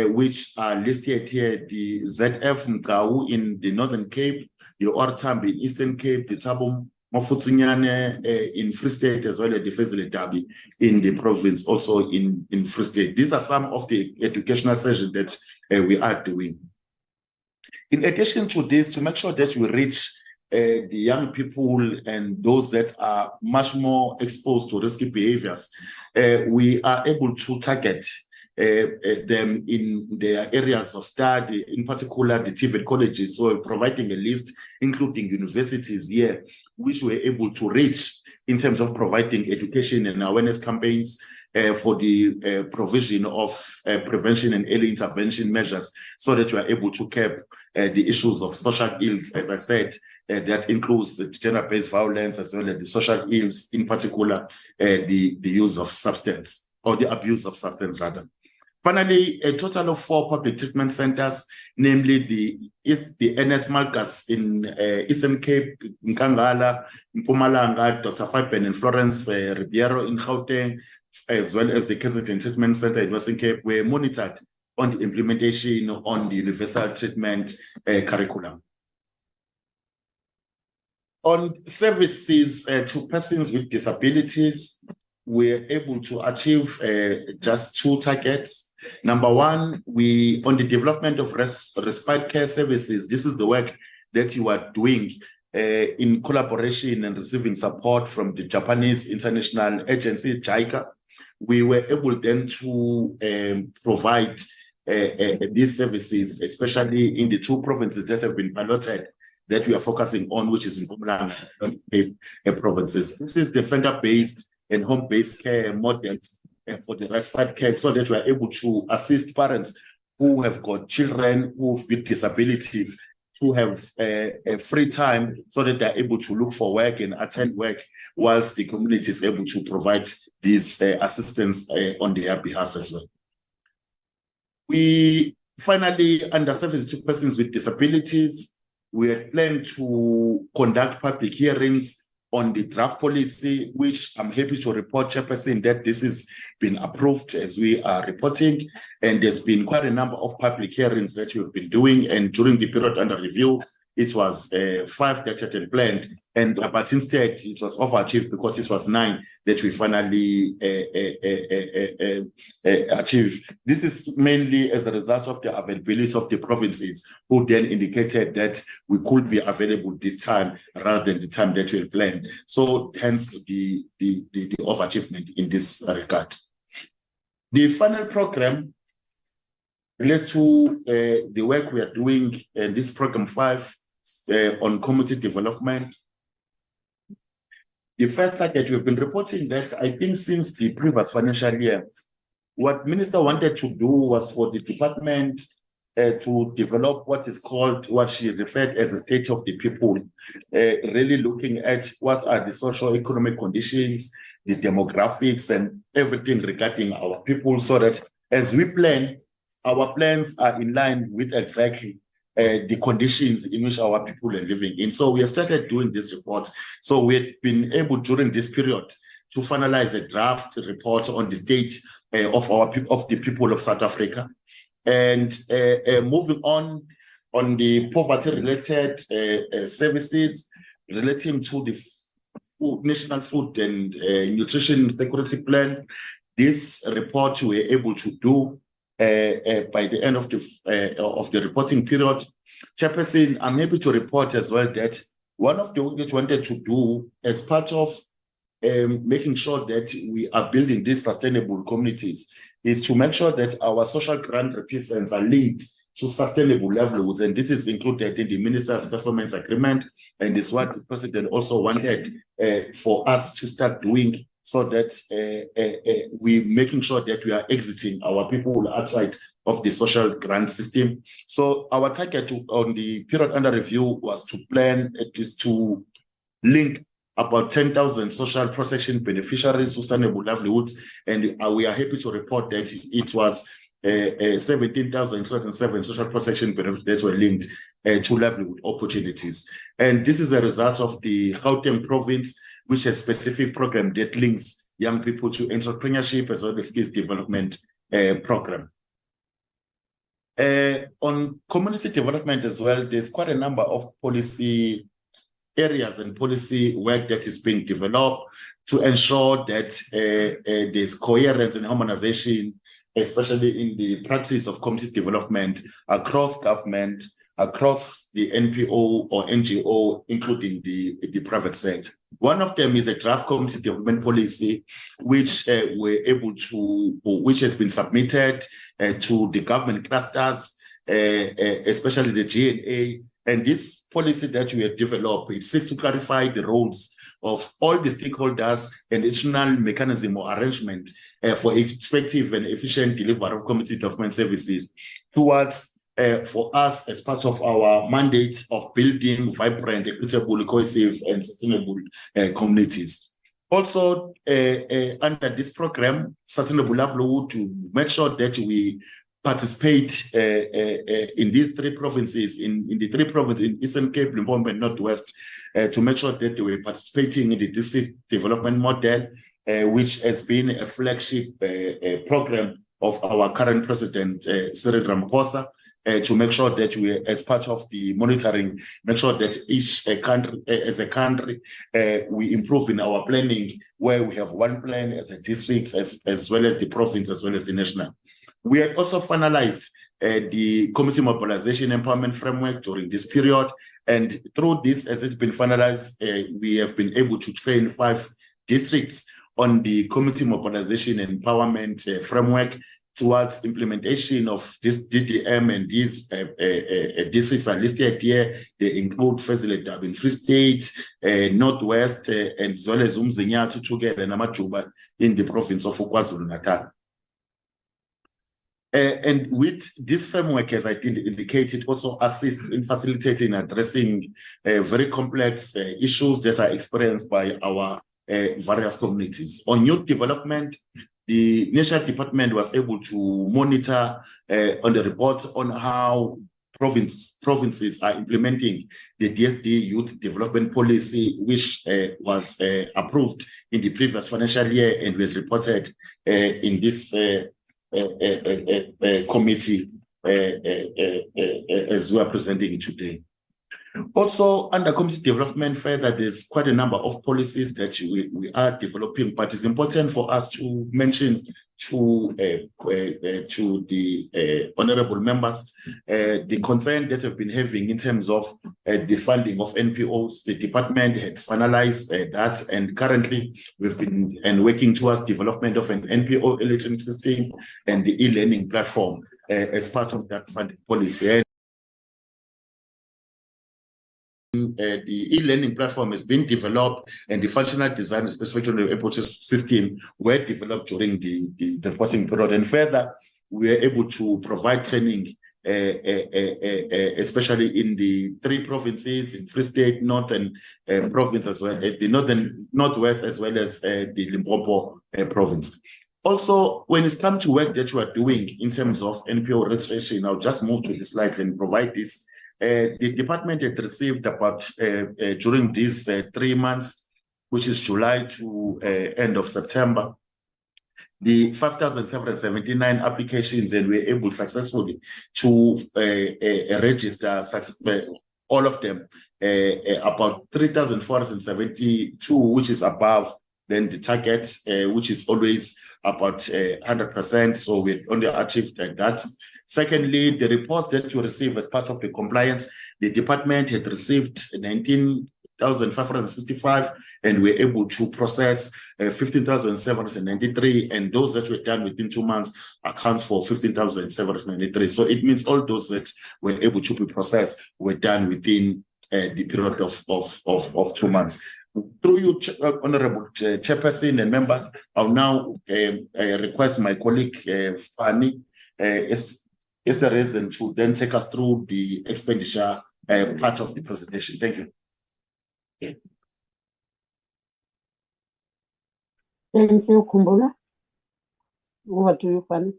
Speaker 16: which are listed here: the ZF Mgau in the Northern Cape, the Ortambi in Eastern Cape, the Thabo Mafutsunyane in Free State, as well as the Fezile Dabi in the province, also in Free State. These are some of the educational sessions that we are doing. In addition to this, to make sure that we reach the young people and those that are much more exposed to risky behaviors, we are able to target them in their areas of study, in particular the TVET colleges. So providing a list, including universities here, which we're able to reach in terms of providing education and awareness campaigns for the provision of prevention and early intervention measures, so that we are able to curb the issues of social ills, as I said, that includes the gender-based violence, as well as the social ills, in particular the use of substance, or the abuse of substance rather. Finally, a total of 4 public treatment centers, namely the NS Malkas in Eastern Cape, Nkangala, Mpumalanga, Dr. Fabian and Florence Ribeiro in Gauteng, as well as the Kensington Treatment Center in Western Cape, were monitored on the implementation on the universal treatment curriculum. On services to persons with disabilities, we're able to achieve just 2 targets. Number one, on the development of respite care services, this is the work that you are doing in collaboration and receiving support from the Japanese International Agency, JICA. We were able then to provide these services, especially in the 2 provinces that have been piloted, that we are focusing on, which is in Mpumalanga provinces. This is the center-based and home-based care models for the respite care, so that we are able to assist parents who have got children with disabilities to have a free time, so that they're able to look for work and attend work, whilst the community is able to provide this assistance on their behalf as well. We finally, under services to persons with disabilities, we have planned to conduct public hearings on the draft policy, which I'm happy to report, Chairperson, that this has been approved as we are reporting. And there's been quite a number of public hearings that we've been doing. And during the period under review, it was 5 that had been planned, but instead it was overachieved because it was 9 that we finally achieved. This is mainly as a result of the availability of the provinces, who then indicated that we could be available this time rather than the time that we had planned. So hence the overachievement in this regard. The final program relates to the work we are doing in this program 5 on community development. The first target, we've been reporting that I think since the previous financial year, what Minister wanted to do was for the department to develop what is called, what she referred as a state of the people, really looking at what are the socio-economic conditions, the demographics, and everything regarding our people, so that as we plan, our plans are in line with exactly the conditions in which our people are living in. So we have started doing this report. So we've been able during this period to finalize a draft report on the state of the people of South Africa. And moving on the poverty-related services relating to the National Food and Nutrition Security Plan, this report we were able to do by the end of the reporting period. Chairperson, I'm happy to report as well that one of the work that we wanted to do as part of making sure that we are building these sustainable communities is to make sure that our social grant represents are linked to sustainable livelihoods, and this is included in the Minister's Performance Agreement, and is what the President also wanted for us to start doing, so that we're making sure that we are exiting our people outside of the social grant system. So our target on the period under review was to plan at least to link about 10,000 social protection beneficiaries, sustainable livelihoods, and we are happy to report that it was 17,207 social protection benefits that were linked to livelihood opportunities. And this is a result of the Gauteng province, which has a specific program that links young people to entrepreneurship as well as skills development program. On community development as well, there's quite a number of policy areas and policy work that is being developed to ensure that there's coherence and harmonization, especially in the practice of community development across government, across the NPO or NGO, including the private sector. One of them is a draft community development policy, which which has been submitted to the government clusters, especially the GNA. And this policy that we have developed, it seeks to clarify the roles of all the stakeholders and additional mechanism or arrangement for effective and efficient delivery of community development services towards for us as part of our mandate of building vibrant, equitable, cohesive, and sustainable communities. Also, under this program, Sustainable Livelihood, to make sure that we participate in these 3 provinces, in the 3 provinces, in Eastern Cape, Limpopo, and Northwest, to make sure that we're participating in the district development model, which has been a flagship program of our current president, Cyril Ramaphosa, to make sure that we, as part of the monitoring, make sure that each country, as a country, we improve in our planning, where we have one plan as a district, as well as the province, as well as the national. We have also finalized the community mobilization empowerment framework during this period. And through this, as it's been finalized, we have been able to train 5 districts on the community mobilization and empowerment framework towards implementation of this DDM, and these districts are listed here. They include Fezile in Free State, Northwest, and as well as Umzinyathi together and Amajuba in the province of KwaZulu-Natal. And with this framework, as I indicated, also assists in facilitating and addressing very complex issues that are experienced by our various communities. On youth development, the National Department was able to monitor on the report on how provinces are implementing the DSD Youth Development Policy, which was approved in the previous financial year and was reported in this committee as we are presenting it today. Also, under community development further, there's quite a number of policies that we are developing, but it's important for us to mention to the honorable members the concern that have been having in terms of the funding of NPOs. The department had finalized that, and currently we've been working towards development of an NPO electronic system and the e-learning platform as part of that funding policy. The e-learning platform has been developed, and the functional design, specifically the approach system, were developed during the reporting period. And further, we are able to provide training, especially in the 3 provinces, in Free State, Northern province as well, the Northwest, as well as the Limpopo province. Also, when it's come to work that you are doing in terms of NPO registration, I'll just move to the slide and provide this. The department had received about, during these 3 months, which is July to end of September, the 5,779 applications, and we were able successfully to register all of them, about 3,472, which is above then the target, which is always about 100%. So we only achieved that. Secondly, the reports that you receive as part of the compliance, the department had received 19,565, and we're able to process 15,793, and those that were done within 2 months account for 15,793. So it means all those that were able to be processed were done within the period of 2 months. Through you, Honorable Chairperson and members, I'll now request my colleague Fanny Esterhuizen to then take us through the expenditure part of the presentation. Thank you.
Speaker 1: Thank you, Kumbula. Over to you, Fanny.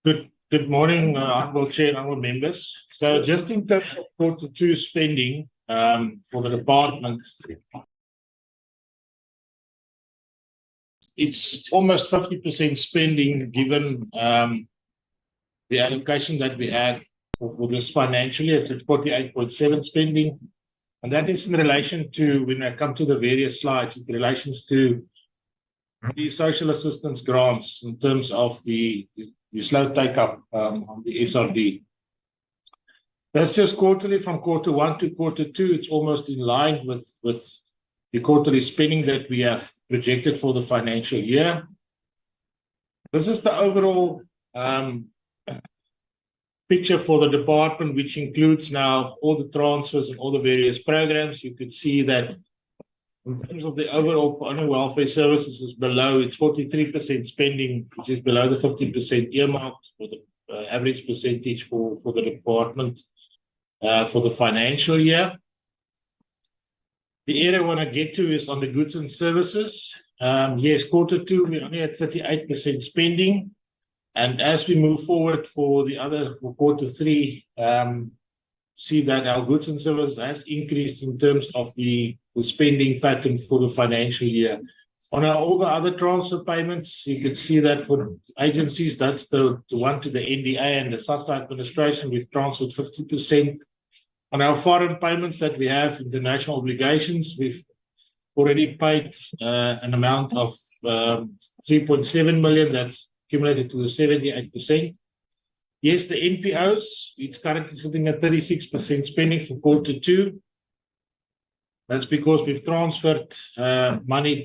Speaker 17: Good morning, Honorable Chair and honorable members. So just in terms of Q2 spending for the department, it's almost 50% spending given the allocation that we had for this financial year. It's at 48.7 spending. And that is in relation to, when I come to the various slides, in relation to the social assistance grants in terms of the slow take-up on the SRD. That's just quarterly from Q1 to Q2. It's almost in line with the quarterly spending that we have projected for the financial year. This is the overall picture for the department, which includes now all the transfers and all the various programs. You could see that in terms of the overall welfare services is below, it's 43% spending, which is below the 50% earmarked for the average percentage for the department for the financial year. The area I want to get to is on the goods and services. Yes, Q2, we only had 38% spending. And as we move forward for Q3, see that our goods and services has increased in terms of the spending pattern for the financial year. On all the other transfer payments, you can see that for agencies, that's the one to the NDA and the SASSA administration, we've transferred 50%. On our foreign payments that we have, international obligations, we've already paid an amount of 3.7 million. That's accumulated to the 78%. Yes, the NPOs, it's currently sitting at 36% spending for Q2. That's because we've transferred money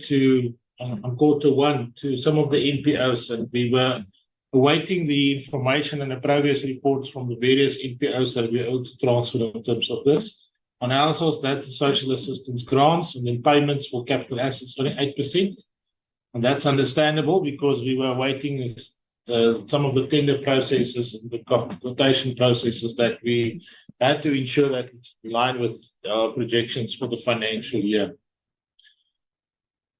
Speaker 17: on Q1 to some of the NPOs, and we were awaiting the information and the progress reports from the various NPOs that we were able to transfer in terms of this. On our source, that's the social assistance grants, and then payments for capital assets, only 8%. And that's understandable because we were awaiting some of the tender processes and the quotation processes that we had to ensure that it's in line with our projections for the financial year.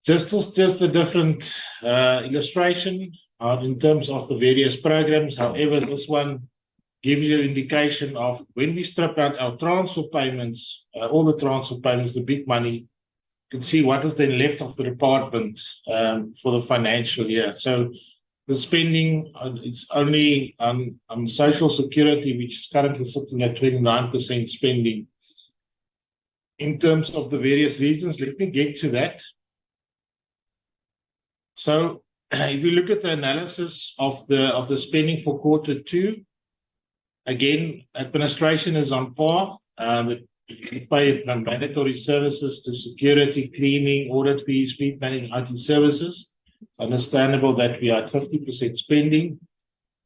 Speaker 17: Just a different illustration in terms of the various programs. However, this one gives you an indication of when we strip out our transfer payments, all the transfer payments, the big money, you can see what is then left of the department for the financial year. So the spending, it's only on social security, which is currently sitting at 29% spending. In terms of the various reasons, let me get to that. So if you look at the analysis of the spending for quarter 2, again, administration is on par. We pay mandatory services to security, cleaning, audit fees, fleet management, IT services. It's understandable that we are at 50% spending.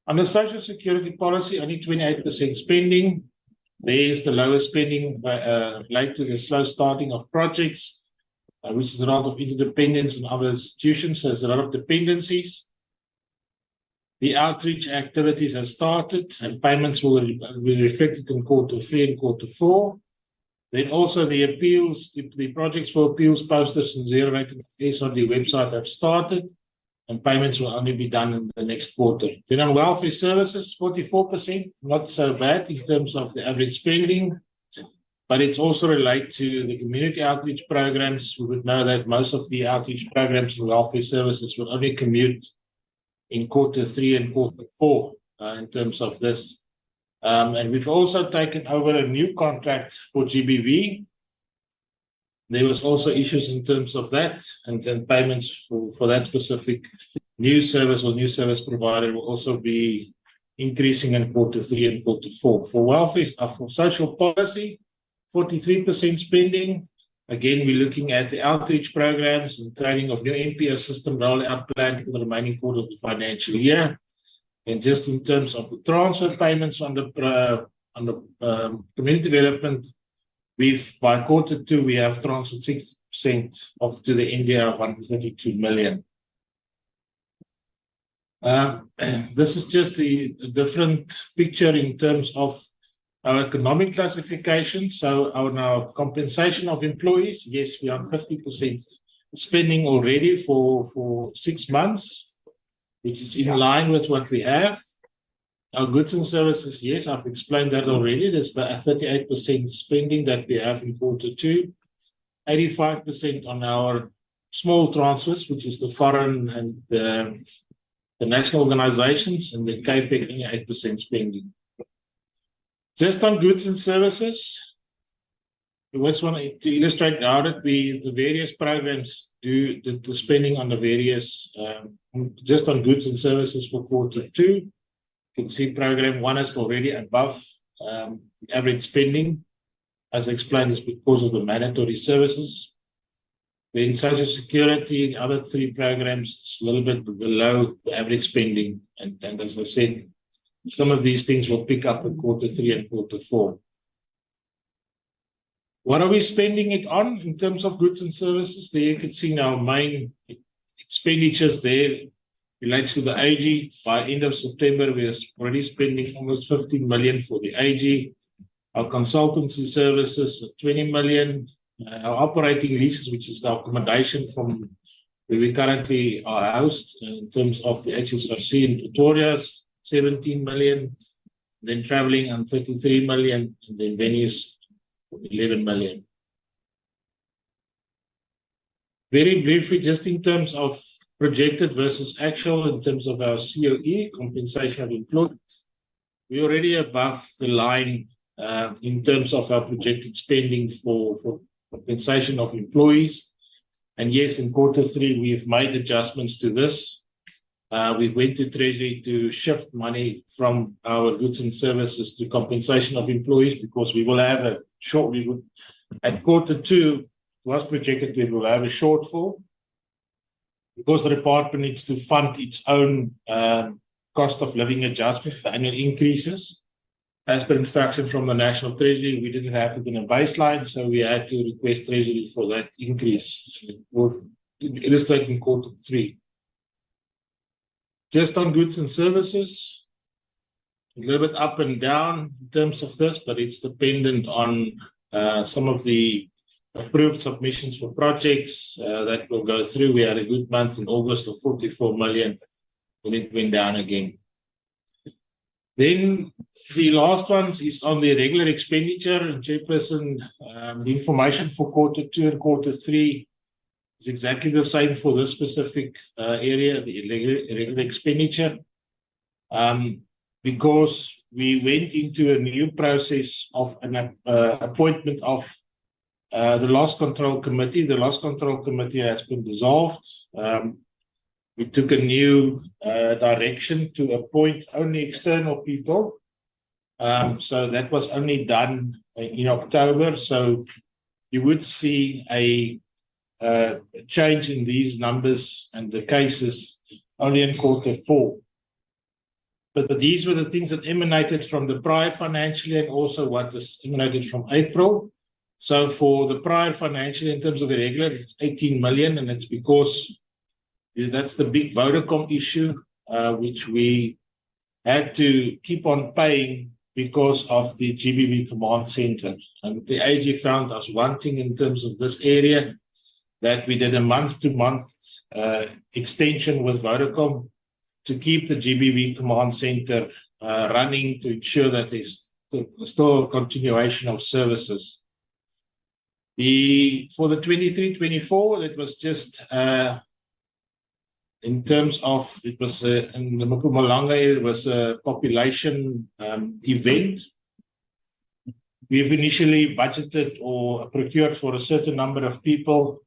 Speaker 17: Under social security policy, only 28% spending. There is the lowest spending related to the slow starting of projects, which is a lot of interdependence in other institutions, so there's a lot of dependencies. The outreach activities have started and payments will be reflected in quarter 3 and quarter 4. Then also the appeals, the projects for appeals posters and zero rating SRD website have started and payments will only be done in the next quarter. Then on welfare services, 44%, not so bad in terms of the average spending, but it's also related to the community outreach programs. We would know that most of the outreach programs and welfare services will only commute in quarter 3 and quarter 4 in terms of this. And we've also taken over a new contract for GBV. There was also issues in terms of that, and then payments for that specific new service or new service provider will also be increasing in quarter 3 and quarter 4. For welfare, for social policy, 43% spending. Again, we're looking at the outreach programs and training of new NPS system rollout plan for the remaining quarter of the financial year. And just in terms of the transfer payments on the community development, by quarter 2, we have transferred 6% to the India of 132 million. This is just a different picture in terms of our economic classification. So our compensation of employees, yes, we are 50% spending already for 6 months, which is in line with what we have. Our goods and services, yes, I've explained that already. There's the 38% spending that we have in quarter 2, 85% on our small transfers, which is the foreign and the national organizations, and the CAPEX, 8% spending. Just on goods and services, we just want to illustrate how that the various programs do the spending on the various, just on goods and services for quarter 2. You can see program 1 is already above the average spending. As explained, is because of the mandatory services. Then social security, the other 3 programs, is a little bit below the average spending. And as I said, some of these things will pick up in quarter 3 and quarter 4. What are we spending it on in terms of goods and services? There you can see our main expenditures there relates to the AG. By end of September, we are already spending almost 15 million for the AG. Our consultancy services, 20 million. Our operating leases, which is the accommodation from where we currently are housed in terms of the HSRC in Pretoria, 17 million. Then traveling on 33 million, and then venues 11 million. Very briefly, just in terms of projected versus actual, in terms of our COE, compensation of employees, we're already above the line in terms of our projected spending for compensation of employees. And yes, in quarter 3, we've made adjustments to this. We went to Treasury to shift money from our goods and services to compensation of employees, because we will have a short, at quarter 2, was projected we will have a shortfall, because the department needs to fund its own cost of living adjustment, the annual increases. As per instruction from the National Treasury, we didn't have it in a baseline, so we had to request Treasury for that increase, illustrating quarter 3. Just on goods and services, a little bit up and down in terms of this, but it's dependent on some of the approved submissions for projects that will go through. We had a good month in August of 44 million, and it went down again. Then the last one is on the regular expenditure. And Chairperson, the information for Q2 and Q3 is exactly the same for this specific area, the regular expenditure. Because we went into a new process of an appointment of the Loss Control Committee. The Loss Control Committee has been dissolved. We took a new direction to appoint only external people. So that was only done in October. So you would see a change in these numbers and the cases only in Q4. But these were the things that emanated from the prior financial year and also what was emanated from April. So for the prior financial year, in terms of irregular, it's 18 million, and it's because that's the big Vodacom issue, which we had to keep on paying because of the GBV command center. And the AG found us wanting in terms of this area that we did a month-to-month extension with Vodacom to keep the GBV command center running to ensure that there's still a continuation of services. For the 23-24, it was just in terms of, it was in the Mpumalanga area, it was a population event. We've initially budgeted or procured for a certain number of people,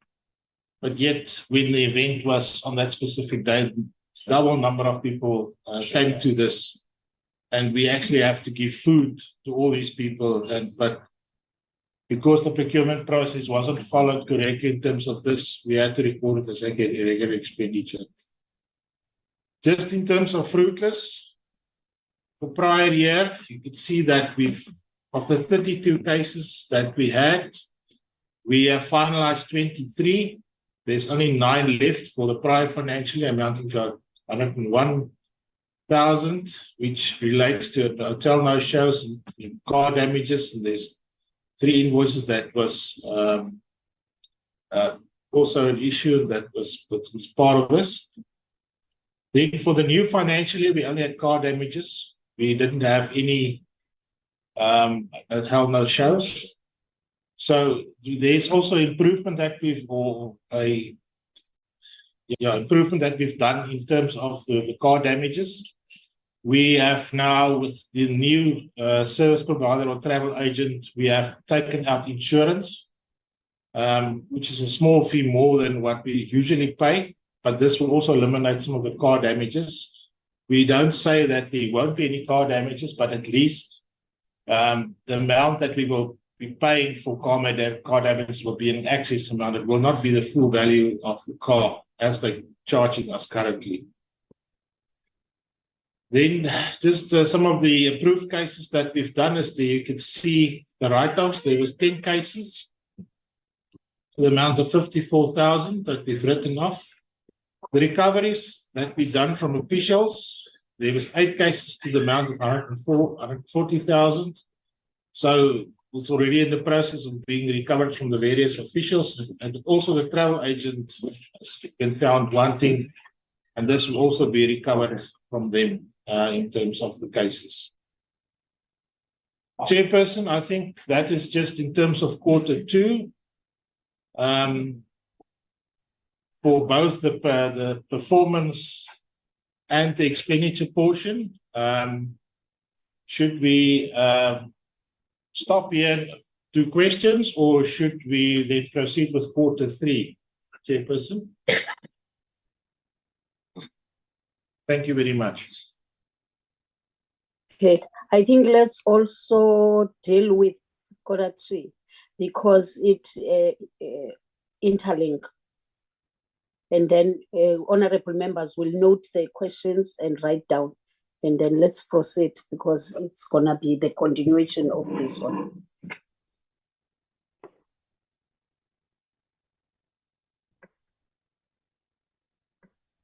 Speaker 17: but yet when the event was on that specific day, double number of people came to this, and we actually have to give food to all these people. But because the procurement process wasn't followed correctly in terms of this, we had to record it as a irregular expenditure. Just in terms of fruitless, the prior year, you could see that of the 32 cases that we had, we have finalized 23. There's only 9 left for the prior financial year, amounting to 101,000, which relates to hotel no-shows and car damages. And there's 3 invoices that was also an issue that was part of this. Then for the new financial year, we only had car damages. We didn't have any hotel no-shows. So there's also improvement that improvement that we've done in terms of the car damages. We have now, with the new service provider or travel agent, we have taken out insurance, which is a small fee more than what we usually pay, but this will also eliminate some of the car damages. We don't say that there won't be any car damages, but at least the amount that we will be paying for car damage will be an excess amount. It will not be the full value of the car as they're charging us currently. Then just some of the approved cases that we've done is there you can see the write-offs. There was 10 cases to the amount of 54,000 that we've written off. The recoveries that we've done from officials, there was 8 cases to the amount of 140,000. So it's already in the process of being recovered from the various officials, and also the travel agent has been found wanting, and this will also be recovered from them in terms of the cases. Chairperson, I think that is just in terms of Q2. For both the performance and the expenditure portion, should we stop here and do questions, or should we then proceed with Q3, Chairperson? Thank you very much.
Speaker 1: Okay, I think let's also deal with Q3 because it interlink. And then honorable members will note the questions and write down. And then let's proceed because it's gonna be the continuation of this one.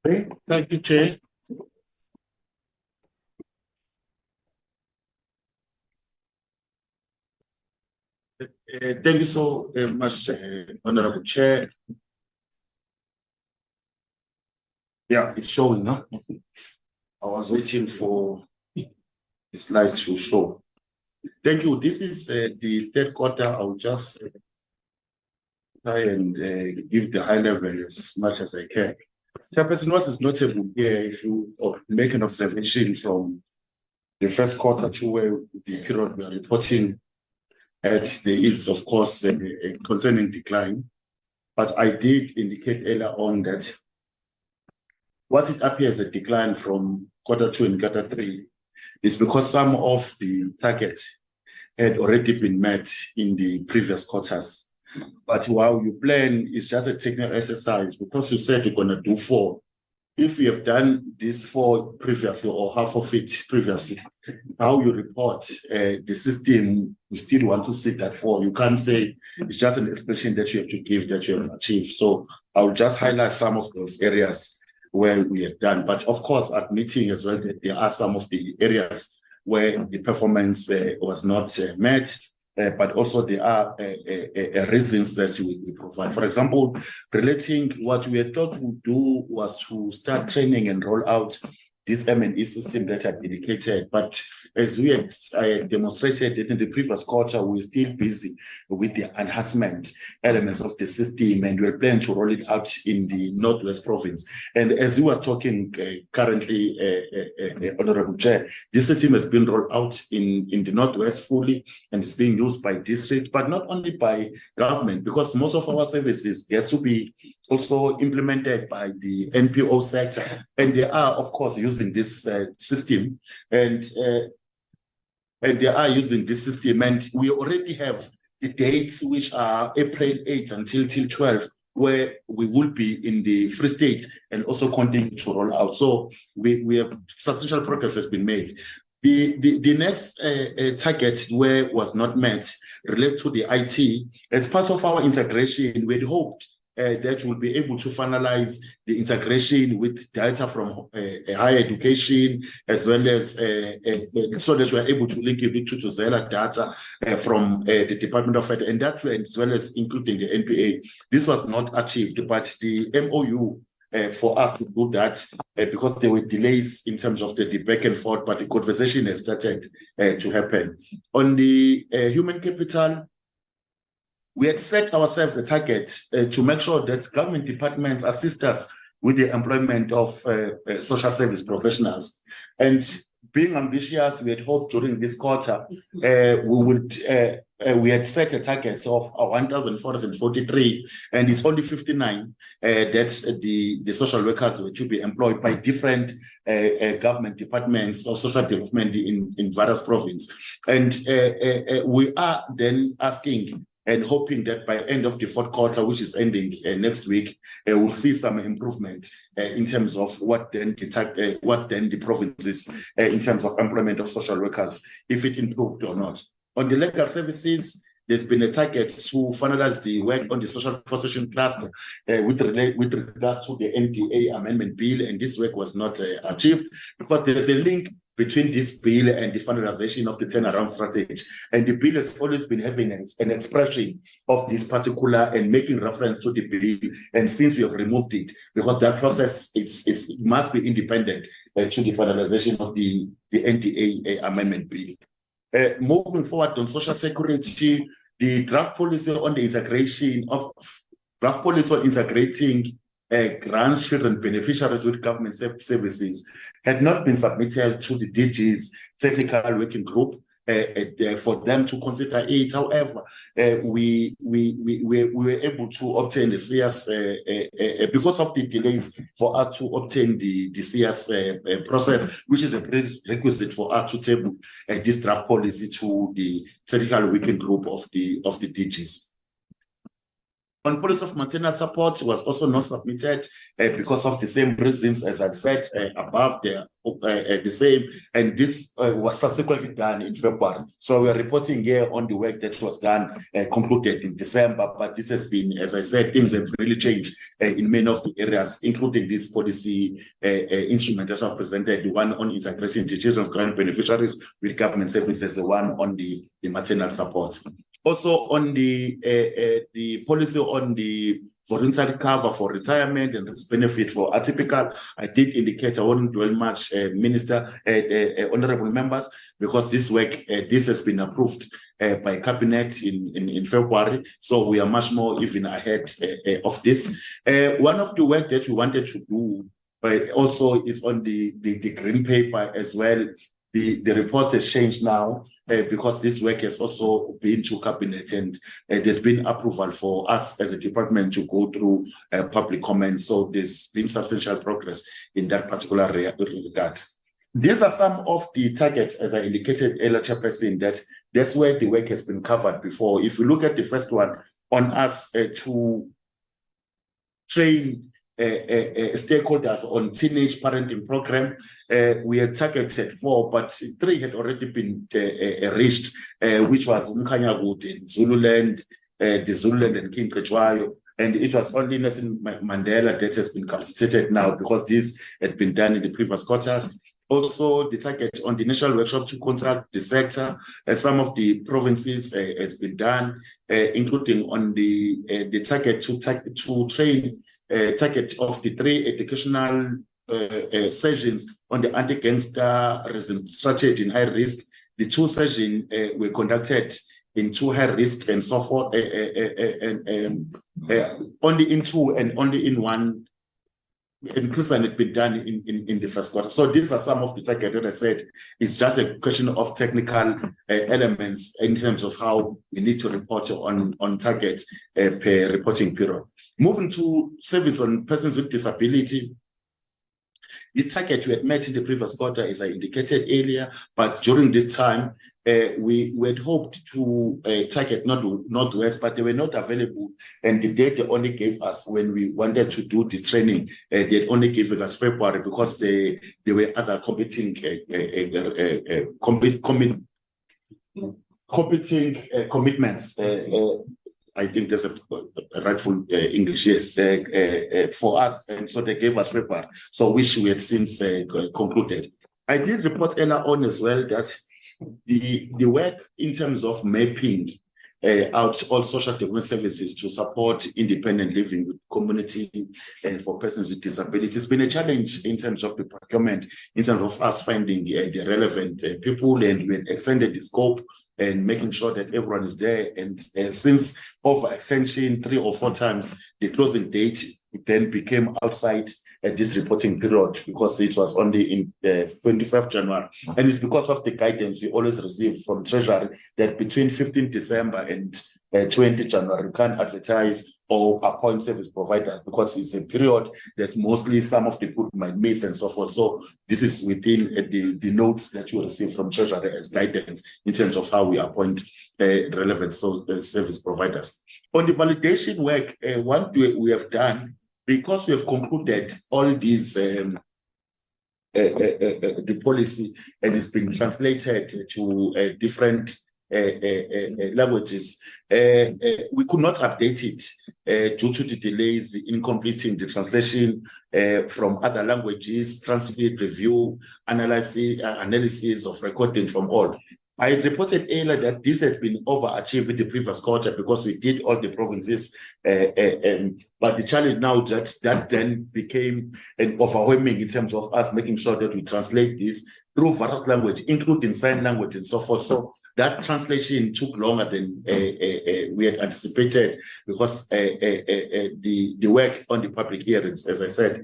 Speaker 17: Okay, thank you, Chair.
Speaker 16: Thank you so much, Honorable Chair. Yeah, it's showing, no? I was waiting for slides to show. Thank you. This is the third quarter. I'll just try and give the high level as much as I can. Chairperson, what is notable here, if you make an observation from the first quarter to where the period we are reporting at, there is, of course, a concerning decline. But I did indicate earlier on that what it appears a decline from quarter 2 and quarter 3 is because some of the targets had already been met in the previous quarters. But while you plan, it's just a technical exercise because you said you're going to do 4. If you have done this 4 previously or half of it previously, how you report the system, you still want to sit at 4. You can't say it's just an expression that you have to give that you have achieved. So I'll just highlight some of those areas where we have done. But of course, admitting as well that there are some of the areas where the performance was not met. But also there are reasons that we provide. For example, relating what we had thought we'd do was to start training and roll out this M&E system that I've indicated. But as we had demonstrated in the previous quarter, we're still busy with the enhancement elements of the system, and we're planning to roll it out in the Northwest Province. And as you were talking currently, Honorable Chair, this system has been rolled out in the Northwest fully, and it's being used by district, but not only by government, because most of our services get to be also implemented by the NPO sector, and they are, of course, using this system, and they are using this system, and we already have the dates, which are April 8 until 12, where we will be in the Free State and also continue to roll out. So we have substantial progress has been made. The next target where was not met relates to the IT. As part of our integration, we had hoped that we'll be able to finalize the integration with data from higher education, as well as so that we're able to link it to Zella data from the Department of Health, and that way, as well as including the NPA. This was not achieved, but the MOU for us to do that, because there were delays in terms of the back and forth, but the conversation has started to happen. On the human capital, we had set ourselves a target to make sure that government departments assist us with the employment of social service professionals. And being ambitious, we had hoped during this quarter, we had set a target of 1,443, and it's only 59 that the social workers were to be employed by different government departments of social development in various provinces. And we are then asking and hoping that by end of the 4th quarter, which is ending next week, we'll see some improvement in terms of what then the provinces in terms of employment of social workers, if it improved or not. On the legal services, there's been a target to finalize the work on the social protection cluster with regards to the NDA amendment bill, and this work was not achieved because there's a link between this bill and the finalization of the turnaround strategy. And the bill has always been having an expression of this particular and making reference to the bill. And since we have removed it, because that process must be independent to the finalization of the NDA amendment bill. Moving forward on social security, the draft policy on the integration of draft policy on integrating grants, children, beneficiaries with government services had not been submitted to the DG's technical working group for them to consider it. However, we were able to obtain the CS because of the delays for us to obtain the CS process, which is a prerequisite for us to table this draft policy to the technical working group of the DGs. On policy of maternal support was also not submitted because of the same reasons as I've said above, the same, and this was subsequently done in February. So we are reporting here on the work that was done, concluded in December, but this has been, as I said, things have really changed in many of the areas, including this policy instrument as I presented, the one on integration to children's grant beneficiaries with government services, the one on the maternal support. Also on the policy on the voluntary cover for retirement and its benefit for atypical. I did indicate I wouldn't dwell much, Minister, honorable members, because this work, this has been approved by Cabinet in February. So we are much more even ahead of this. One of the work that we wanted to do also is on the green paper as well. The report has changed now because this work has also been to Cabinet, and there's been approval for us as a department to go through public comments. So there's been substantial progress in that particular regard. These are some of the targets, as I indicated earlier, Chairperson, that's where the work has been covered before. If you look at the first one, on us to train stakeholders on teenage parenting program, we had targeted 4, but 3 had already been reached, which was Umkhanyagut in Zululand, the Zululand and King Kechwayo. And it was only Nelson Mandela that has been capacitated now because this had been done in the previous quarters. Also, the target on the national workshop to consult the sector, some of the provinces has been done, including on the target to train target of the 3 educational sessions on the anti-gangsterism strategy in high risk. The 2 sessions were conducted in 2 high risk and so forth, only in 2 and only in 1. Increase and it been done in the first quarter. So these are some of the targets that I said. It's just a question of technical elements in terms of how we need to report on target per reporting period. Moving to service on persons with disability. This target we had met in the previous quarter, as I indicated earlier, but during this time, we had hoped to target Northwest, but they were not available. And the date they only gave us when we wanted to do this training, they only gave us February because there were other competing commitments. I think there's a rightful English, yes, for us. And so they gave us February, so which we had since concluded. I did report earlier on as well that the work in terms of mapping out all social development services to support independent living with community and for persons with disabilities has been a challenge in terms of the procurement, in terms of us finding the relevant people, and we extended the scope and making sure that everyone is there. And since over-extension 3 or 4 times, the closing date then became outside this reporting period because it was only in 25th January. And it's because of the guidance we always receive from Treasury that between 15 December and 20 January, you can't advertise or appoint service providers because it's a period that mostly some of the people might miss and so forth. So this is within the notes that you receive from Treasury as guidance in terms of how we appoint relevant service providers. On the validation work, one we have done, because we have concluded all these the policy and it's been translated to different languages, we could not update it due to the delays in completing the translation from other languages, transcript review, analysis of recording from all. I had reported earlier that this has been overachieved in the previous quarter because we did all the provinces, but the challenge now that then became an overwhelming in terms of us making sure that we translate this through various language, including sign language and so forth. So that translation took longer than we had anticipated because the work on the public hearings, as I said,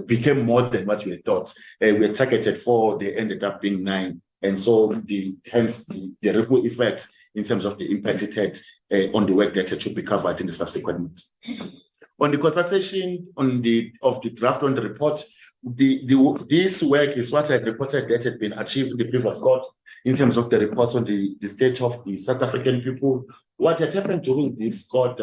Speaker 16: became more than what we had thought. We had targeted 4, they ended up being 9. And so hence the ripple effect in terms of the impact it had on the work that should be covered in the subsequent month. On the consultation of the draft on the report, this work is what I reported that had been achieved in the previous court in terms of the report on the state of the South African people. What had happened during this court,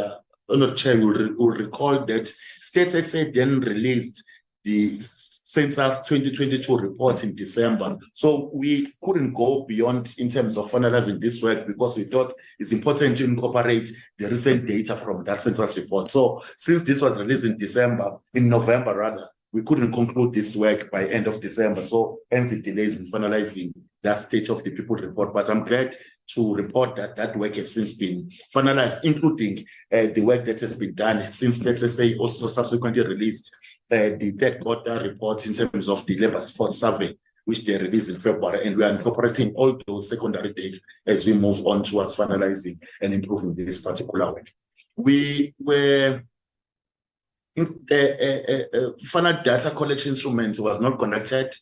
Speaker 16: Honourable Chair will recall that State SA then released the Census 2022 report in December. So we couldn't go beyond in terms of finalizing this work because we thought it's important to incorporate the recent data from that census report. So since this was released in November rather, we couldn't conclude this work by end of December. So hence the delays in finalizing that state of the people report. But I'm glad to report that that work has since been finalized, including the work that has been done since ZSA also subsequently released the third quarter report in terms of the labor force survey, which they released in February, and we are incorporating all those secondary data as we move on towards finalizing and improving this particular work. We were final data collection instrument was not conducted,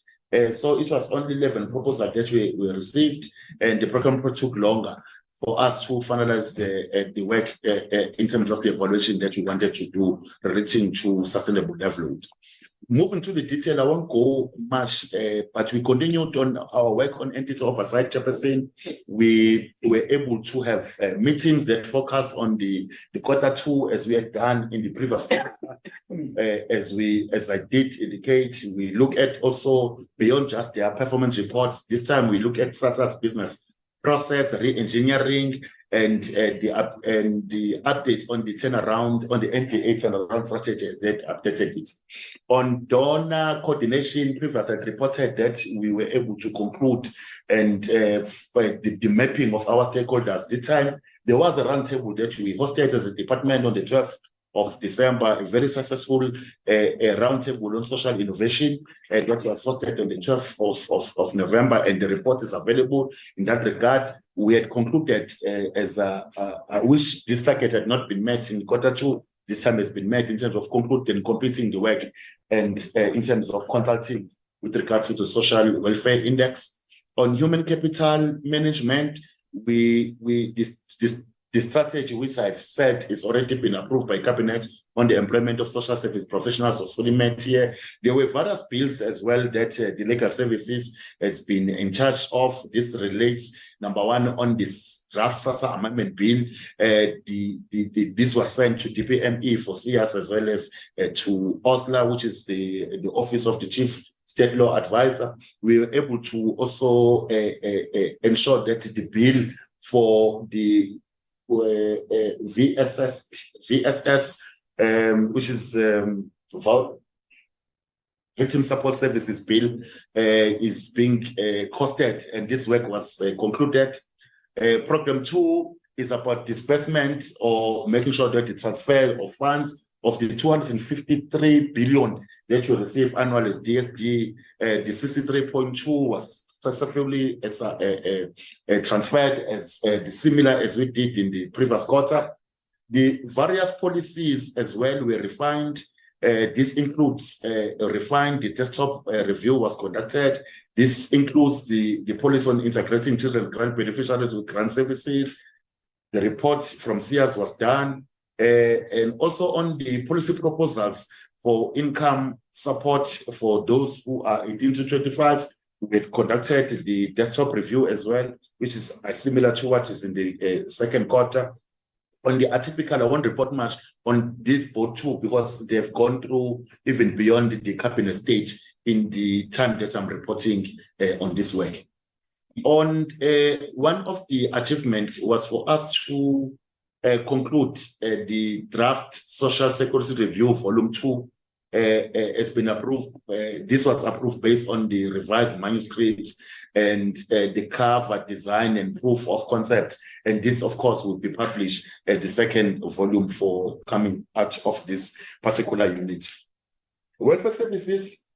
Speaker 16: so it was only 11 proposals that we received, and the program took longer for us to finalize the work in terms of the evaluation that we wanted to do relating to sustainable development. Moving to the detail, I won't go much, but we continued on our work on entity oversight, Chairperson. We were able to have meetings that focus on the quarter two, as we had done in the previous quarter. As I did indicate, we look at also beyond just their performance reports. This time we look at SATA's business process, re-engineering, and the updates on the turnaround, on the NPA turnaround strategies that updated it. On donor coordination, previously I reported that we were able to conclude and the mapping of our stakeholders. This time, there was a roundtable that we hosted as a department on the 12th of December, a very successful roundtable on social innovation that was hosted on the 12th of November, and the report is available. In that regard, we had concluded I wish this target had not been met in quarter two. This time has been met in terms of concluding and completing the work, and in terms of contracting with regard to the social welfare index. On human capital management, the strategy, which I've said has already been approved by Cabinet on the employment of social service professionals, was fully met here. There were various bills as well that the legal services has been in charge of. This relates, number one, on this draft SASSA amendment bill. This was sent to DPME for CS as well as to OSLA, which is the Office of the Chief State Law Advisor. We were able to also ensure that the bill for the VSS, which is Victim Support Services Bill, is being costed, and this work was concluded. Program 2 is about disbursement or making sure that the transfer of funds of the 253 billion that you receive annually as DSD, the 63.2 was successfully transferred as similar as we did in the previous quarter. The various policies as well were refined. This includes refined, the desktop review was conducted. This includes the policy on integrating children's grant beneficiaries with grant services. The report from CS was done. And also on the policy proposals for income support for those who are 18 to 25, we had conducted the desktop review as well, which is similar to what is in the second quarter. On the atypical, I won't report much on this board too, because they've gone through even beyond the cabinet stage in the time that I'm reporting on this work. On one of the achievements was for us to conclude the draft social security review volume 2 has been approved. This was approved based on the revised manuscripts and the cover design and proof of concept. And this, of course, will be published as the second volume for coming out of this particular unit. Welfare services.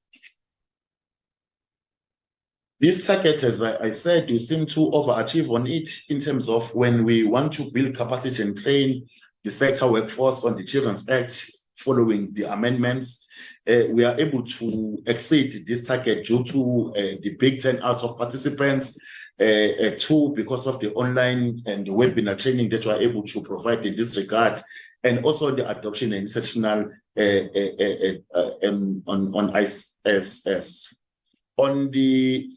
Speaker 16: This target, as I said, we seem to overachieve on it in terms of when we want to build capacity and train the sector workforce on the Children's Act following the amendments. We are able to exceed this target due to the big turnout of participants, because of the online and the webinar training that we are able to provide in this regard, and also the adoption and insertional on ISS. On the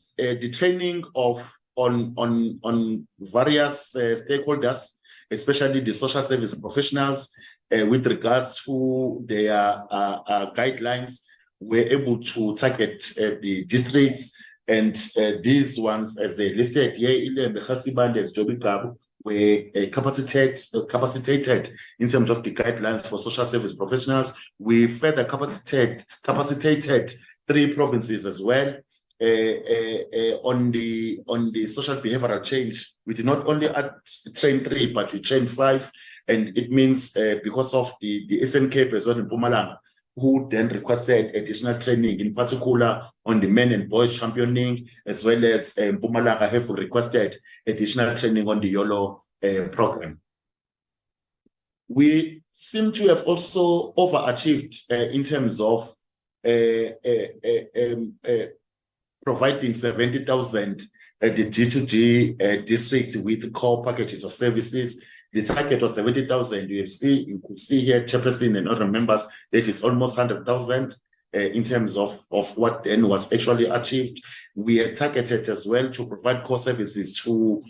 Speaker 16: training on various stakeholders, especially the social service professionals, with regards to their guidelines, we're able to target the districts, and these ones, as they listed here, as were capacitated in terms of the guidelines for social service professionals. We further capacitated 3 provinces as well. on the social behavioral change, we did not only add train 3, but we trained 5, and it means because of the Eastern Cape as well in Mpumalanga, who then requested additional training, in particular on the men and boys championing, as well as Mpumalanga have requested additional training on the YOLO program. We seem to have also overachieved in terms of providing 70,000 the G2G districts with core packages of services. The target was 70,000. You could see here, Chairperson and other members, that is almost 100,000 in terms of what then was actually achieved. We are targeted as well to provide core services to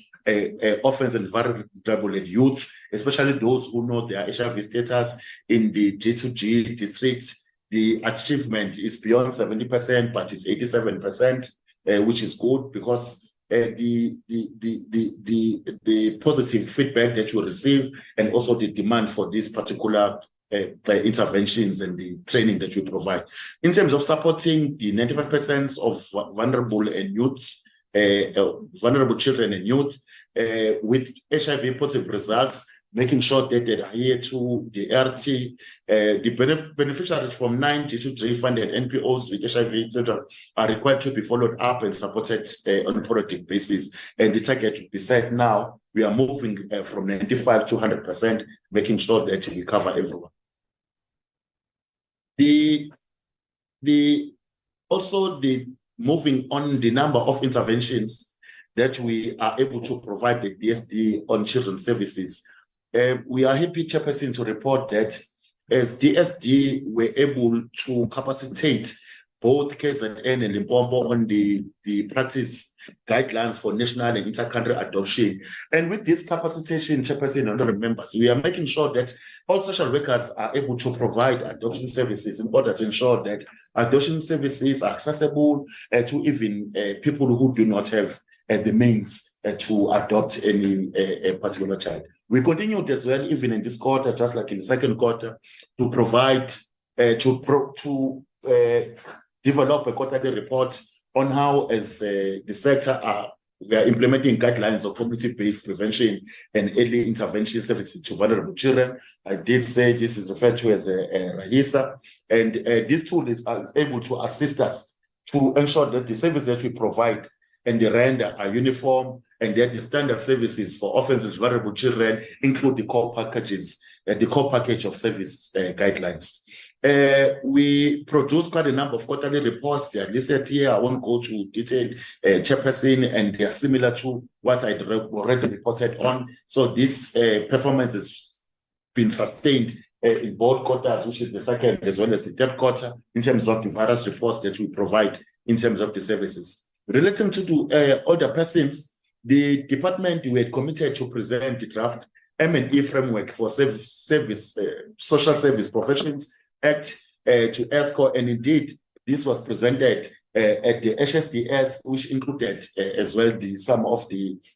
Speaker 16: orphans and vulnerable and youth, especially those who know their HIV status in the G2G districts. The achievement is beyond 70%, but it's 87%, which is good because the positive feedback that you receive and also the demand for these particular interventions and the training that we provide. In terms of supporting the 95% of vulnerable and youth, vulnerable children and youth with HIV positive results, making sure that they adhere to the RT, the beneficiaries from 9 G2G funded NPOs with HIV, etc., are required to be followed up and supported on a productive basis. And the target will be set now. We are moving from 95 to 100%, making sure that we cover everyone. Also the moving on the number of interventions that we are able to provide the DSD on children's services. We are happy, Chairperson, to report that as DSD, we're able to capacitate both KZN and Limpopo on the practice guidelines for national and inter-country adoption. And with this capacitation, Chairperson and other members, we are making sure that all social workers are able to provide adoption services in order to ensure that adoption services are accessible to even people who do not have the means to adopt any particular child. We continued as well, even in this quarter, just like in the second quarter, to provide, develop a quarterly report on how, as the sector, we are implementing guidelines of community-based prevention and early intervention services to vulnerable children. I did say this is referred to as a RAHISA, and this tool is able to assist us to ensure that the service that we provide and the render are uniform, and that the standard services for orphans and vulnerable children include the core packages, the core package of service guidelines. We produce quite a number of quarterly reports. They are listed here. I won't go to detail, Chairperson, and they are similar to what I already reported on. So this performance has been sustained in both quarters, which is the second as well as the third quarter, in terms of the various reports that we provide in terms of the services. Relating to older persons, the department we had committed to present the draft M&E framework for social service professions Act to ESCO, and indeed this was presented at the HSDS, which included as well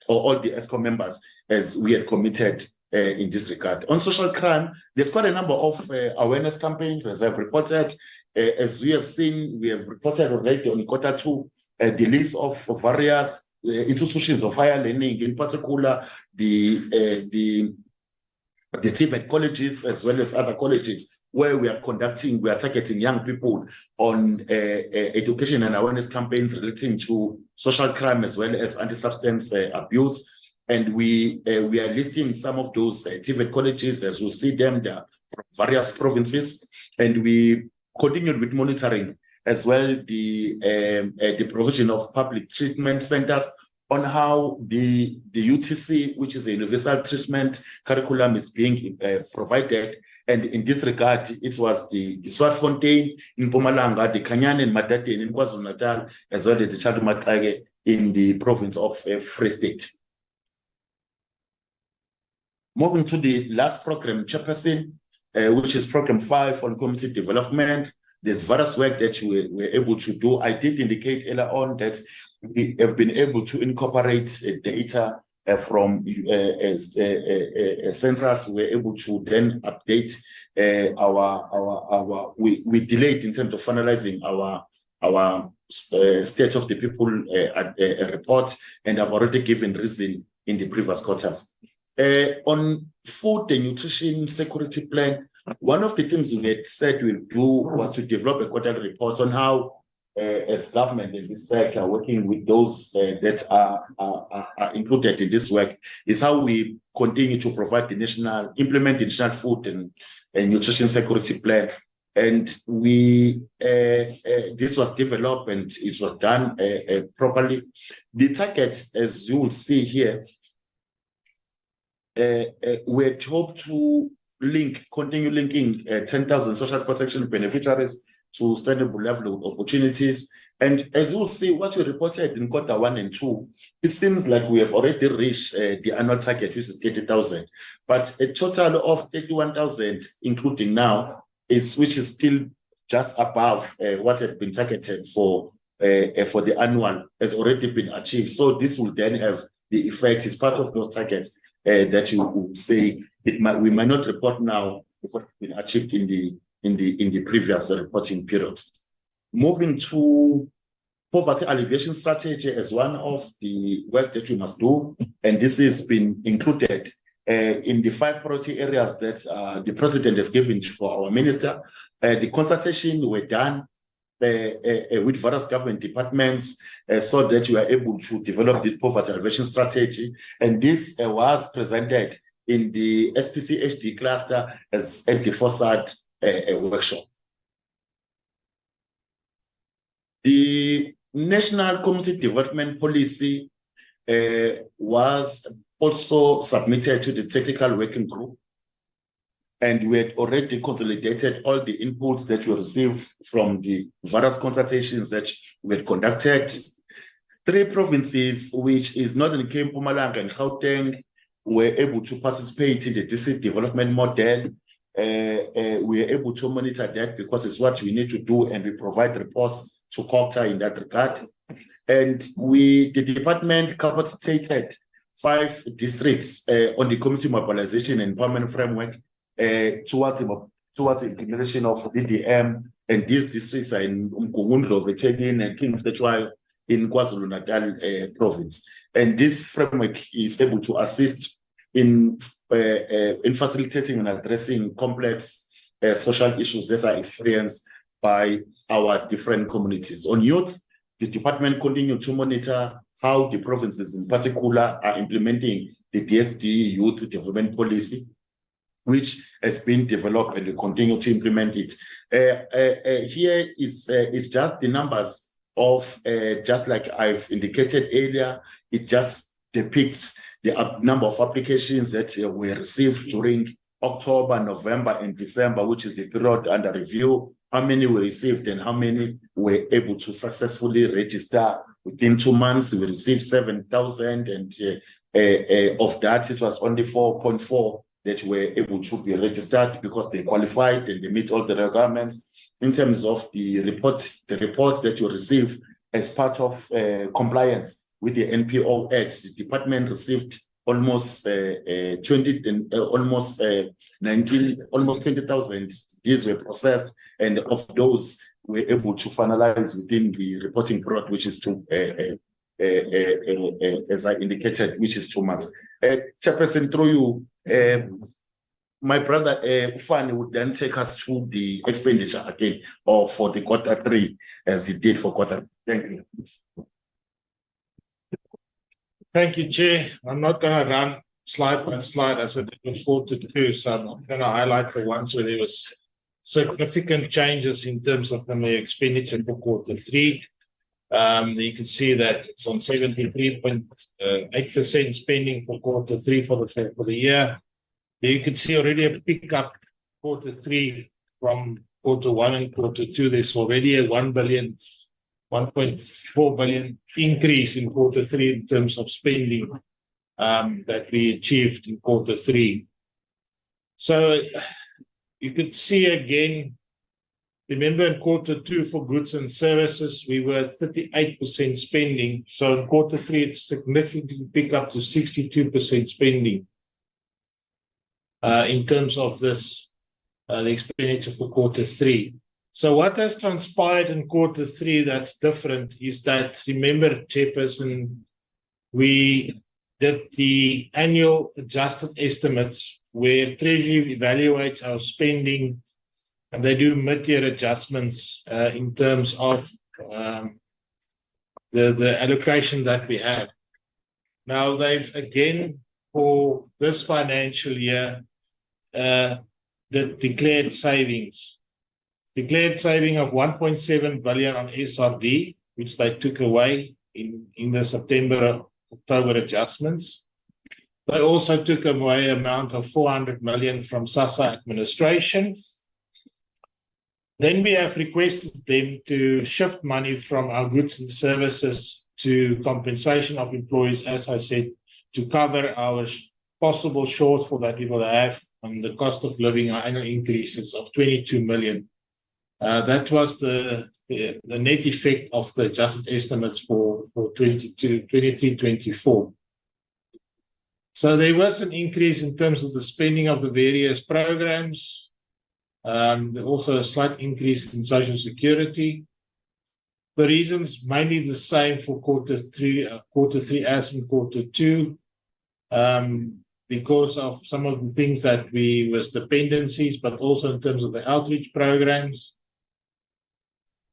Speaker 16: all the ESCO members, as we had committed in this regard. On social crime, there's quite a number of awareness campaigns, as I've reported. As we have seen, we have reported already on quarter 2 the list of various institutions of higher learning, in particular the TVET colleges as well as other colleges, where we are targeting young people on education and awareness campaigns relating to social crime as well as anti-substance abuse. And we are listing some of those TVET colleges as we see them there from various provinces, and we continued with monitoring as well the provision of public treatment centers on how the UTC, which is a universal treatment curriculum, is being provided. And in this regard, it was the Swartfontein in Mpumalanga, the Kanyane and Madate in KwaZulu-Natal, as well as the Chatumatage in the province of Free State. Moving to the last program, Chairperson, which is program 5 on community development. There's various work that we're able to do. I did indicate earlier on that we have been able to incorporate data from centers. We're able to then update we delayed in terms of finalizing our State of the People report, and I've already given reason in the previous quarters. On food and nutrition security plan, one of the things we had said we'll do was to develop a quarterly report on how, as government in this sector, working with those that are included in this work, is how we continue to provide implement the national food and nutrition security plan. And we this was developed and it was done properly. The target, as you will see here, we had hoped to continue linking 10,000 social protection beneficiaries to sustainable level of opportunities. And as you will see, what we reported in quarter 1 and 2, it seems like we have already reached the annual target, which is 30,000. But a total of 31,000, including now, which is still just above what had been targeted for the annual, has already been achieved. So this will then have the effect, is part of those targets that you would say we might not report now what has been achieved in the previous reporting periods. Moving to poverty alleviation strategy as one of the work that we must do, and this has been included in the 5 priority areas that the president has given for our minister. The consultation were done with various government departments so that we are able to develop the poverty alleviation strategy. And this was presented in the SPC HD cluster as at the FOSAD workshop. The National Community Development Policy was also submitted to the technical working group, and we had already consolidated all the inputs that we received from the various consultations that we had conducted. 3 provinces, which is Northern Cape, Mpumalanga, and Gauteng, were able to participate in the district development model. We were able to monitor that because it's what we need to do, and we provide reports to COGTA in that regard. And the department capacitated 5 districts on the community mobilization and empowerment framework towards the implementation of DDM, and these districts are in Umgungundlo, Vetekin, and King Fletchway in KwaZulu-Natal province. And this framework is able to assist in facilitating and addressing complex social issues that are experienced by our different communities. On youth, the department continues to monitor how the provinces in particular are implementing the DSD Youth Development Policy, which has been developed, and we continue to implement it. Here is just the numbers of, just like I've indicated earlier, it just depicts the number of applications that were received during October, November, and December, which is the period under review, how many were received and how many were able to successfully register. Within 2 months, we received 7,000, and of that, it was only 4.4 that were able to be registered because they qualified and they meet all the requirements. In terms of the reports that you receive as part of compliance with the NPO Act, the department received almost 20,000. These were processed, and of those, we're able to finalize within the reporting period, which is as I indicated, which is 2 months. Chairperson, through you, my brother Ufani would then take us through the expenditure again, or for the quarter 3, as he did for quarter. Thank you.
Speaker 17: Thank you, Chair. I'm not going to run slide by slide as I did with quarter 2, so I'm going to highlight the ones where there was significant changes in terms of the expenditure for quarter 3. You can see that it's on 73.8% spending for quarter 3 for the year. You can see already a pickup quarter 3 from quarter 1 and quarter 2. There's already a 1.4 billion increase in quarter 3 in terms of spending that we achieved in quarter 3. So you could see again, remember in quarter 2 for goods and services, we were at 38% spending. So in quarter 3, it's significantly pick up to 62% spending in terms of this, the expenditure for quarter 3. So what has transpired in quarter three that's different is that, remember, Chairperson, we did the annual adjusted estimates where Treasury evaluates our spending and they do mid-year adjustments in terms of the allocation that we have. Now they've again, for this financial year, declared savings. Declared saving of 1.7 billion on SRD, which they took away in the September-October adjustments. They also took away an amount of 400 million from SASSA administration. Then we have requested them to shift money from our goods and services to compensation of employees, as I said, to cover our possible shortfall that we will have on the cost of living, our annual increases of 22 million. That was the net effect of the adjusted estimates for 23-24. So there was an increase in terms of the spending of the various programs. Also a slight increase in Social Security. The reasons mainly the same for quarter three as in quarter two, because of some of the things that was dependencies, but also in terms of the outreach programs.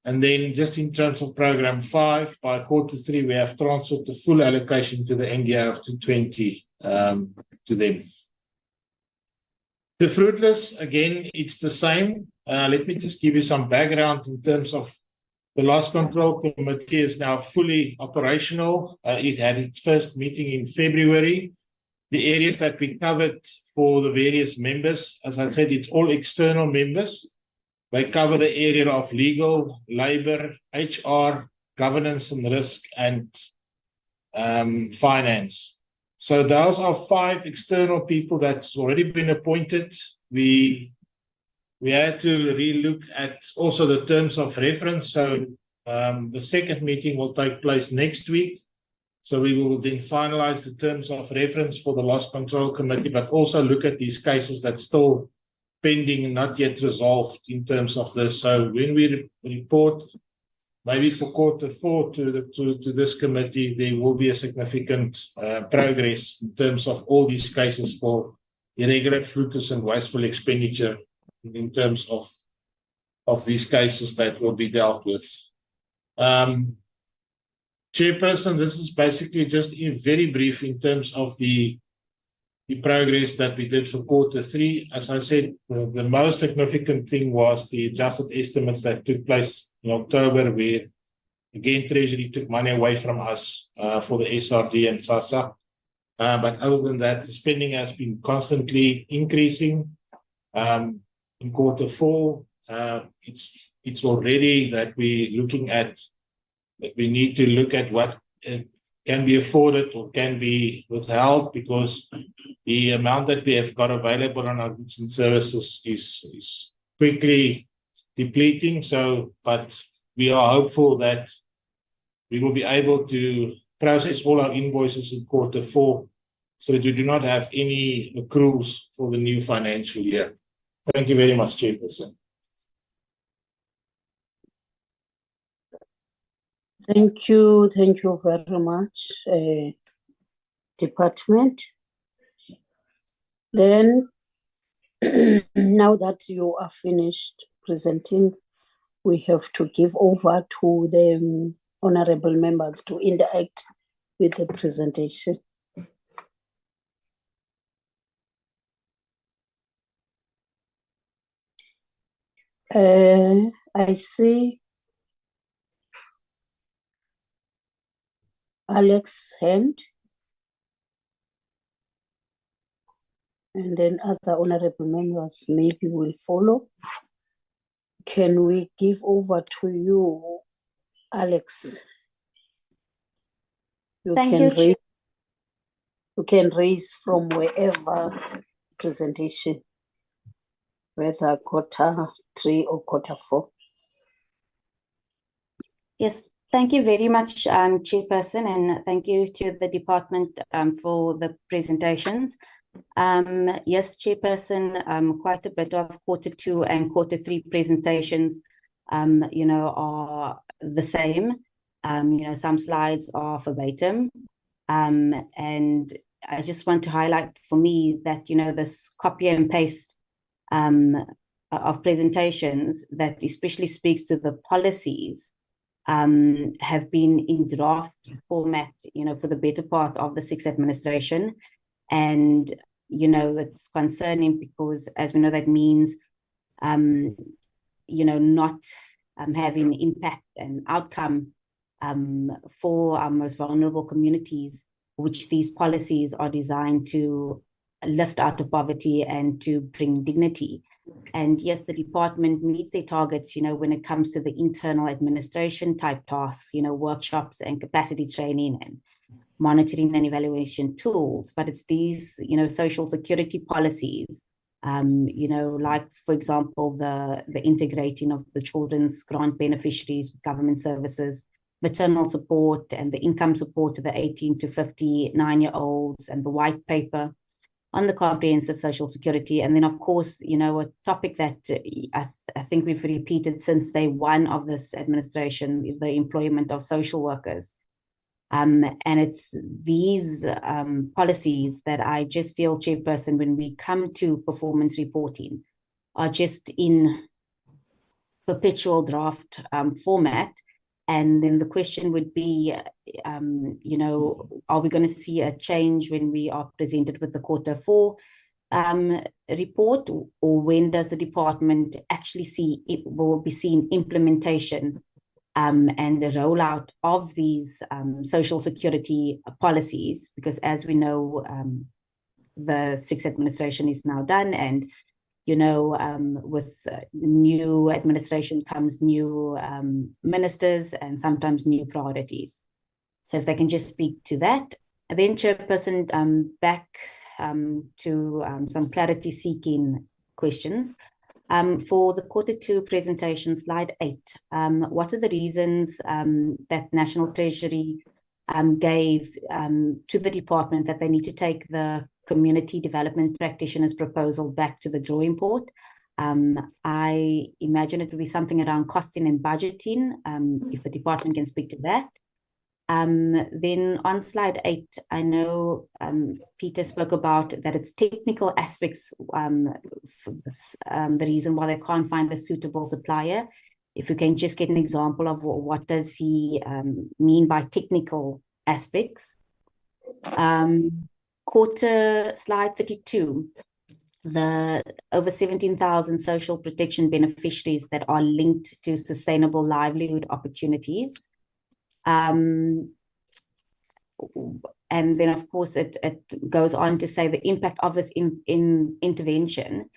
Speaker 17: And then just in terms of program 5, by quarter 3, we have transferred the full allocation to the NDA of 220 to them. The fruitless, again, it's the same. Let me just give you some background in terms of the Loss Control Committee is now fully operational. It had its first meeting in February. The areas that we covered for the various members, as I said, it's all external members. They cover the area of legal, labor, HR, governance and risk, and finance. So those are 5 external people that's already been appointed. We had to relook at also the terms of reference. So the second meeting will take place next week. So we will then finalize the terms of reference for the Loss Control Committee, but also look at these cases that's still pending and not yet resolved in terms of this. So when we report, maybe for quarter 4 to this committee, there will be a significant progress in terms of all these cases for irregular, fruitless and wasteful expenditure in terms of these cases that will be dealt with. Chairperson, this is basically just very brief in terms of the progress that we did for quarter 3. As I said, the most significant thing was the adjusted estimates that took place in October, where again Treasury took money away from us for the SRD and SASSA. But other than that, the spending has been constantly increasing. In quarter 4, it's already that we're looking at that we need to look at what can be afforded or can be withheld, because the amount that we have got available on our goods and services is quickly depleting. So, but we are hopeful that we will be able to process all our invoices in quarter 4 so that we do not have any accruals for the new financial year. Thank you very much, Chairperson.
Speaker 1: Thank you very much, Department. Then, now that you are finished presenting, we have to give over to the honorable members to interact with the presentation. I see Alex hand, and then other honorable members maybe will follow. Can we give over to you, Alex?
Speaker 18: Thank you,
Speaker 1: You can raise from wherever presentation, whether quarter 3 or quarter 4.
Speaker 18: Yes, thank you very much, Chairperson, and thank you to the department for the presentations. Yes, Chairperson, quite a bit of quarter 2 and quarter 3 presentations. you know, are the same. You know, some slides are verbatim. And I just want to highlight for me that, you know, this copy and paste of presentations that especially speaks to the policies have been in draft format, you know, for the better part of the sixth administration. And, you know, it's concerning because, as we know, that means, you know, not having impact and outcome for our most vulnerable communities, which these policies are designed to lift out of poverty and to bring dignity. And yes, the department meets their targets, you know, when it comes to the internal administration type tasks, you know, workshops and capacity training and monitoring and evaluation tools. But it's these, you know, social security policies, you know, like, for example, the integrating of the children's grant beneficiaries with government services, maternal support and the income support to the 18 to 59-year-olds, and the white paper on the comprehensive social security. And then, of course, you know, a topic that I think we've repeated since day one of this administration, the employment of social workers. And it's these policies that I just feel, Chairperson, when we come to performance reporting, are just in perpetual draft format. And then the question would be, you know, are we going to see a change when we are presented with the Q4 report, or when does the department actually see it will be seeing implementation and the rollout of these social security policies? Because as we know, the sixth administration is now done, and you know, with new administration comes new ministers and sometimes new priorities. So if they can just speak to that. And then, Chairperson, back to some clarity-seeking questions. For the Q2 presentation, slide 8, what are the reasons that National Treasury gave to the department that they need to take the community development practitioners proposal back to the drawing board? I imagine it will be something around costing and budgeting, if the department can speak to that. Then on slide 8, I know Peter spoke about that it's technical aspects, the reason why they can't find a suitable supplier. If you can just get an example of what does he mean by technical aspects. Slide 32, the over 17,000 social protection beneficiaries that are linked to sustainable livelihood opportunities. And then, of course, it goes on to say the impact of this intervention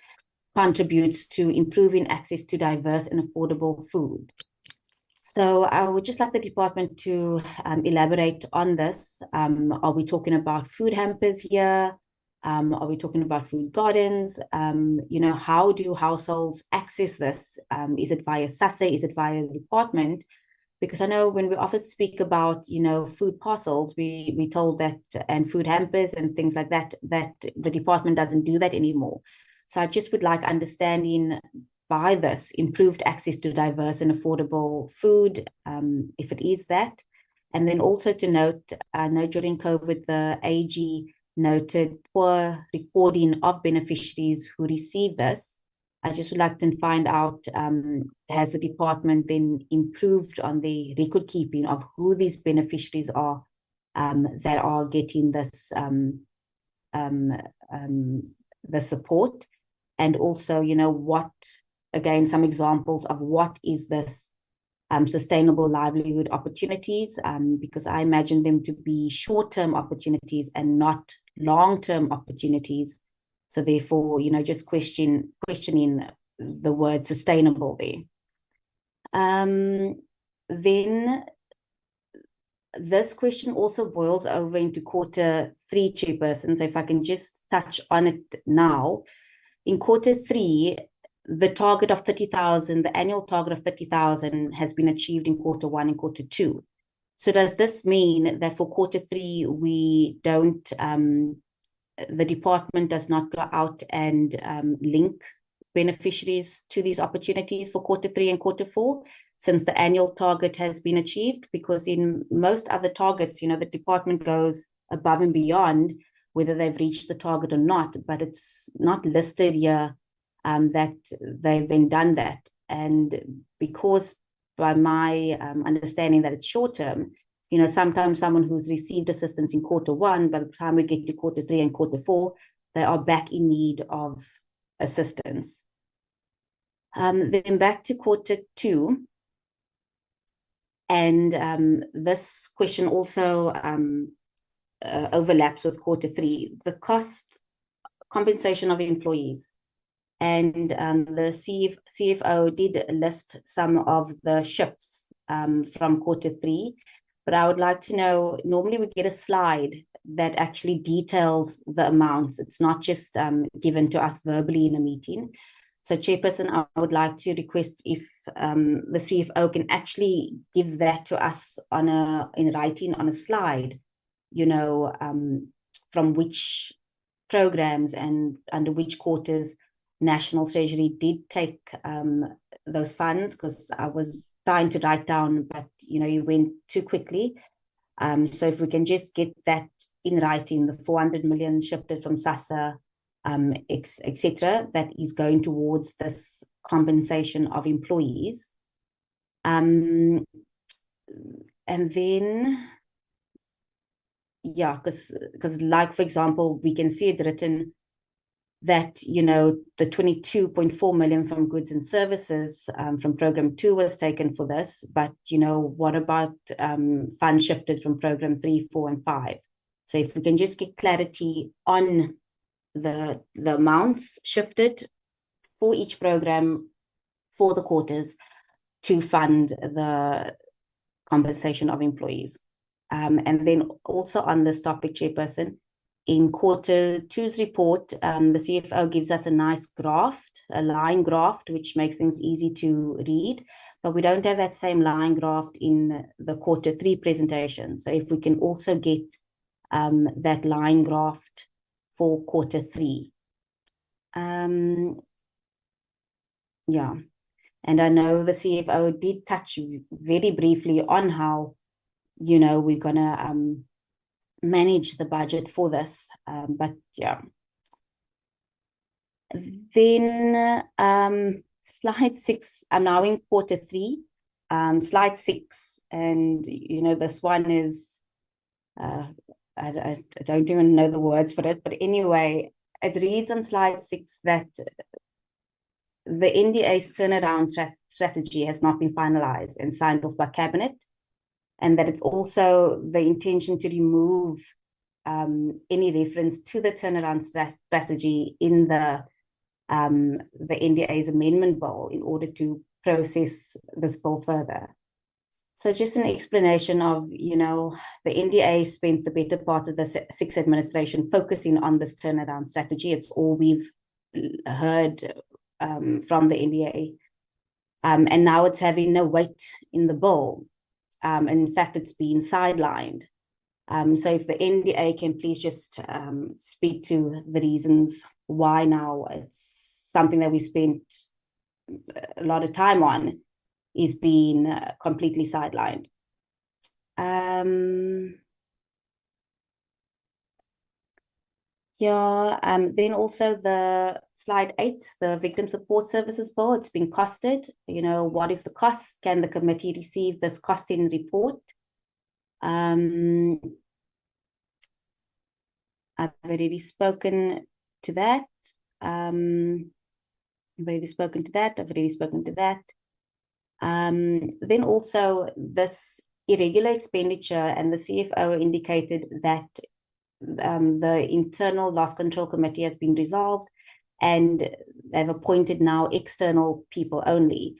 Speaker 18: contributes to improving access to diverse and affordable food. So I would just like the department to elaborate on this. Are we talking about food hampers here? Are we talking about food gardens? You know, how do households access this? Is it via SASSA? Is it via the department? Because I know when we often speak about, you know, food parcels, we told that, and food hampers and things like that, that the department doesn't do that anymore. So I just would like understanding by this improved access to diverse and affordable food, if it is that. And then also to note, I know during COVID, the AG noted poor recording of beneficiaries who receive this. I just would like to find out, has the department then improved on the record keeping of who these beneficiaries are that are getting this the support? And also, you know, what, again, some examples of what is this sustainable livelihood opportunities, because I imagine them to be short-term opportunities and not long-term opportunities. So therefore, you know, just questioning the word sustainable there. Then this question also boils over into Q3, Chairperson. So if I can just touch on it now. In Q3, the target of 30,000, the annual target of 30,000 has been achieved in Q1 and Q2. So does this mean that for Q3, we don't, the department does not go out and link beneficiaries to these opportunities for Q3 and Q4, since the annual target has been achieved? Because in most other targets, the department goes above and beyond whether they've reached the target or not, but it's not listed here that they've then done that. And because by my understanding that it's short term, sometimes someone who's received assistance in Q1, by the time we get to Q3 and Q4, they are back in need of assistance. Then back to Q2, and this question also overlaps with Q3, the cost compensation of employees. And the CFO did list some of the shifts from Q3, but I would like to know, normally we get a slide that actually details the amounts. It's not just given to us verbally in a meeting. So Chairperson, I would like to request if the CFO can actually give that to us in writing on a slide, from which programs and under which quarters National Treasury did take those funds, because I was trying to write down, but you went too quickly. So if we can just get that in writing, the 400 million shifted from SASSA, etc., that is going towards this compensation of employees. And then, yeah, because like, for example, we can see it written that, the 22.4 million from goods and services from program 2 was taken for this, but, what about funds shifted from program 3, 4, and 5? So if we can just get clarity on the amounts shifted for each program for the quarters to fund the compensation of employees. And then also on this topic, Chairperson, in Q2's report, the CFO gives us a nice graft, a line graft, which makes things easy to read, but we don't have that same line graft in the Q3 presentation. So if we can also get that line graft for Q3. Yeah, and I know the CFO did touch very briefly on how, we're gonna manage the budget for this, but yeah. Then slide 6, I'm now in Q3, slide 6, and this one is, I don't even know the words for it, but anyway, it reads on slide 6 that the NDA's turnaround strategy has not been finalized and signed off by Cabinet, and that it's also the intention to remove any reference to the turnaround strategy in the NDA's amendment bill in order to process this bill further. So just an explanation of, the NDA spent the better part of the 6th administration focusing on this turnaround strategy. It's all we've heard from the NDA. And now it's having no weight in the bill. And in fact, it's been sidelined. So if the NDA can please just speak to the reasons why now it's something that we spent a lot of time on is being completely sidelined. Then also the slide 8, the Victim Support Services Bill, it's been costed. What is the cost? Can the committee receive this costing report? I've already spoken to that. Then also this irregular expenditure, and the CFO indicated that the internal loss control committee has been resolved and they've appointed now external people only.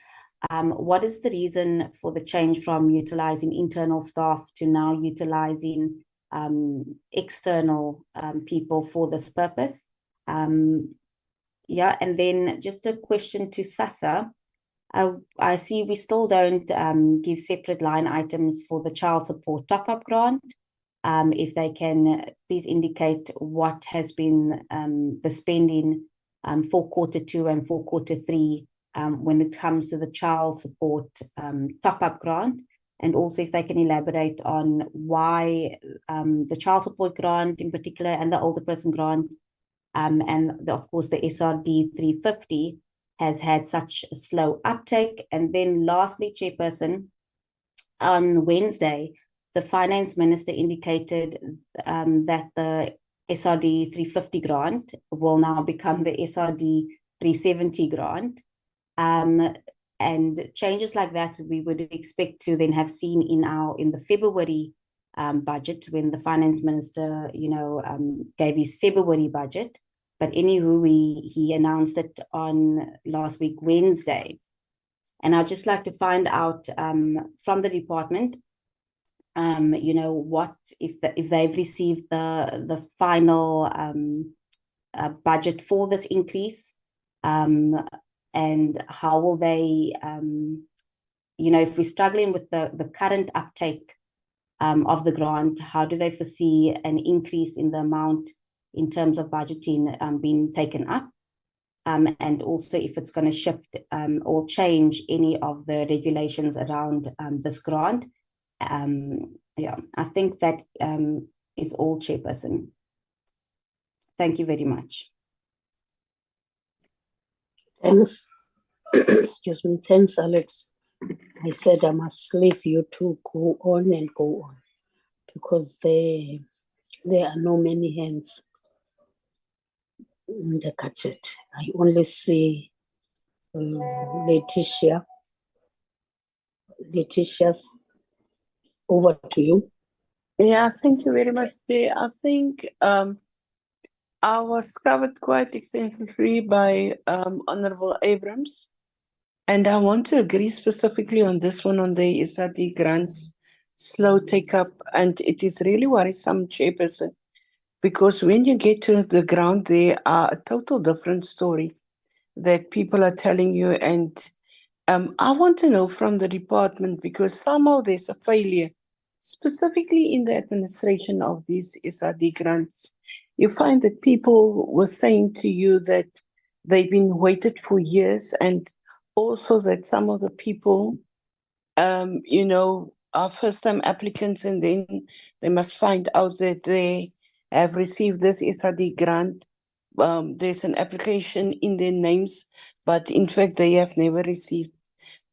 Speaker 18: What is the reason for the change from utilizing internal staff to now utilizing external people for this purpose? And then just a question to SASSA. I see we still don't give separate line items for the child support top-up grant. If they can please indicate what has been the spending for Q2 and for Q3 when it comes to the child support top-up grant, and also if they can elaborate on why the child support grant in particular and the older person grant and of course the SRD 350 has had such a slow uptake. And then lastly, Chairperson, on Wednesday, the Finance Minister indicated that the SRD 350 grant will now become the SRD 370 grant. And changes like that we would expect to then have seen in the February budget when the Finance Minister, gave his February budget. But anywho, he announced it on last week, Wednesday. And I'd just like to find out from the department, what if they've received the final budget for this increase, and how will they, if we're struggling with the current uptake of the grant, how do they foresee an increase in the amount in terms of budgeting being taken up? And also if it's going to shift or change any of the regulations around this grant. I think that is all, Chairperson. Thank you very much.
Speaker 1: Thanks. Excuse me. Thanks, Alex. I said I must leave you to go on because there are no many hands in the budget. I only see Letitia. Letitia's over to you.
Speaker 9: Yeah, thank you very much. I think I was covered quite extensively by Honorable Abrams, and I want to agree specifically on this one on the SRD grants slow take up, and it is really worrisome, Chairperson, because when you get to the ground, there are a total different story that people are telling you, and I want to know from the department, because somehow there's a failure, specifically in the administration of these SRD grants. You find that people were saying to you that they've been waited for years, and also that some of the people, are first-time applicants, and then they must find out that they have received this SRD grant. There's an application in their names, but in fact, they have never received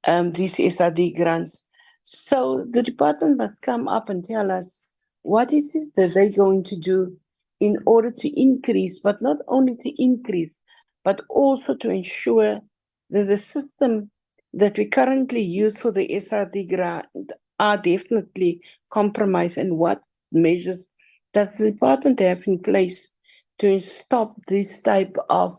Speaker 9: these SRD grants. So the department must come up and tell us what is it that they're going to do in order to increase, but not only to increase, but also to ensure that the system that we currently use for the SRD grant are definitely compromised, and what measures does the department have in place to stop this type of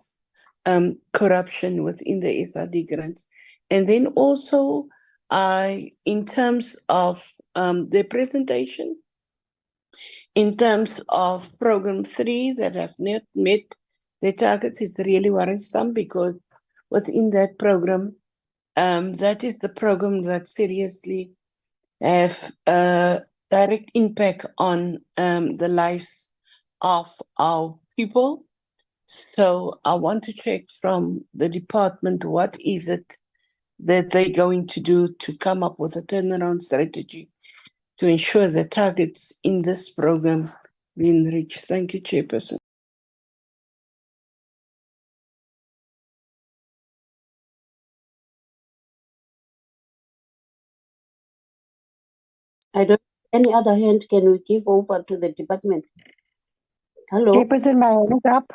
Speaker 9: corruption within the SRD grants. And then also, in terms of the presentation, in terms of program 3 that have not met the targets is really worrisome, because within that program, that is the program that seriously have a direct impact on the lives of our people. So I want to check from the department, what is it that they're going to do to come up with a turnaround strategy to ensure the targets in this program being reached. Thank you, Chairperson.
Speaker 1: I don't any other hand can we give over to the department? Hello.
Speaker 8: Chairperson, my hand is up.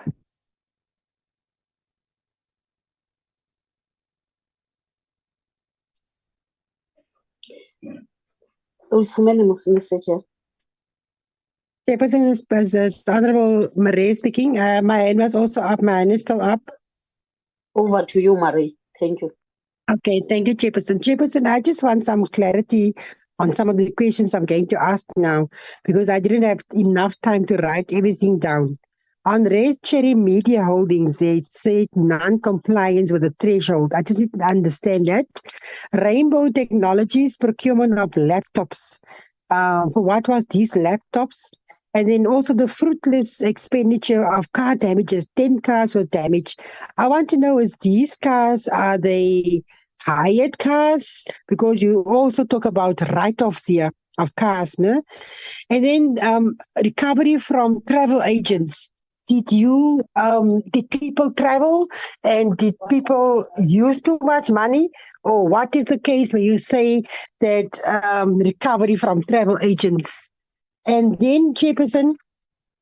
Speaker 8: Chairperson is Honorable Marie speaking. My hand was also up. My hand is still up.
Speaker 1: Over to you, Marie. Thank you.
Speaker 8: Okay, thank you, Chairperson. Chairperson, I just want some clarity on some of the questions I'm going to ask now, because I didn't have enough time to write everything down. On Red Cherry Media Holdings, they said non-compliance with the threshold. I just didn't understand that. Rainbow Technologies procurement of laptops. For what was these laptops? And then also the fruitless expenditure of car damages, 10 cars were damaged. I want to know, is these cars, are they hired cars? Because you also talk about write-offs here of cars, no? And then recovery from travel agents. Did people travel and did people use too much money? Or what is the case when you say that recovery from travel agents? And then, Chairperson,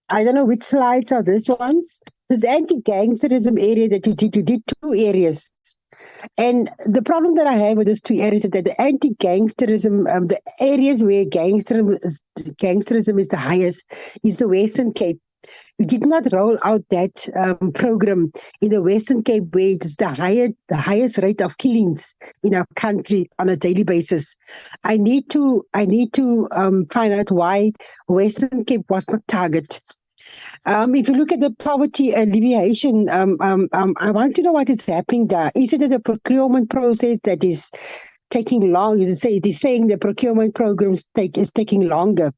Speaker 8: I don't know which slides are this ones. This anti-gangsterism area that you did 2 areas. And the problem that I have with these 2 areas is that the anti-gangsterism, the areas where gangsterism is the highest is the Western Cape. You did not roll out that program in the Western Cape, where it's the highest rate of killings in our country on a daily basis. I need to find out why Western Cape was not targeted. If you look at the poverty alleviation, I want to know what is happening there. Is it the procurement process that is taking long? It is saying the procurement programs is taking longer.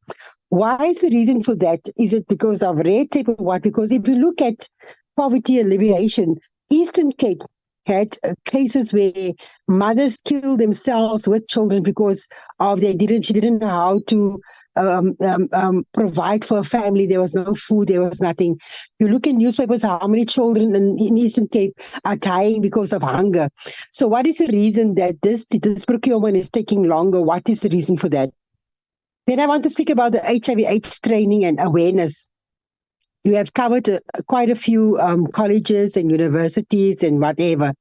Speaker 8: Why is the reason for that? Is it because of red tape or what? Because if you look at poverty alleviation, Eastern Cape had cases where mothers killed themselves with children because of she didn't know how to provide for a family. There was no food, there was nothing. You look in newspapers, how many children in Eastern Cape are dying because of hunger. So what is the reason that this procurement is taking longer? What is the reason for that? Then I want to speak about the HIV/AIDS training and awareness. You have covered quite a few colleges and universities and whatever.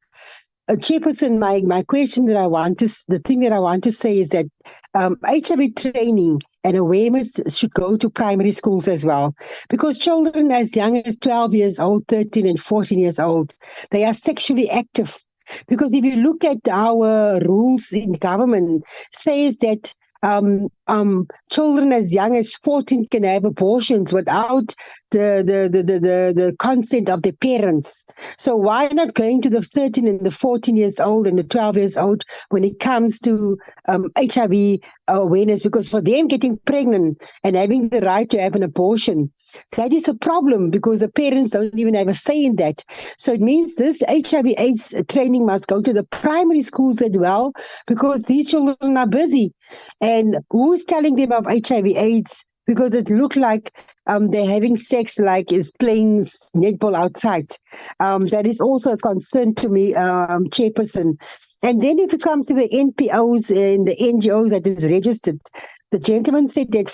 Speaker 8: Chairperson, my question the thing that I want to say is that HIV training and awareness should go to primary schools as well, because children as young as 12 years old, 13 and 14 years old, they are sexually active. Because if you look at our rules in government, says that children as young as 14 can have abortions without the consent of their parents. So why not going to the 13 and the 14 years old and the 12 years old when it comes to HIV awareness? Because for them, getting pregnant and having the right to have an abortion, that is a problem, because the parents don't even have a say in that. So it means this HIV/AIDS training must go to the primary schools as well, because these children are busy. And who's telling them of HIV/AIDS? Because it looked like they're having sex like is playing netball outside. That is also a concern to me, Chairperson. And then if you come to the NPOs and the NGOs that is registered, the gentleman said that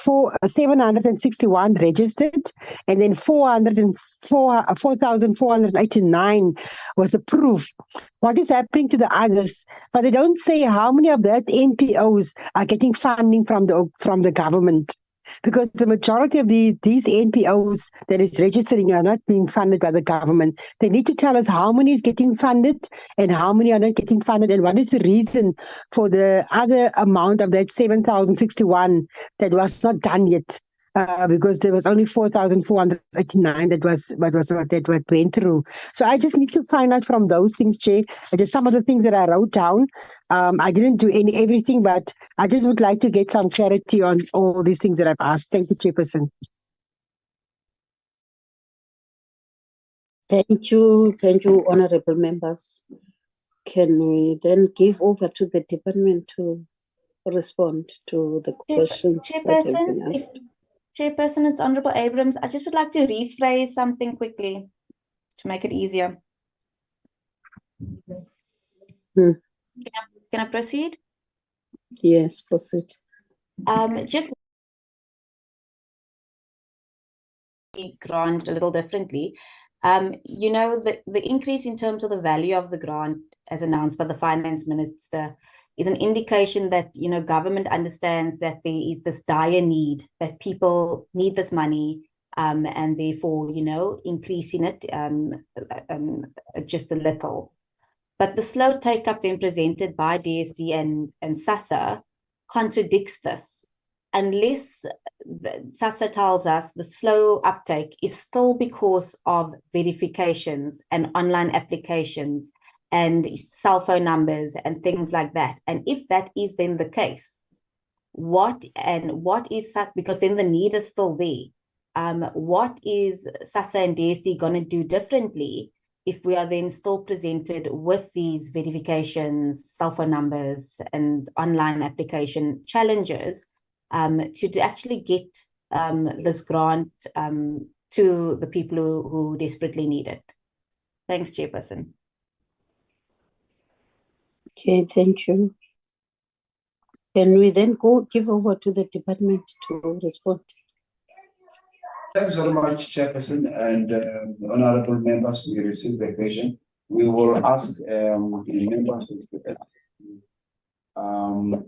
Speaker 8: 761 registered, and then 4,489 was approved. What is happening to the others? But they don't say how many of that NPOs are getting funding from the government. Because the majority of these NPOs that is registering are not being funded by the government. They need to tell us how many is getting funded and how many are not getting funded, and what is the reason for the other amount of that 7,061 that was not done yet. Because there was only 4,489 that went through. So I just need to find out from those things, Chair. Just some of the things that I wrote down. I didn't do everything, but I just would like to get some clarity on all these things that I've asked. Thank you, Chairperson.
Speaker 1: Thank you, honorable members. Can we then give over to the department to respond to the questions that have been asked?
Speaker 18: Chairperson, it's Honorable Abrams. I just would like to rephrase something quickly to make it easier. Can I proceed?
Speaker 1: Yes, proceed.
Speaker 18: Just grant a little differently. You know, the increase in terms of the value of the grant as announced by the Finance Minister is an indication that, you know, government understands that there is this dire need, that people need this money, and therefore, you know, increasing it just a little. But the slow take-up then presented by DSD and SASSA contradicts this. Unless SASSA tells us the slow uptake is still because of verifications and online applications and cell phone numbers and things like that. And if that is then the case, what is that? Because then the need is still there. what is SASSA and DSD going to do differently if we are then still presented with these verifications, cell phone numbers, and online application challenges to actually get this grant to the people who desperately need it? Thanks, Chairperson.
Speaker 1: Okay, thank you. Can we then give over to the department to respond?
Speaker 3: Thanks very much, Chairperson and honorable members. We received the question. We will ask the members to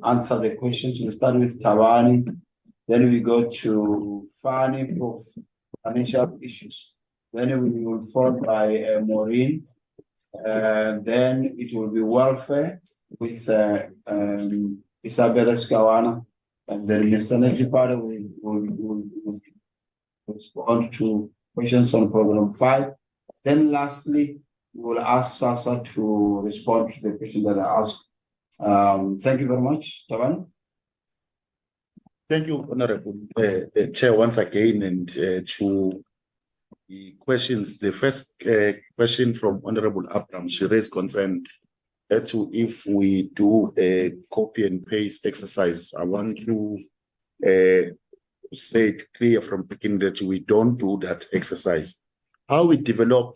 Speaker 3: answer the questions. We'll start with Tawani, then we go to Fani for financial issues. Then we will follow by Maureen. Then it will be welfare with Isabella Skawana, and then Mr. Najipara will respond to questions on program 5. Then lastly, we will ask SASSA to respond to the question that I asked. Thank you very much, Taban.
Speaker 16: Thank you, Honorable Chair, once again, and to the questions. The first question from Honorable Abraham, she raised concern as to if we do a copy and paste exercise. I want to say it clear from beginning that we don't do that exercise. How we develop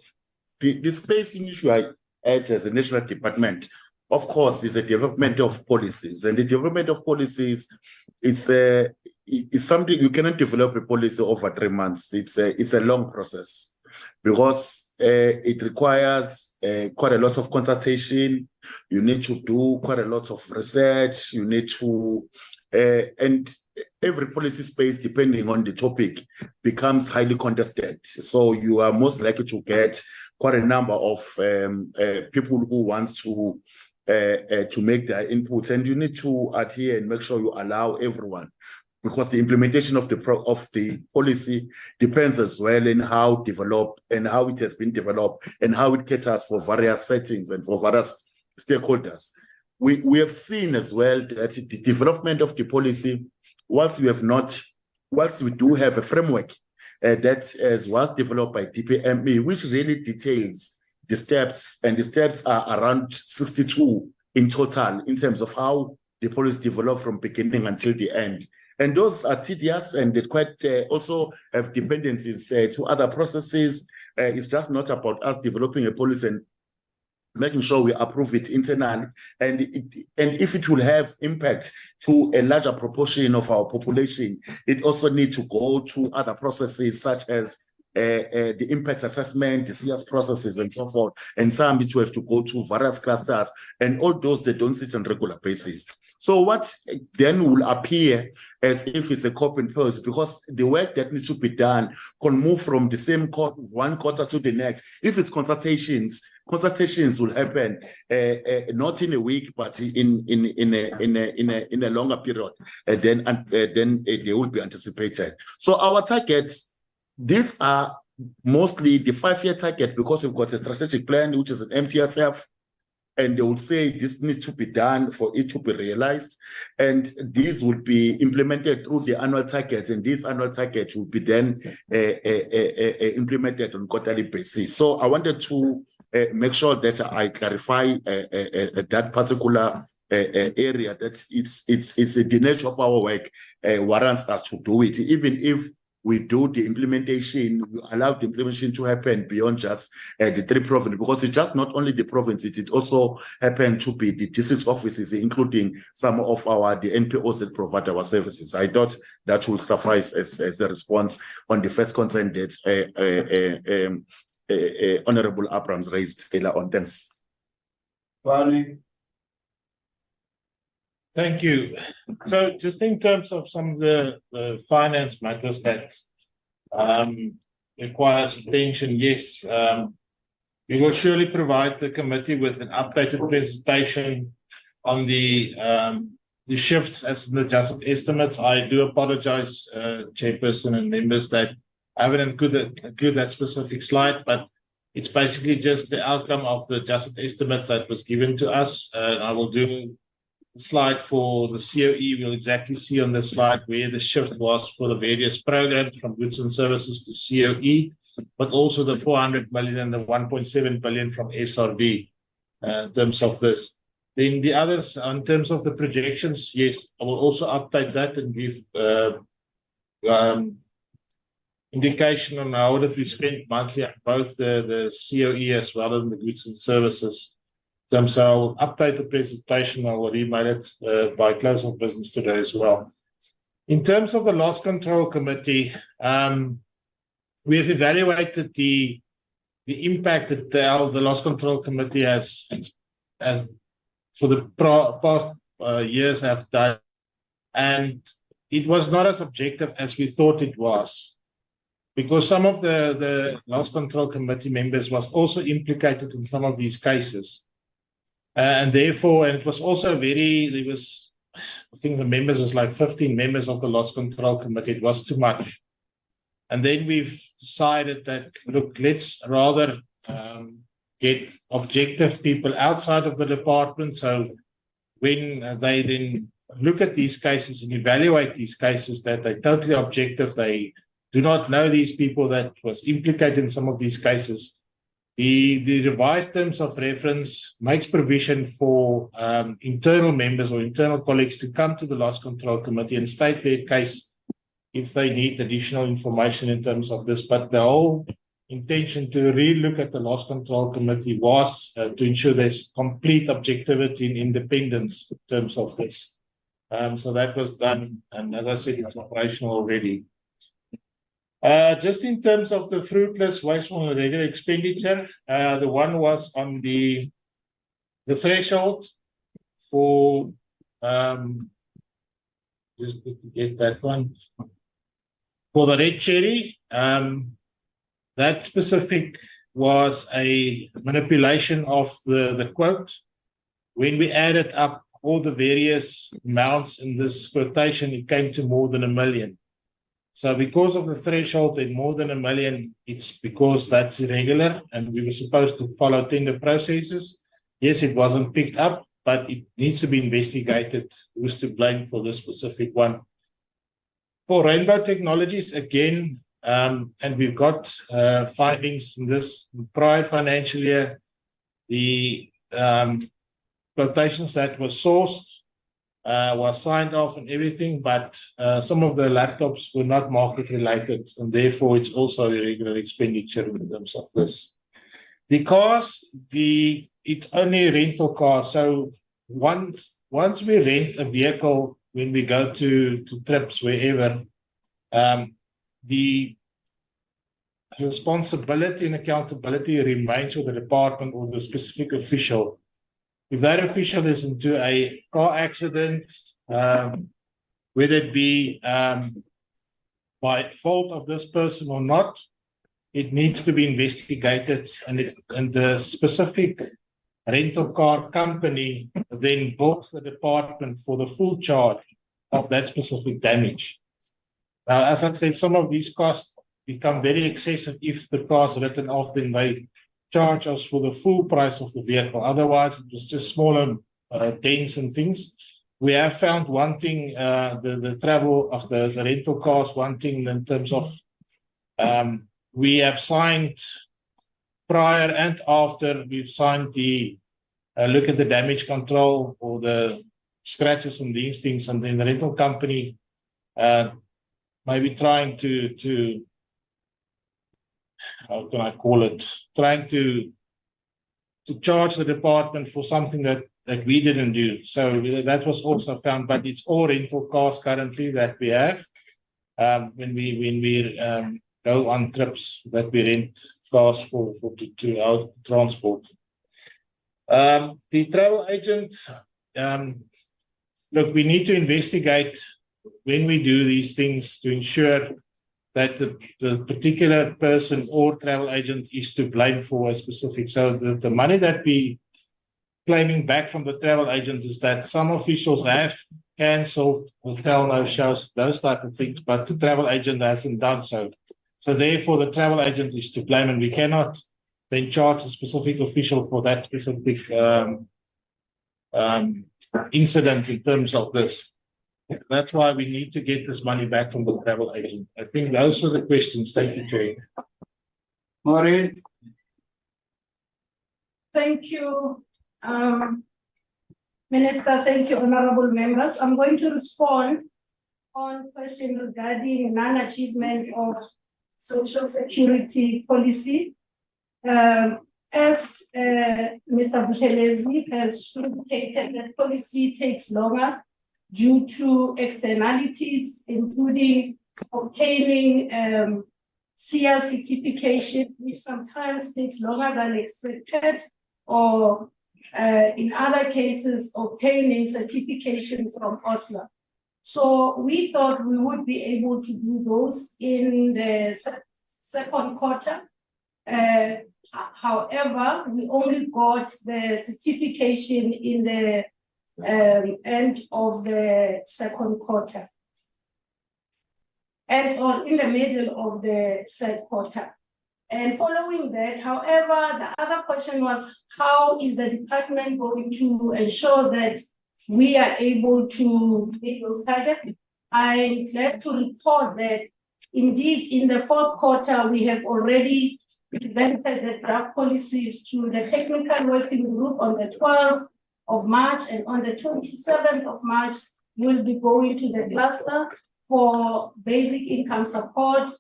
Speaker 16: the space in which I act as a national department, of course, is a development of policies, and the development of policies is something you cannot develop a policy over 3 months. It's a long process because it requires quite a lot of consultation. You need to do quite a lot of research. You need to and every policy space, depending on the topic, becomes highly contested. So you are most likely to get quite a number of people who want to make their inputs, and you need to adhere and make sure you allow everyone, because the implementation of the policy depends as well in how developed and how it has been developed and how it caters for various settings and for various stakeholders. We have seen as well that the development of the policy, whilst we do have a framework that was developed by DPME, which really details the steps, and the steps are around 62 in total in terms of how the policy developed from beginning until the end. And those are tedious, and they quite also have dependencies to other processes. It's just not about us developing a policy and making sure we approve it internally, and if it will have impact to a larger proportion of our population, it also needs to go to other processes such as the impact assessment, the CS processes, and so forth. And some which will have to go to various clusters, and all those they don't sit on regular basis. So what then will appear as if it's a copy and paste, because the work that needs to be done can move from the same one quarter to the next. If it's consultations will happen not in a week, but in a longer period, and then they will be anticipated. So our targets, these are mostly the 5-year target, because we've got a strategic plan, which is an MTSF, and they will say this needs to be done for it to be realized, and these will be implemented through the annual targets, and these annual targets will be then implemented on quarterly basis. So I wanted to make sure that I clarify that particular area, that it's the nature of our work warrants us to do it, even if we do the implementation, we allow the implementation to happen beyond just the 3 provinces, because it's just not only the provinces, it also happened to be the district offices, including some of the NPOs that provide our services. I thought that will suffice as a response on the first concern that Honorable Abrams raised earlier on. Thanks.
Speaker 17: Thank you. So just in terms of some of the finance matters that requires attention, yes, we will surely provide the committee with an updated presentation on the shifts as in the adjusted estimates. I do apologize, Chairperson and members, that I haven't included that specific slide, but it's basically just the outcome of the adjusted estimates that was given to us. I will do slide for the COE, we'll exactly see on this slide where the shift was for the various programs from goods and services to COE, but also the 400 million and the 1.7 billion from SRD in terms of this. Then the others, in terms of the projections, yes, I will also update that and give indication on how that we spend monthly on both the COE as well as the goods and services. So I'll update the presentation. I will email it by close of business today as well. In terms of the loss control committee, we have evaluated the impact that the loss control committee has for the past years have done, and it was not as objective as we thought it was, because some of the loss control committee members was also implicated in some of these cases. And therefore, and it was also there was, I think the members was like 15 members of the loss control committee. It was too much. And then we've decided that, look, let's rather get objective people outside of the department. So when they then look at these cases and evaluate these cases, that they're totally objective, they do not know these people that was implicated in some of these cases. The revised terms of reference makes provision for internal members or internal colleagues to come to the loss control committee and state their case if they need additional information in terms of this. But the whole intention to re-look at the loss control committee was to ensure there's complete objectivity and independence in terms of this. So that was done, and as I said, it's operational already. Just in terms of the fruitless, wasteful, and irregular expenditure, the one was on the threshold for just get that one for the red cherry. That specific was a manipulation of the quote. When we added up all the various amounts in this quotation, it came to more than 1 million. So because of the threshold at more than 1 million, it's because that's irregular and we were supposed to follow tender processes. Yes, it wasn't picked up, but it needs to be investigated who's to blame for this specific one. For Rainbow Technologies, again, and we've got findings in this prior financial year, the quotations that were sourced was signed off and everything, but some of the laptops were not market related, and therefore it's also irregular expenditure in terms of this. The cars, it's only rental cars. So once we rent a vehicle, when we go to trips wherever, the responsibility and accountability remains with the department or the specific official. If that official is into a car accident, whether it be by fault of this person or not, it needs to be investigated, and the specific rental car company then bills the department for the full charge of that specific damage. Now, as I said, some of these costs become very excessive if the car is written off, then they charge us for the full price of the vehicle. Otherwise, it was just smaller dents and things. We have found one thing, the travel of the rental cars, one thing in terms of we have signed prior and after we've signed the look at the damage control or the scratches and these things, and then the rental company maybe trying to how can I call it? Trying to charge the department for something that we didn't do. So that was also found, but it's all rental cars currently that we have when we go on trips that we rent cars to our transport. The travel agent, look, we need to investigate when we do these things to ensure that the particular person or travel agent is to blame for a specific. So the money that we claiming back from the travel agent is that some officials have cancelled hotel no-shows, those type of things, but the travel agent hasn't done so. So therefore, the travel agent is to blame, and we cannot then charge a specific official for that specific incident in terms of this. That's why we need to get this money back from the travel agent. I think those are the questions. Thank you, Chair.
Speaker 3: Maureen?
Speaker 19: Thank you, Minister. Thank you, honorable members. I'm going to respond on question regarding non-achievement of social security policy. As Mr. Buthelezi has indicated, that policy takes longer due to externalities, including obtaining SIA certification, which sometimes takes longer than expected, or in other cases, obtaining certification from OSLA. So we thought we would be able to do those in the second quarter. However, we only got the certification in the end of the second quarter and in the middle of the third quarter. And following that, however, the other question was, how is the department going to ensure that we are able to meet those targets? I'm glad to report that indeed in the fourth quarter, we have already presented the draft policies to the technical working group on the 12th of March, and on the 27th of March, we'll be going to the cluster for basic income support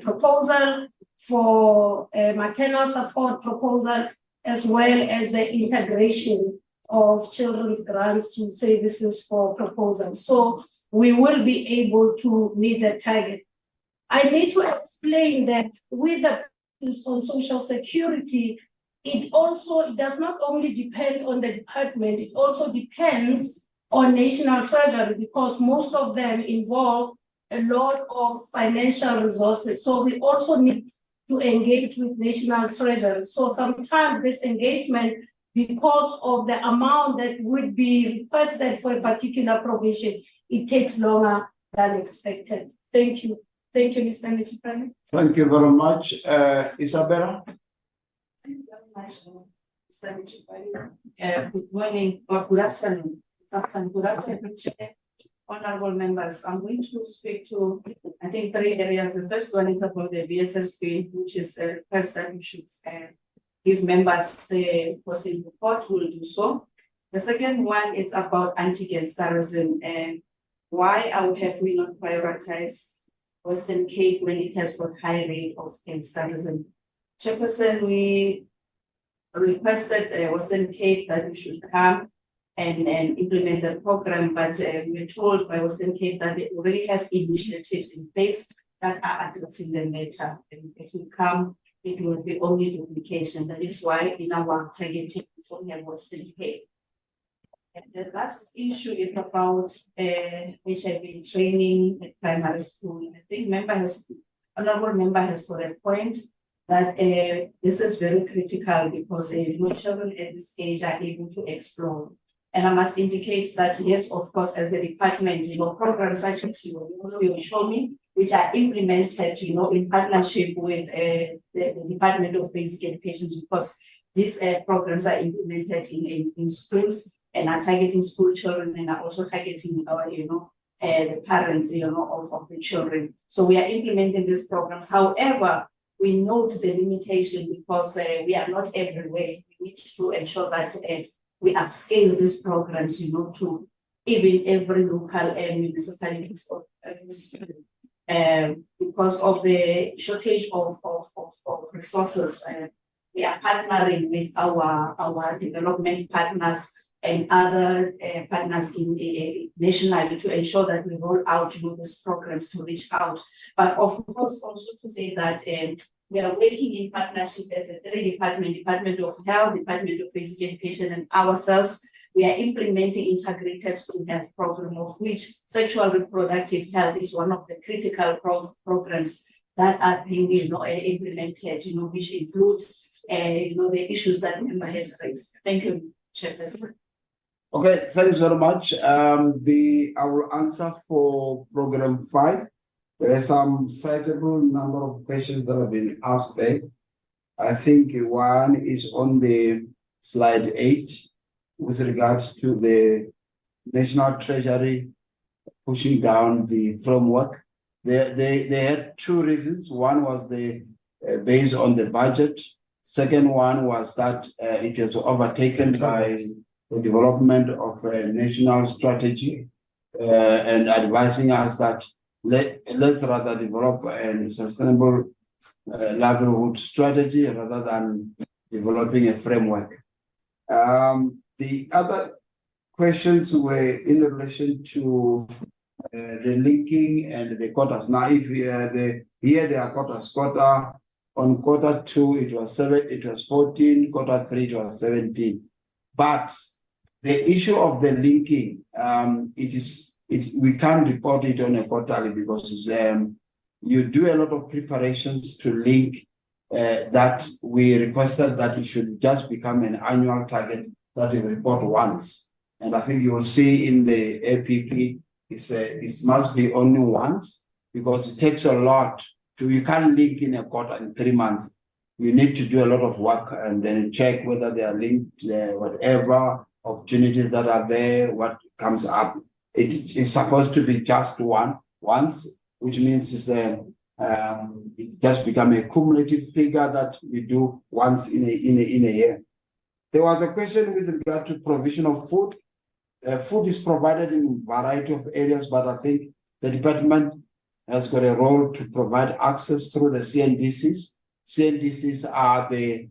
Speaker 19: proposal, for maternal support proposal, as well as the integration of children's grants to services for proposals. So we will be able to meet the target. I need to explain that with the on social security, it does not only depend on the department, it also depends on National Treasury, because most of them involve a lot of financial resources. So we also need to engage with National Treasury. So sometimes this engagement, because of the amount that would be requested for a particular provision, it takes longer than expected. Thank you. Thank you, Mr. Mchipane.
Speaker 3: Thank you very much. Isabella?
Speaker 20: Thank you very much, Mr. Mchipane. Good morning or good afternoon. Good afternoon, Chair. Honorable members, I'm going to speak to, I think, 3 areas. The first one is about the BSSP, which is a request that we should give members the posting report. We'll do so. The second one is about anti-gangsterism and why have we not prioritized Western Cape when it has got high rate of gangsterism. Chairperson, we requested Western Cape that we should come and implement the program, but we were told by Western Cape that they already have initiatives in place that are addressing the matter. And if we come, it will be only duplication. That is why in our targeting, we only have Western Cape. And the last issue is about HIV training at primary school. I think honorable member has got a point that this is very critical because children at this age are able to explore. And I must indicate that, yes, of course, as the department, programs such as you show me, which are implemented, in partnership with the Department of Basic Education, because these programs are implemented in schools and are targeting school children and are also targeting the parents, of the children. So we are implementing these programs. However, we note the limitation because we are not everywhere. We need to ensure that we upscale these programs, to even every local municipalities or because of the shortage of resources. We are partnering with our development partners and other partners nationally to ensure that we roll out these programs to reach out. But of course, also to say that we are working in partnership as a 3 department, Department of Health, Department of Basic Education, and ourselves. We are implementing integrated school health program, of which sexual reproductive health is one of the critical programs that are being implemented, which includes the issues that member has raised. Thank you, Chairperson.
Speaker 3: Okay, thanks very much. I will answer for program 5. There are some sizable number of questions that have been asked there. I think one is on the slide 8, with regards to the National Treasury pushing down the framework. They had two reasons. One was based on the budget. Second one was that it was overtaken by the development of a national strategy and advising us that let's rather develop a sustainable livelihood strategy rather than developing a framework. The other questions were in relation to the linking and the quotas. Now, if here there are quotas. On quarter 2, it was 14, quarter 3, it was 17. But the issue of the linking, we can't report it on a quarterly because you do a lot of preparations to link that we requested that it should just become an annual target that we report once. And I think you will see in the APP, it must be only once because it takes a lot. You can't link in a quarter in 3 months. You need to do a lot of work and then check whether they are linked, whatever opportunities that are there, what comes up. It's supposed to be just once, which means it just become a cumulative figure that we do once in a year. There was a question with regard to provision of food. Food is provided in a variety of areas, but I think the department has got a role to provide access through the CNDCs. CNDCs are the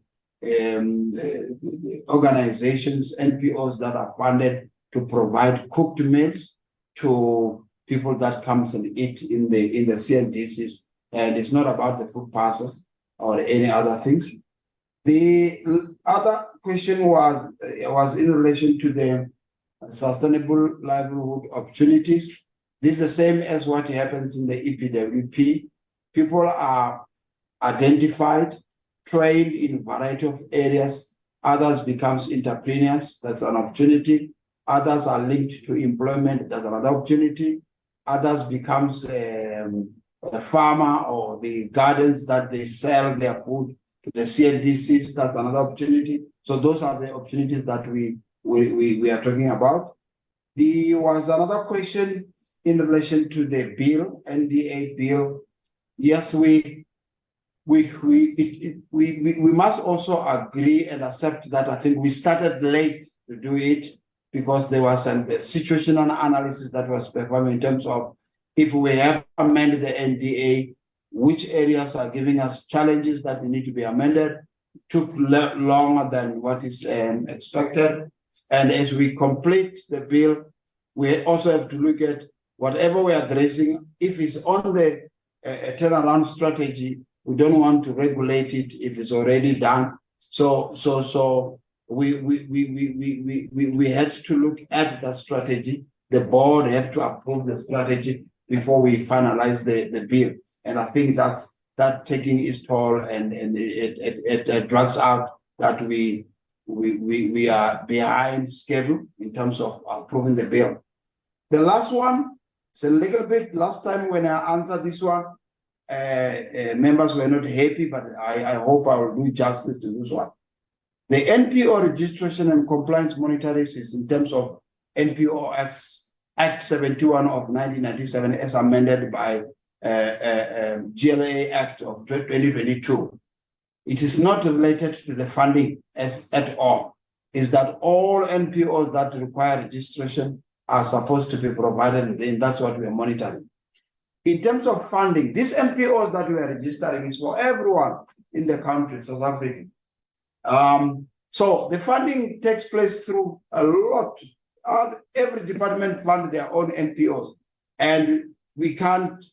Speaker 3: organizations, NPOs that are funded to provide cooked meals to people that comes and eat in the CNDCs. And it's not about the food parcels or any other things. The other question was in relation to the sustainable livelihood opportunities. This is the same as what happens in the EPWP. People are identified, trained in a variety of areas. Others becomes entrepreneurs. That's an opportunity. Others are linked to employment. That's another opportunity. Others becomes a farmer or the gardens that they sell their food to the CNDCs. That's another opportunity. So those are the opportunities that we are talking about. There was another question in relation to the bill, NDA bill. Yes, we must also agree and accept that I think we started late to do it because there was a situational analysis that was performed in terms of if we have amended the NDA, which areas are giving us challenges that need to be amended. It took longer than what is expected. And as we complete the bill, we also have to look at whatever we are addressing. If it's on the turnaround strategy, we don't want to regulate it if it's already done. So we had to look at that strategy. The board have to approve the strategy before we finalize the bill. And I think that taking its toll and it drags out that we are behind schedule in terms of approving the bill. The last one, it's a little bit, last time when I answered this one, members were not happy, but I hope I will do justice to this one. The NPO registration and compliance monitoring is in terms of NPO Act 71 of 1997 as amended by GLA Act of 2022. It is not related to the funding at all. Is that all NPOs that require registration are supposed to be provided, and that's what we are monitoring. In terms of funding, these NPOs that we are registering is for everyone in the country, South Africa. So the funding takes place through a lot. Every department funds their own NPOs, and we can't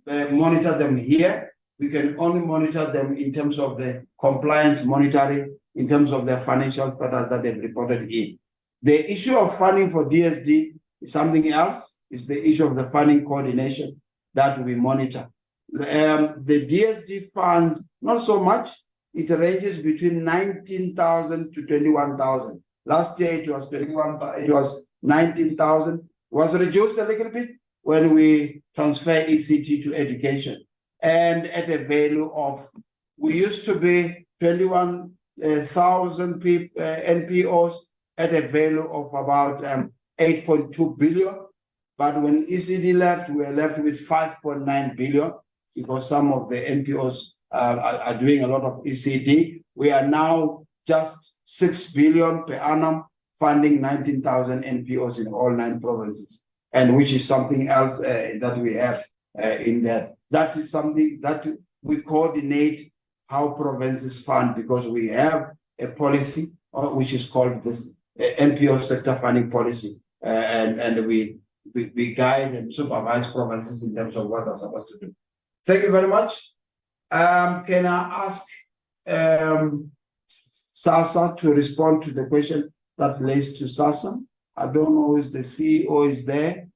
Speaker 3: monitor them here. We can only monitor them in terms of the compliance monitoring, in terms of their financial status that they've reported in. The issue of funding for DSD is something else. It's the issue of the funding coordination that we monitor. The DSD fund, not so much. It ranges between 19,000 to 21,000. Last year it was 19,000. It was reduced a little bit when we transfer ECT to education. And at a value of, we used to be 21,000 NPOs, at a value of about 8.2 billion. But when ECD left, we were left with 5.9 billion because some of the NPOs are doing a lot of ECD. We are now just 6 billion per annum, funding 19,000 NPOs in all 9 provinces, and which is something else that we have in there. That is something that we coordinate how provinces fund, because we have a policy which is called this NPO sector funding policy, and we guide and supervise provinces in terms of what they're supposed to do. Thank you very much. Can I ask SASSA to respond to the question that relates to SASSA? I don't know if the CEO is there,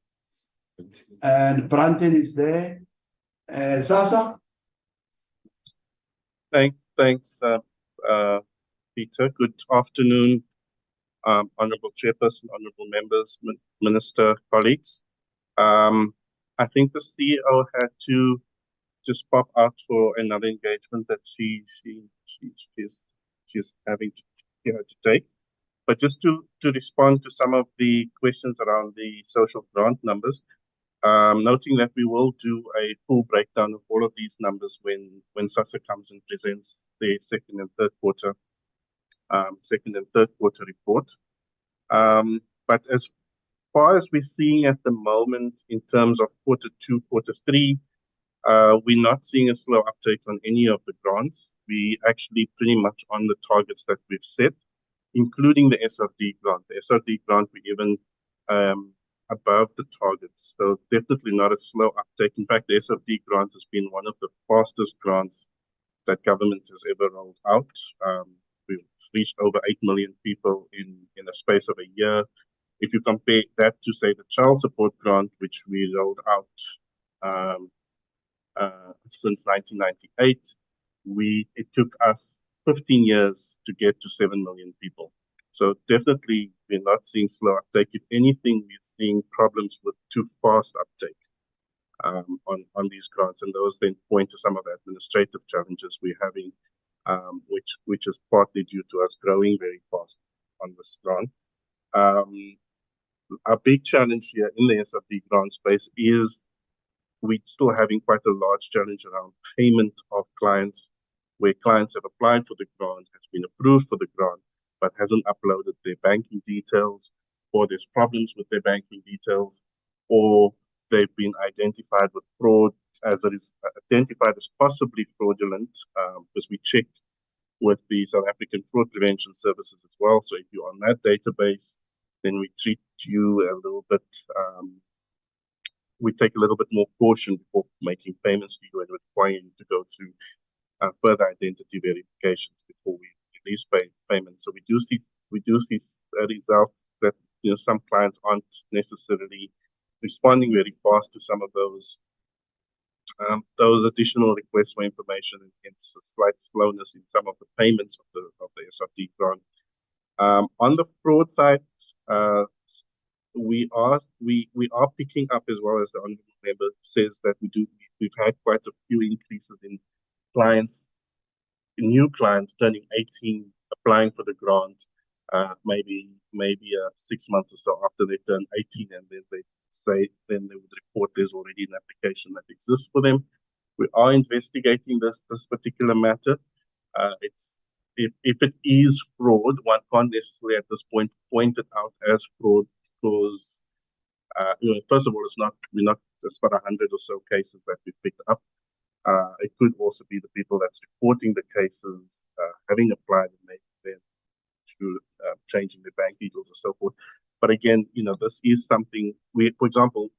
Speaker 3: and Branton is there. SASSA?
Speaker 21: Thanks, Peter. Good afternoon, Honorable Chairperson, Honorable Members, Minister, colleagues. I think the CEO had to just pop out for another engagement that she's having to take. But just to respond to some of the questions around the social grant numbers, noting that we will do a full breakdown of all of these numbers when SASSA comes and presents the second and third quarter report. But as far as we're seeing at the moment in terms of quarter 2, quarter 3, we're not seeing a slow uptake on any of the grants. We actually pretty much on the targets that we've set, including the SRD grant. The SRD grant we even above the targets, so definitely not a slow uptake. In fact, the SRD grant has been one of the fastest grants that government has ever rolled out. We've reached over 8 million people in a space of a year. If you compare that to, say, the child support grant, which we rolled out since 1998, it took us 15 years to get to 7 million people. So definitely we're not seeing slow uptake. If anything, we're seeing problems with too fast uptake on these grants, and those then point to some of the administrative challenges we're having, which is partly due to us growing very fast on this grant. Our big challenge here in the SRD grant space is we're still having quite a large challenge around payment of clients, where clients have applied for the grant, has been approved for the grant, but hasn't uploaded their banking details, or there's problems with their banking details, or they've been identified with fraud identified as possibly fraudulent, because we check with the South African Fraud Prevention Services as well. So if you're on that database, then we treat you a little bit, we take a little bit more caution before making payments to you and require you to go through further identity verifications before we release payments. So we do see results that some clients aren't necessarily responding very fast to some of those additional requests for information, and hence a slight slowness in some of the payments of the SRD grant. On the fraud side, we are picking up, as well as the honourable member says, that we've had quite a few increases in clients, new clients turning 18, applying for the grant, maybe 6 months or so after they turn 18, and then they would report there's already an application that exists for them. We are investigating this particular matter. If it is fraud, one can't necessarily at this point point it out as fraud, because first of all, it's about 100 or so cases that we've picked up. It could also be the people that's reporting the cases having applied and maybe then through changing their bank details or so forth. But again, this is something for example,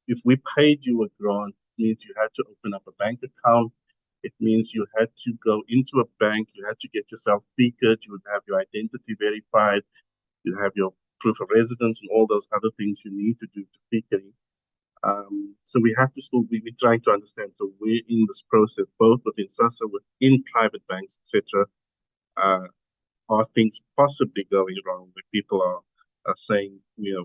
Speaker 21: if we paid you a grant, it means you had to open up a bank account. It means you had to go into a bank, you had to get yourself FICA'd, you would have your identity verified, you'd have your proof of residence and all those other things you need to do to FICA. So we have to still be trying to understand. So we're in this process, both within SASSA, within private banks, etc. Are things possibly going wrong where people are saying, we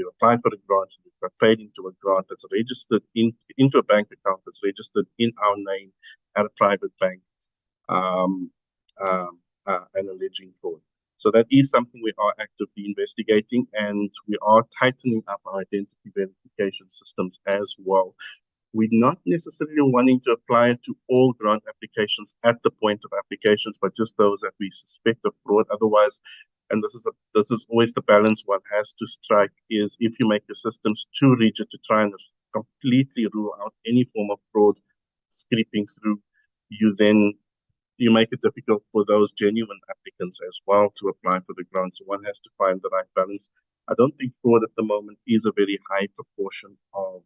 Speaker 21: applied for a grant, we got paid into a grant that's registered into a bank account that's registered in our name at a private bank, and alleging fraud. So that is something we are actively investigating, and we are tightening up our identity verification systems as well. We're not necessarily wanting to apply it to all grant applications at the point of applications, but just those that we suspect of fraud. Otherwise, and this is always the balance one has to strike, is if you make your systems too rigid to try and completely rule out any form of fraud creeping through, you make it difficult for those genuine applicants as well to apply for the grant. So one has to find the right balance. I don't think fraud at the moment is a very high proportion of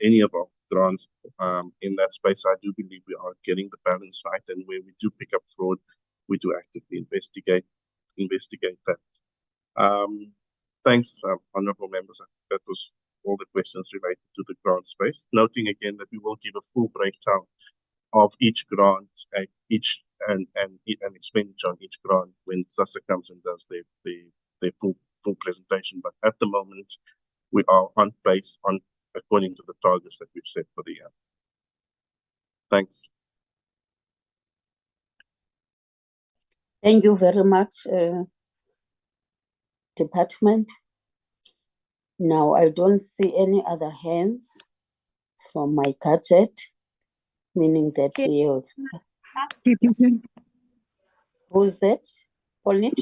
Speaker 21: any of our grants in that space. I do believe we are getting the balance right, and where we do pick up fraud, we do actively investigate that. Thanks, honourable members. I think that was all the questions related to the grant space. Noting again that we will give a full breakdown of each grant and expenditure on each grant when SASSA comes and does their full presentation. But at the moment, we are on pace according to the targets that we've set for the year. Thanks.
Speaker 1: Thank you very much, Department. Now, I don't see any other hands from my gadget, meaning that you have... Who's that? Pauline?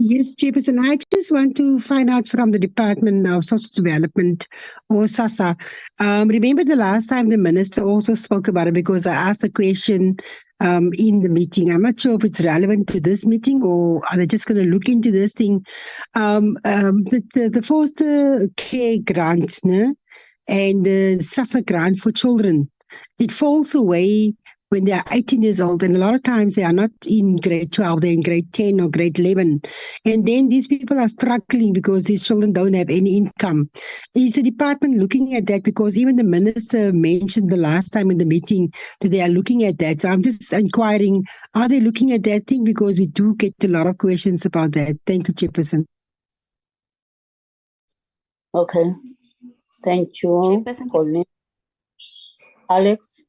Speaker 8: Yes, Chairperson, I just want to find out from the Department of Social Development, or SASSA. Remember the last time the Minister also spoke about it, because I asked the question in the meeting. I'm not sure if it's relevant to this meeting, or are they just going to look into this thing? The foster care grant, and the SASSA grant for children, it falls away when they are 18 years old, and a lot of times they are not in grade 12, they're in grade 10 or grade 11. And then these people are struggling because these children don't have any income. Is the department looking at that? Because even the Minister mentioned the last time in the meeting that they are looking at that. So I'm just inquiring, are they looking at that thing? Because we do get a lot of questions about that. Thank you, Chairperson.
Speaker 1: Okay. Thank you, Pauline. Alex?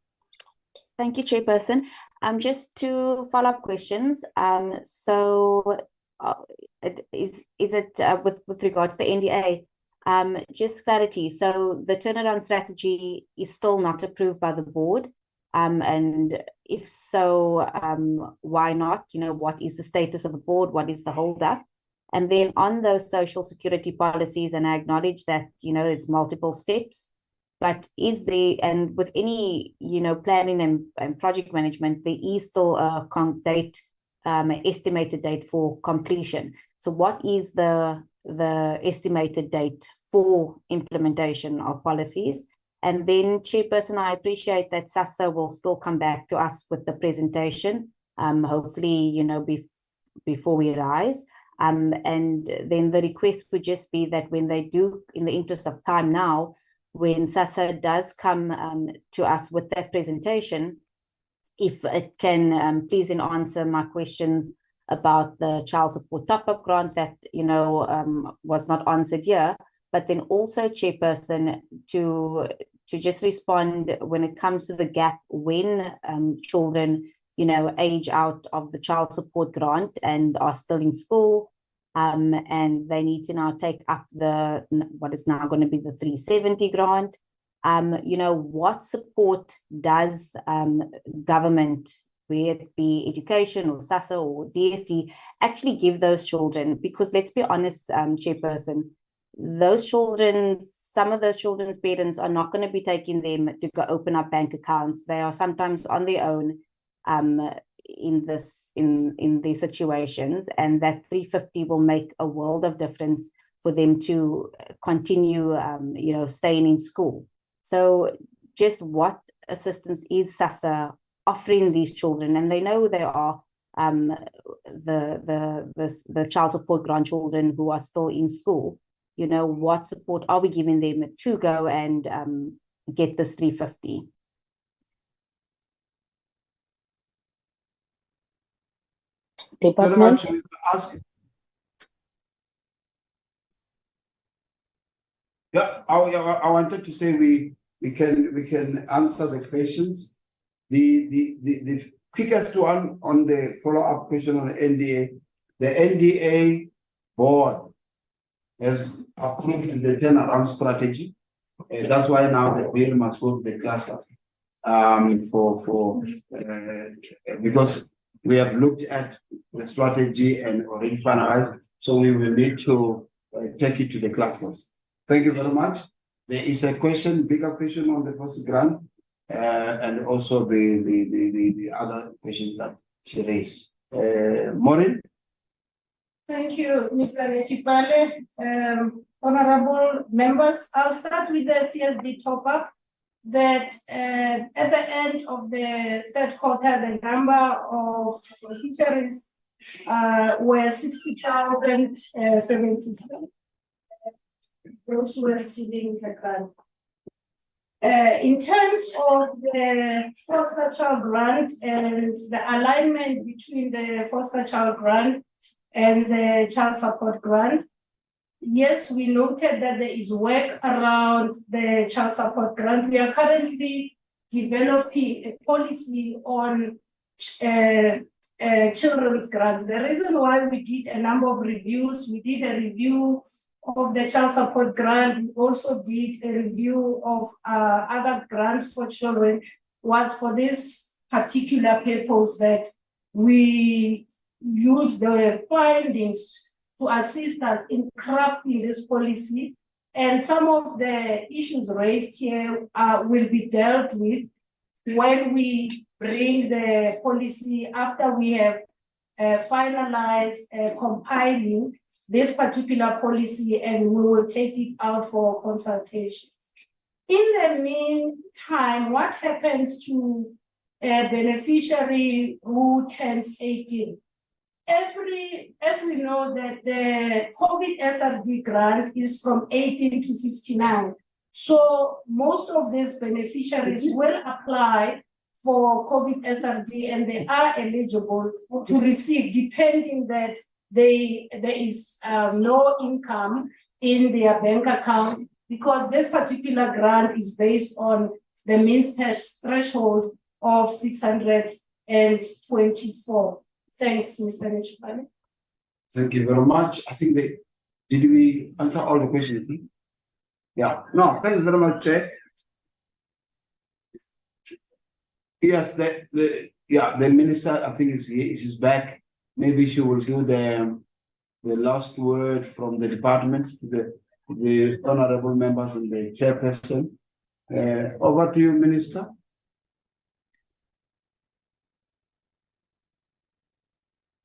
Speaker 18: Thank you, Chairperson. Just two follow-up questions. Is it with regard to the NDA? Just clarity. So the turnaround strategy is still not approved by the board, and if so, why not? What is the status of the board? What is the holdup? And then on those social security policies, and I acknowledge that it's multiple steps. But is there, and with any, planning and project management, there is still a estimated date for completion. So what is the estimated date for implementation of policies? And then, Chairperson, I appreciate that SASSA will still come back to us with the presentation, hopefully, before we rise. And then the request would just be that when they do, in the interest of time now, when SASSA does come to us with that presentation, if it can please then answer my questions about the child support top-up grant that was not answered here, but then also, Chairperson, to just respond when it comes to the gap when children age out of the child support grant and are still in school, and they need to now take up what is now going to be the 370 grant. What support does government, whether it be education or SASSA or DSD, actually give those children? Because let's be honest, Chairperson, those children, some of those children's parents are not going to be taking them to go open up bank accounts. They are sometimes on their own in these situations, and that 350 will make a world of difference for them to continue staying in school. So just what assistance is SASSA offering these children? And they know there are the child support grandchildren who are still in school. What support are we giving them to go and get this 350?
Speaker 1: Department.
Speaker 3: Yeah, I wanted to say we can answer the questions. The quickest one on the follow-up question on the NDA, the NDA board has approved the turnaround strategy. That's why now the bill must go to the clusters. Because we have looked at the strategy and already finalized, so we will need to take it to the clusters. Thank you very much. There is a question, bigger question on the first grant, and also the other questions that she raised. Maureen?
Speaker 19: Thank you, Mr. Nechipale. Honorable members, I'll start with the CSD top-up that at the end of the third quarter, the number of beneficiaries were 60,073. Those who were receiving the grant. In terms of the foster child grant and the alignment between the foster child grant and the child support grant, yes, we noted that there is work around the child support grant. We are currently developing a policy on children's grants. The reason why we did a number of reviews, we did a review of the child support grant, we also did a review of other grants for children, was for this particular purpose that we use the findings to assist us in crafting this policy. And some of the issues raised here will be dealt with when we bring the policy after we have finalized compiling this particular policy, and we will take it out for consultation. In the meantime, what happens to a beneficiary who turns 18? As we know that the COVID SRD grant is from 18 to 59. So most of these beneficiaries will apply for COVID SRD and they are eligible to receive, depending that there is no income in their bank account, because this particular grant is based on the means threshold of 624. Thanks, Mr. Nechipale.
Speaker 3: Thank you very much. I think did we answer all the questions? Yeah, no, thanks very much, Chair. Yes, the minister, I think is back. Maybe she will do the last word from the department, the honorable members and the chairperson. Over to you, Minister.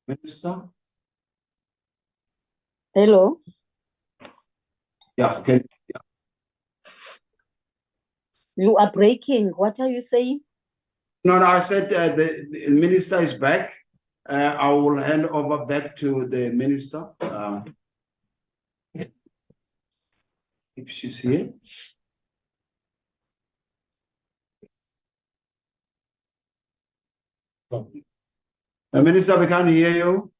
Speaker 3: Minister?
Speaker 1: Hello?
Speaker 3: Yeah, okay. Yeah.
Speaker 1: You are breaking. What are you saying?
Speaker 3: No, I said the minister is back. I will hand over back to the minister. If she's here. The minister, we can't hear you.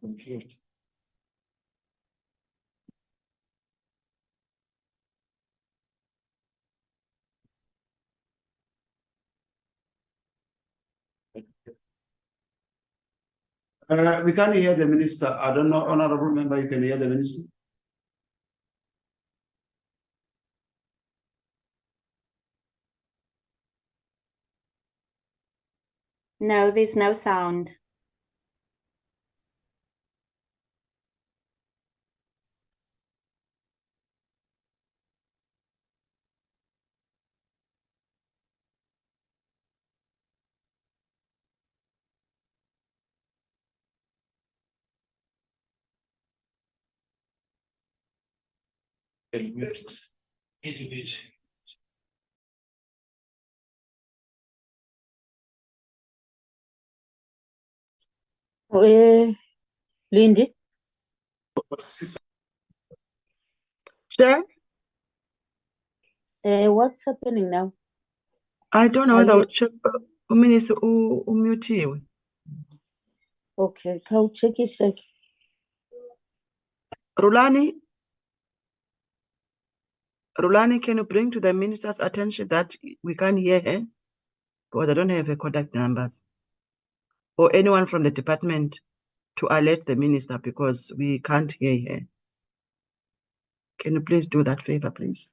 Speaker 3: Confused. We can't hear the minister. I don't know, honorable member, you can hear the minister?
Speaker 18: No, there's no sound.
Speaker 1: Lindy?
Speaker 4: Chair?
Speaker 1: What's happening now?
Speaker 4: I don't know whether Minister umutiwe.
Speaker 1: Okay, check it.
Speaker 4: Rulani? Rulani, can you bring to the minister's attention that we can't hear her because I don't have her contact numbers, or anyone from the department to alert the minister because we can't hear her. Can you please do that favor, please?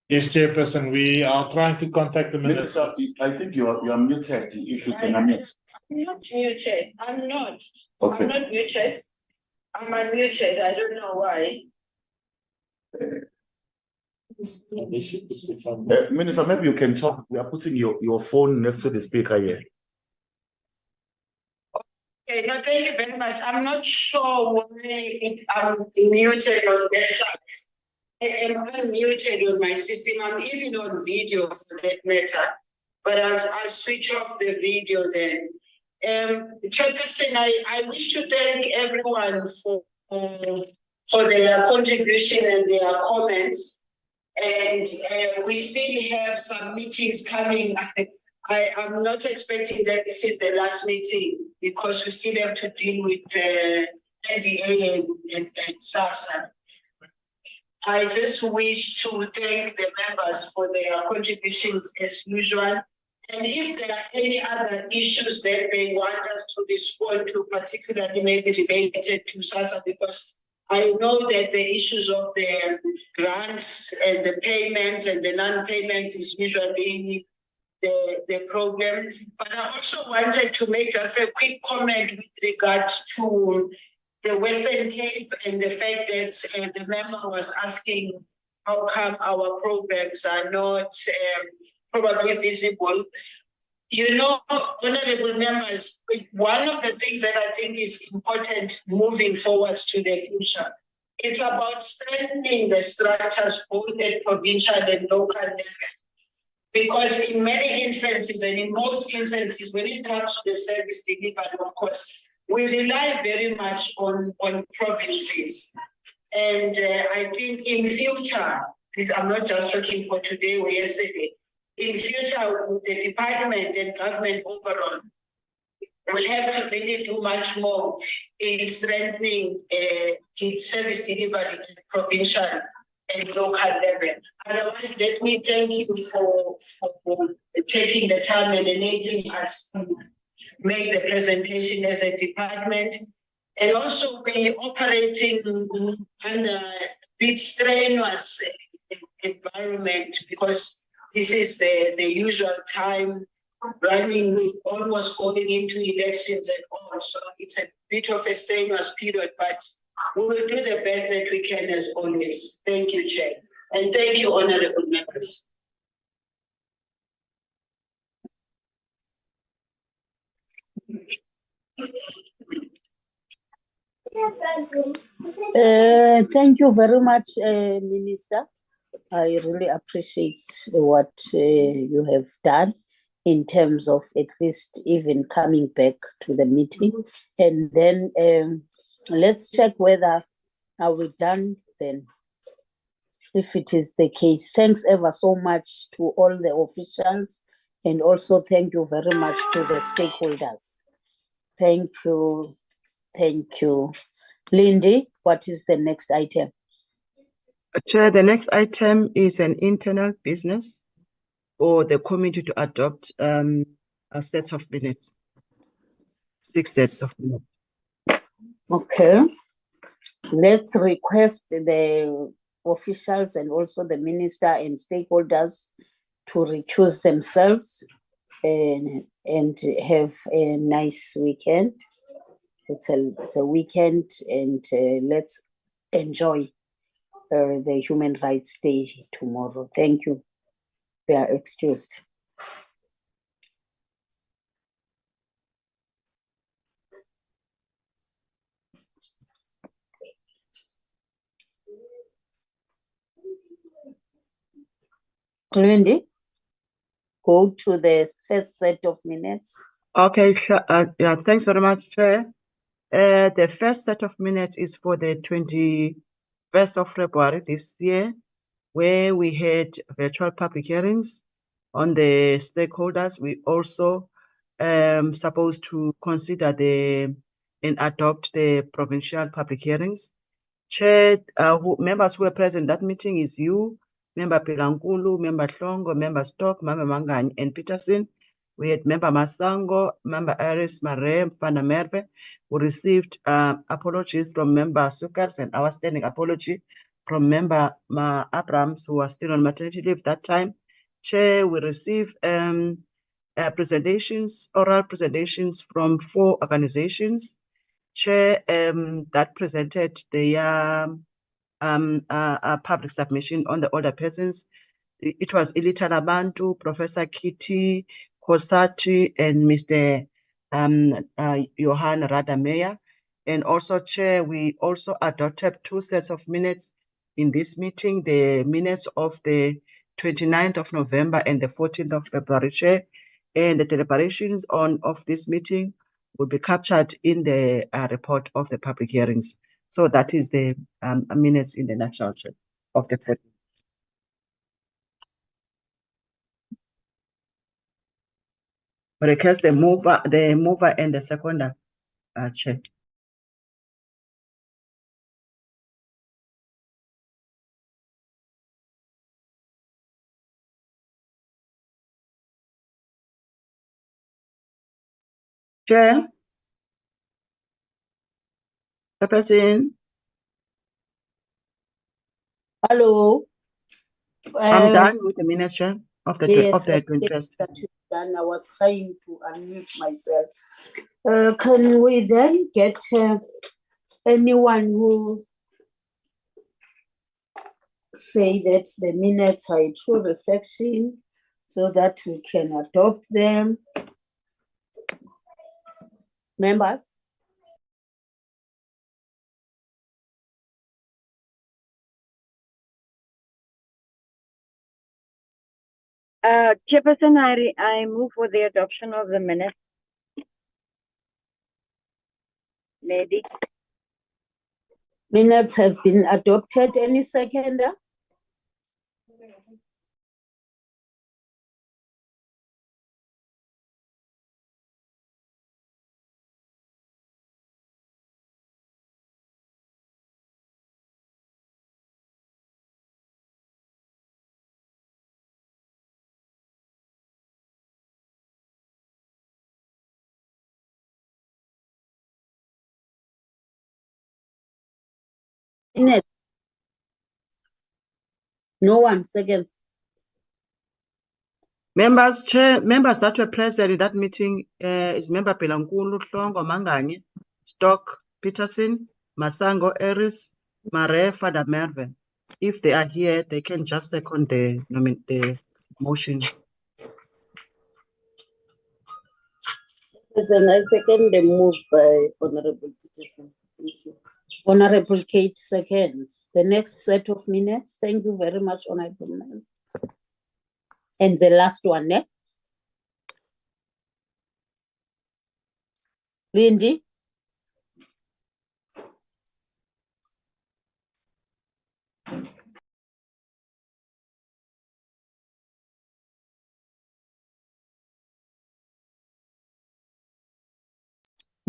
Speaker 17: Yes, Chairperson, we are trying to contact the minister.
Speaker 16: Minister, I think you are muted. If you can unmute.
Speaker 2: I'm not muted. I'm not.
Speaker 16: Okay.
Speaker 2: I'm not muted. I'm unmuted. I don't know why.
Speaker 16: Minister, maybe you can talk. We are putting your phone next to the speaker here.
Speaker 2: Okay, no, thank you very much. I'm not sure why I'm muted on that side. I am unmuted on my system. I'm even on video for that matter. But I'll switch off the video then. Chairperson, I wish to thank everyone for their contribution and their comments. And we still have some meetings coming. I'm not expecting that this is the last meeting because we still have to deal with NDA and SASSA. I just wish to thank the members for their contributions as usual. And if there are any other issues that they want us to respond to, particularly maybe related to SASSA, because I know that the issues of the grants and the payments and the non-payments is usually the problem. But I also wanted to make just a quick comment with regards to the Western Cape and the fact that the member was asking how come our programs are not probably visible. You know, honorable members, one of the things that I think is important moving forward to the future, it's about strengthening the structures both at provincial and local level. Because in many instances, and in most instances, when it comes to the service delivery, of course, we rely very much on provinces. And I think in future, I'm not just talking for today or yesterday, in future, the department and government overall will have to really do much more in strengthening service delivery at provincial and local level. Otherwise, let me thank you for taking the time and enabling us to make the presentation as a department. And also be operating under a bit strenuous environment because this is the usual time running with almost going into elections and all. So it's a bit of a strenuous period, but we will do the best that we can as always. Thank you, Chair. And thank you, honorable members.
Speaker 1: Thank you very much, Minister. I really appreciate what you have done in terms of at least even coming back to the meeting. And then let's check whether are we done then, if it is the case. Thanks ever so much to all the officials, and also thank you very much to the stakeholders. Thank you. Thank you. Lindy, what is the next item?
Speaker 4: Chair, the next item is an internal business for the committee to adopt a set of minutes, 6 sets of minutes.
Speaker 1: Okay. Let's request the officials and also the minister and stakeholders to recuse themselves and have a nice weekend. It's a weekend, and let's enjoy the Human Rights Day tomorrow. Thank you. We are excused. Lindy, go to the first set of minutes.
Speaker 4: Okay, yeah, thanks very much, Chair. The first set of minutes is for the 21st of February this year, where we had virtual public hearings on the stakeholders. We also supposed to consider and adopt the provincial public hearings. Chair, members who were present in that meeting is you, Member Pilankulu, Member Hlongo, Member Stock, Member Mangani, and Peterson. We had Member Masango, Member Iris, Mare, Fana Merve. We received apologies from Member Sukars and our standing apology from Member Abrams, who was still on maternity leave that time. Chair, we received presentations, oral presentations from 4 organizations. Chair, that presented their public submission on the older persons. It was Ilita Labantu, Professor Kitty Kosati, and Mr. Johan Radameyer. And also, Chair, we also adopted 2 sets of minutes in this meeting, the minutes of the 29th of November and the 14th of February, Chair. And the deliberations of this meeting will be captured in the report of the public hearings. So that is the minutes in the nutshell of the president. Request the mover and the seconder, Chair. Chair. The person.
Speaker 1: Hello.
Speaker 4: I'm done with the minutes, Chair, of the
Speaker 1: Yes,
Speaker 4: 21st.
Speaker 1: that you've done. I was trying to unmute myself. Can we then get anyone who say that the minutes are a true reflection so that we can adopt them? Members?
Speaker 15: Chairperson, I move for the adoption of the minutes. Lady.
Speaker 1: Minutes have been adopted. Any seconder? Minutes. No one seconds.
Speaker 4: Members, Chair, members that were present in that meeting is Member Pilankulu, Hlongo, Mangani, Stock, Peterson, Masango, Eris, Mare, Father Merve. If they are here, they can just second the motion.
Speaker 13: Listen, I second the move by Honorable Peterson. Thank you.
Speaker 1: Honorable Kate seconds. The next set of minutes. Thank you very much, Honorable Member. And the last one, eh? Lindy?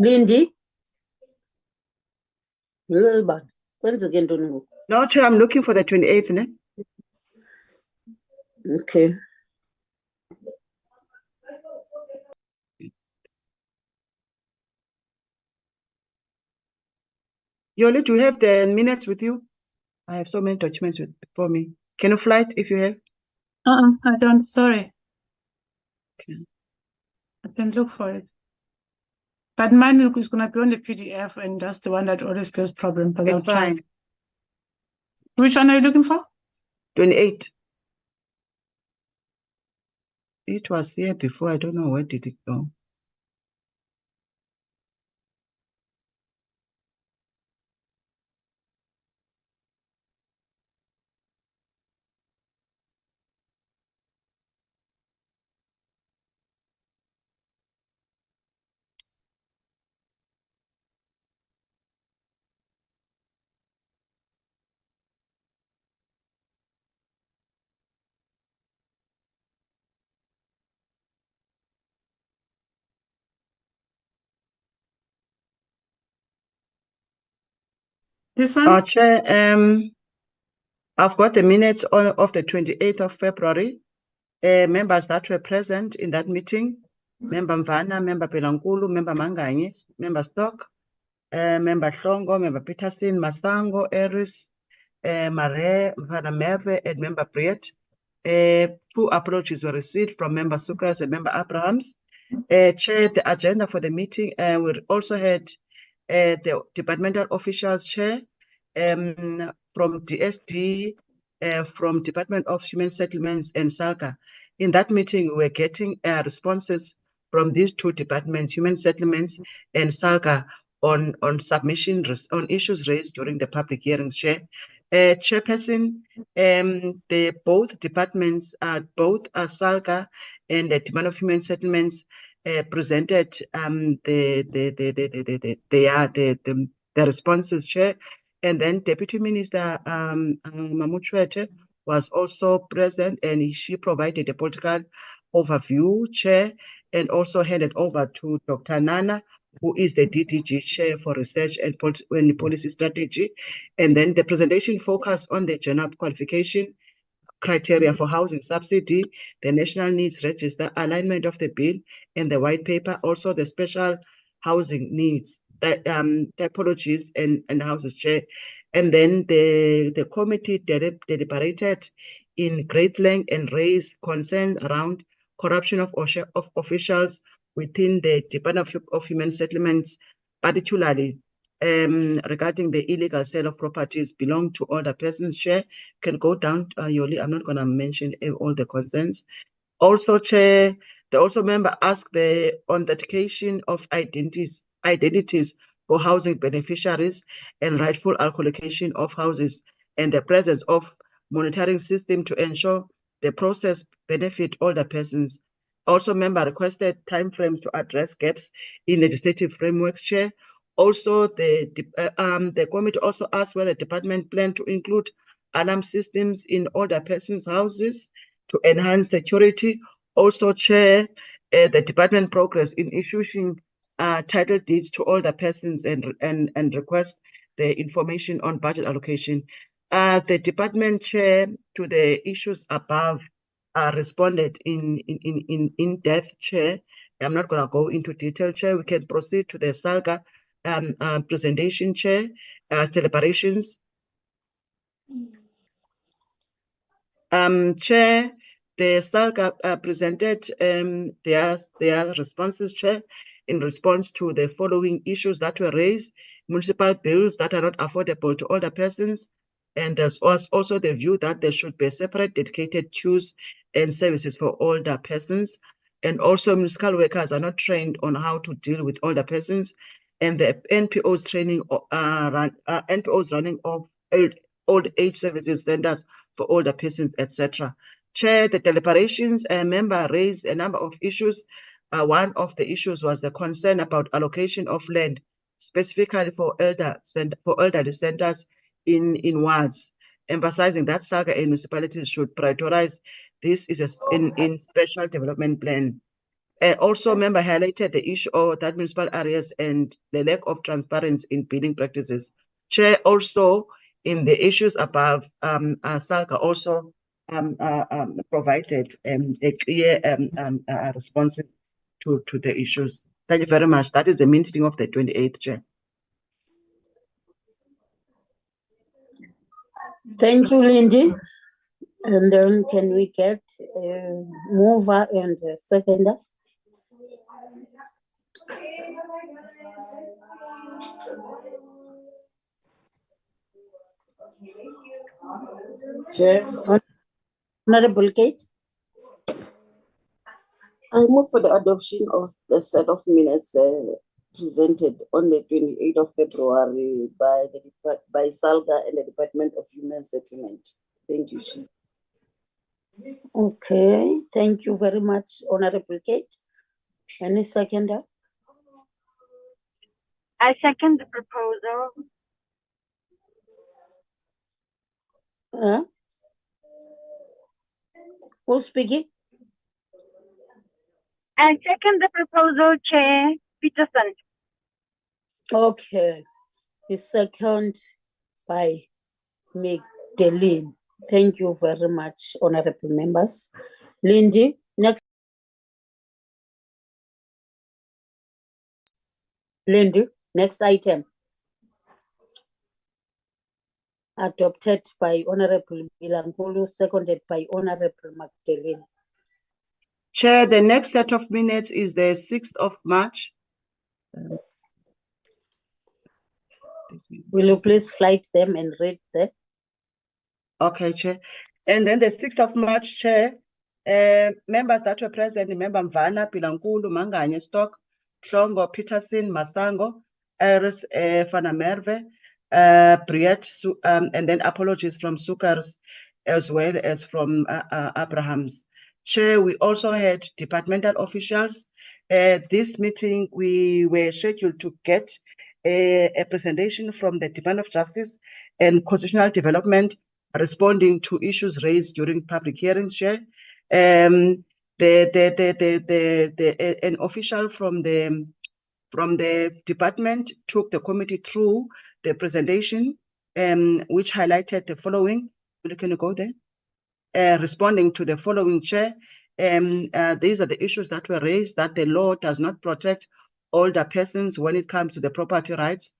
Speaker 1: Lindy? Little bad. When's again to know?
Speaker 4: No, Chair, I'm looking for the 28th, ne?
Speaker 1: Okay.
Speaker 4: Yoli, do you have the minutes with you? I have so many documents for me. Can you fly it if you have?
Speaker 6: I don't, sorry.
Speaker 4: Okay.
Speaker 6: I can look for it. But mine is going to be on the PDF, and that's the one that always gives problem. But I'll
Speaker 4: It's fine.
Speaker 6: try. Which one are you looking for?
Speaker 4: 28. It was here before. I don't know where did it go.
Speaker 6: This one?
Speaker 4: Chair, I've got the minutes of the 28th of February. Members that were present in that meeting, Member Mvana, Member Pelankulu, Member Manganye, Member Stock, Member Hlongo, Member Peterson, Masango, Eris, Mare, Mvana Merve, and Member Priet. 2 approaches were received from Member Sukas and Member Abrahams. Chair, the agenda for the meeting, we also had the departmental officials chair from DSD, from Department of Human Settlements and SALGA. In that meeting, we were getting responses from these 2 departments, Human Settlements and SALGA, on on issues raised during the public hearings. Chair, Chairperson, both departments, both SALGA and the Department of Human Settlements, presented the responses, Chair. And then Deputy Minister Mamuchwete was also present, and she provided a political overview, Chair, and also handed over to Dr. Nana, who is the DDG Chair for Research and Policy Strategy. And then the presentation focused on the gender qualification criteria for housing subsidy, the National Needs Register, alignment of the bill, and the white paper, also the special housing needs, typologies and houses, Chair. And then the committee deliberated in great length and raised concerns around corruption of officials within the Department of Human Settlements, particularly regarding the illegal sale of properties belong to older persons. Chair, can go down, Yoli. I'm not going to mention all the concerns. Also, Chair, the member asked the authentication of identities for housing beneficiaries and rightful allocation of houses, and the presence of monitoring system to ensure the process benefit older persons. Also, member requested timeframes to address gaps in legislative frameworks. Chair. Also, the committee also asked whether the department planned to include alarm systems in older persons' houses to enhance security. Also, Chair, the department progress in issuing title deeds to older persons and request the information on budget allocation. The department chair to the issues above responded in depth, Chair. I'm not going to go into detail, Chair. We can proceed to the SALGA presentation, Chair, deliberations. Chair, the SALGA presented their responses, Chair, in response to the following issues that were raised: municipal bills that are not affordable to older persons, and there's also the view that there should be separate dedicated queues and services for older persons, and also municipal workers are not trained on how to deal with older persons, and the NPO's training, NPO's running of old age services centers for older persons, etc. Chair, the deliberations, a member raised a number of issues. One of the issues was the concern about allocation of land, specifically for elderly centers in wards, emphasizing that SALGA and municipalities should prioritize this in special development plan. Also, member highlighted the issue of that municipal areas and the lack of transparency in bidding practices. Chair, also in the issues above, SALGA also provided a clear response to the issues. Thank you very much. That is the meeting of the 28th, Chair.
Speaker 1: Thank you, Lindy. And then can we get a mover and a seconder?
Speaker 13: Chair.
Speaker 1: Honorable Kate.
Speaker 13: I move for the adoption of the set of minutes presented on the 28th of February by SALGA and the Department of Human Settlement. Thank you, Chair.
Speaker 1: Okay, thank you very much, Honorable Kate. Any seconder?
Speaker 15: I second the proposal.
Speaker 1: Who's speaking?
Speaker 15: I second the proposal, Chair Peterson.
Speaker 1: Okay, you second by Magdalene. Thank you very much, honorable members. Lindy, next. Lindy, next item. Adopted by Honorable Bilangulu, seconded by Honorable Magdalene.
Speaker 4: Chair, the next set of minutes is the 6th of March.
Speaker 1: Will you please flight them and read them?
Speaker 4: Okay, Chair. And then the 6th of March, Chair, members that were present, Member Mvana, Bilangulu, Manganye, Stock, Hlongo, Peterson, Masango, Iris, Fanamerve, Briette, and then apologies from Sukars as well as from Abrahams. Chair, we also had departmental officials. This meeting, we were scheduled to get a presentation from the Department of Justice and Constitutional Development responding to issues raised during public hearings. Chair, an official from the department took the committee through the presentation, which highlighted the following. Can you go there? Responding to the following, Chair. These are the issues that were raised, that the law does not protect older persons when it comes to the property rights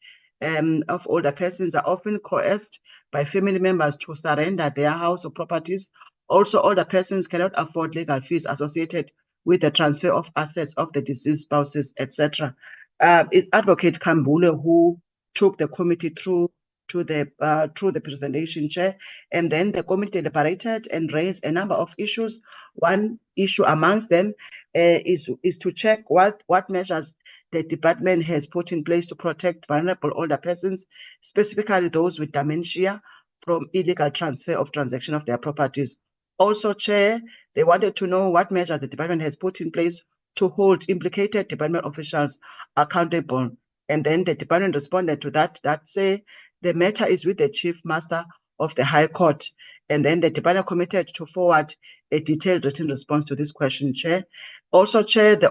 Speaker 4: of older persons, are often coerced by family members to surrender their house or properties. Also, older persons cannot afford legal fees associated with the transfer of assets of the deceased spouses, etc. It's Advocate Kambule who took the committee through the presentation, Chair, and then the committee deliberated and raised a number of issues. One issue amongst them is to check what measures the department has put in place to protect vulnerable older persons, specifically those with dementia, from illegal transfer of transaction of their properties. Also, Chair, they wanted to know what measures the department has put in place to hold implicated department officials accountable. And then the department responded to that say the matter is with the Chief Master of the High Court. And then the department committed to forward a detailed written response to this question, Chair. Also, Chair, the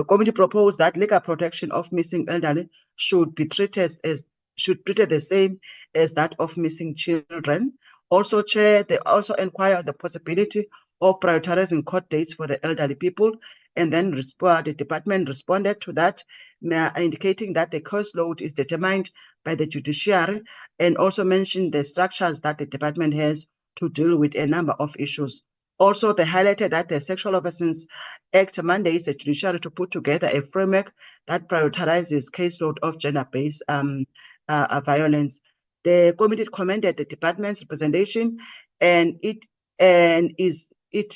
Speaker 4: committee proposed that legal protection of missing elderly should be treated the same as that of missing children. Also, Chair, they also inquired the possibility of prioritizing court dates for the elderly people, and then the department responded to that, indicating that the caseload is determined by the judiciary, and also mentioned the structures that the department has to deal with a number of issues. Also, they highlighted that the Sexual Offences Act mandates the judiciary to put together a framework that prioritizes caseload of gender-based violence. The committee commended the department's representation, and it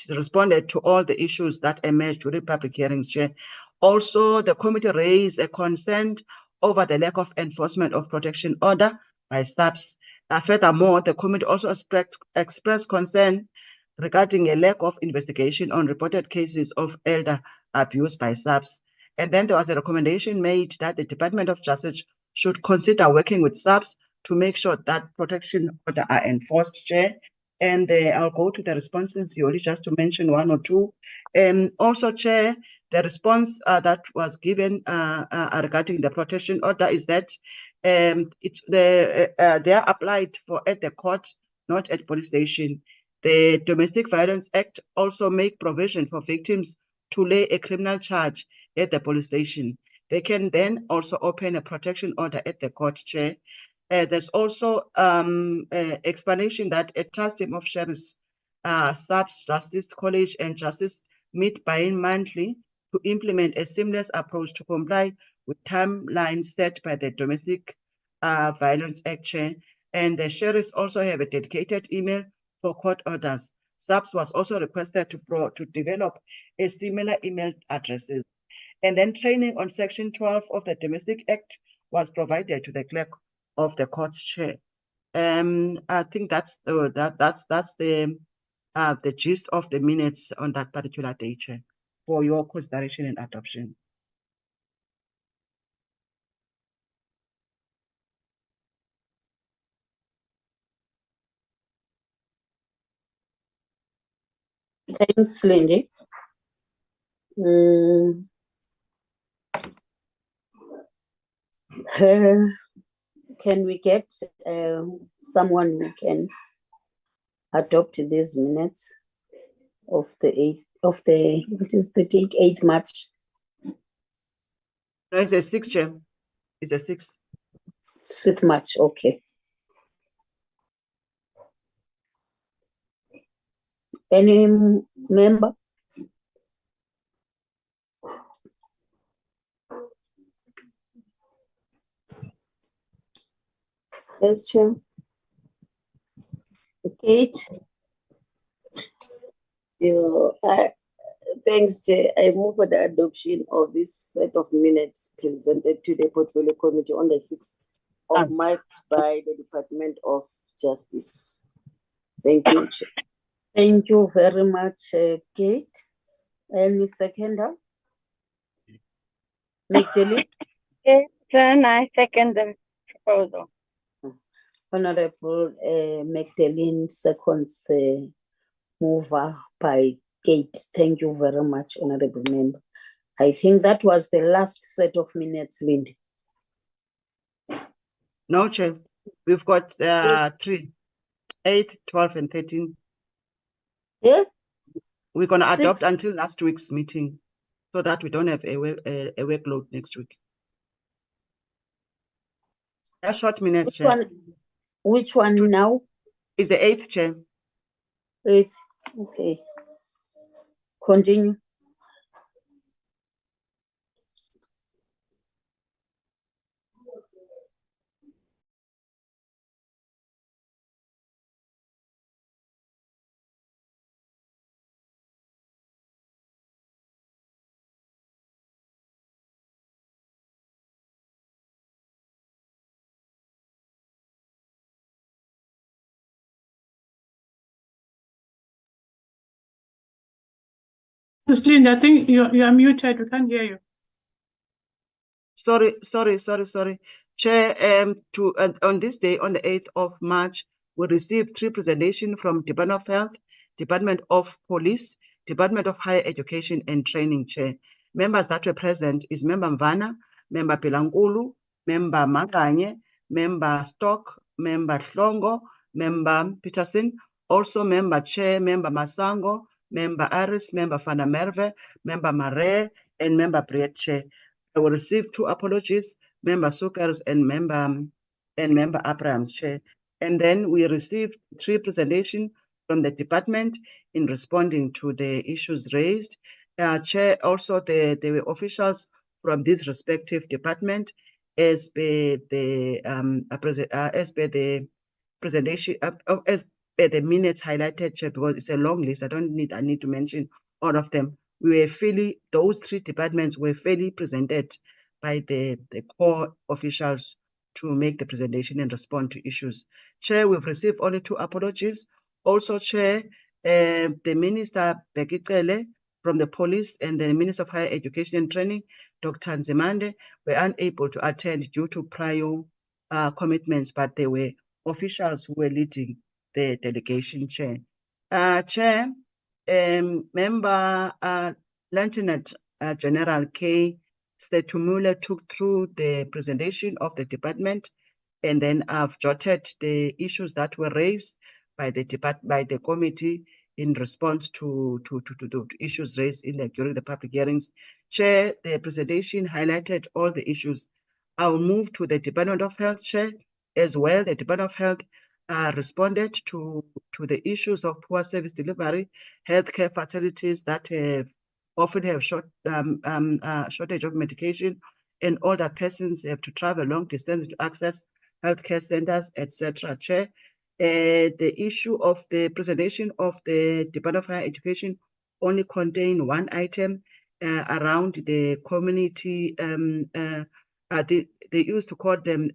Speaker 4: responded to all the issues that emerged during public hearings, Chair. Also, the committee raised a concern over the lack of enforcement of protection order by SAPS. Furthermore, the committee also expressed concern regarding a lack of investigation on reported cases of elder abuse by SAPS. And then there was a recommendation made that the Department of Justice should consider working with SAPS to make sure that protection order are enforced, Chair. And I'll go to the responses, Yoli, just to mention one or two. Also, Chair, the response that was given regarding the protection order is that they are applied for at the court, not at police station. The Domestic Violence Act also make provision for victims to lay a criminal charge at the police station. They can then also open a protection order at the court, Chair. There's also explanation that a task team of sheriffs, SAPS, Justice College, and Justice meet bi-monthly to implement a seamless approach to comply with timelines set by the Domestic Violence Act, Chair. And the sheriffs also have a dedicated email for court orders. SAPS was also requested to develop a similar email addresses. And then training on Section 12 of the Domestic Act was provided to the clerk of the court's, Chair. I think that's the gist of the minutes on that particular day, Chair, for your consideration and adoption.
Speaker 1: Thanks, Lindy. can we get someone who can adopt these minutes of the 8th of the, what is the date, 8th March?
Speaker 4: No, it's the 6th, Chair. It's the 6th.
Speaker 1: 6th March, okay. Any member?
Speaker 13: Yes, Chair.
Speaker 1: Kate?
Speaker 13: Thanks, Chair. I move for the adoption of this set of minutes presented to the Portfolio Committee on the 6th of March by the Department of Justice. Thank you, Chair.
Speaker 1: Thank you very much, Kate. Any seconder? Magdalene?
Speaker 15: Yes, then I second the proposal.
Speaker 1: Honorable Magdalene seconds the mover by Kate. Thank you very much, Honorable Member. I think that was the last set of minutes, Lindy.
Speaker 4: No, Chair. We've got 3, 8, 12, and 13.
Speaker 1: Yeah?
Speaker 4: We're going to adopt until last week's meeting so that we don't have a workload next week. A short minutes, Chair.
Speaker 1: Which one now?
Speaker 4: Is the 8th, Chair.
Speaker 1: 8th, okay. Continue.
Speaker 6: Ms. Linda, I think you are muted. We can't hear you.
Speaker 4: Sorry. Chair, on this day, on the 8th of March, we received 3 presentations from Department of Health, Department of Police, Department of Higher Education and Training, Chair. Members that were present is Member Mvana, Member Pilankulu, Member Maganye, Member Stock, Member Hlongo, Member Peterson, also Member Chair, Member Masango, Member Aris, Member Fana Merve, Member Mare, and Member Briet, Chair. I will receive 2 apologies, Member Sukers and Member Abrahams, Chair. And then we received 3 presentations from the department in responding to the issues raised. Chair, also there were officials from this respective department as per the presentation, as per the minutes highlighted, Chair, because it's a long list. I need to mention all of them. Those 3 departments were fairly presented by the core officials to make the presentation and respond to issues. Chair, we've received only 2 apologies. Also, Chair, the Minister Bekicele from the police and the Minister of Higher Education and Training, Dr. Nzimande, were unable to attend due to prior commitments, but they were officials who were leading the delegation, Chair. Chair, Member Lieutenant General K. Stetumule took through the presentation of the department, and then I've jotted the issues that were raised by the committee in response to issues raised during the public hearings. Chair, the presentation highlighted all the issues. I will move to the Department of Health, Chair, as well. The Department of Health responded to the issues of poor service delivery, healthcare facilities that often have shortage of medication, and all that persons have to travel long distance to access healthcare centers, etc. Chair, the issue of the presentation of the Department of Higher Education only contain 1 item around the community. They used to call them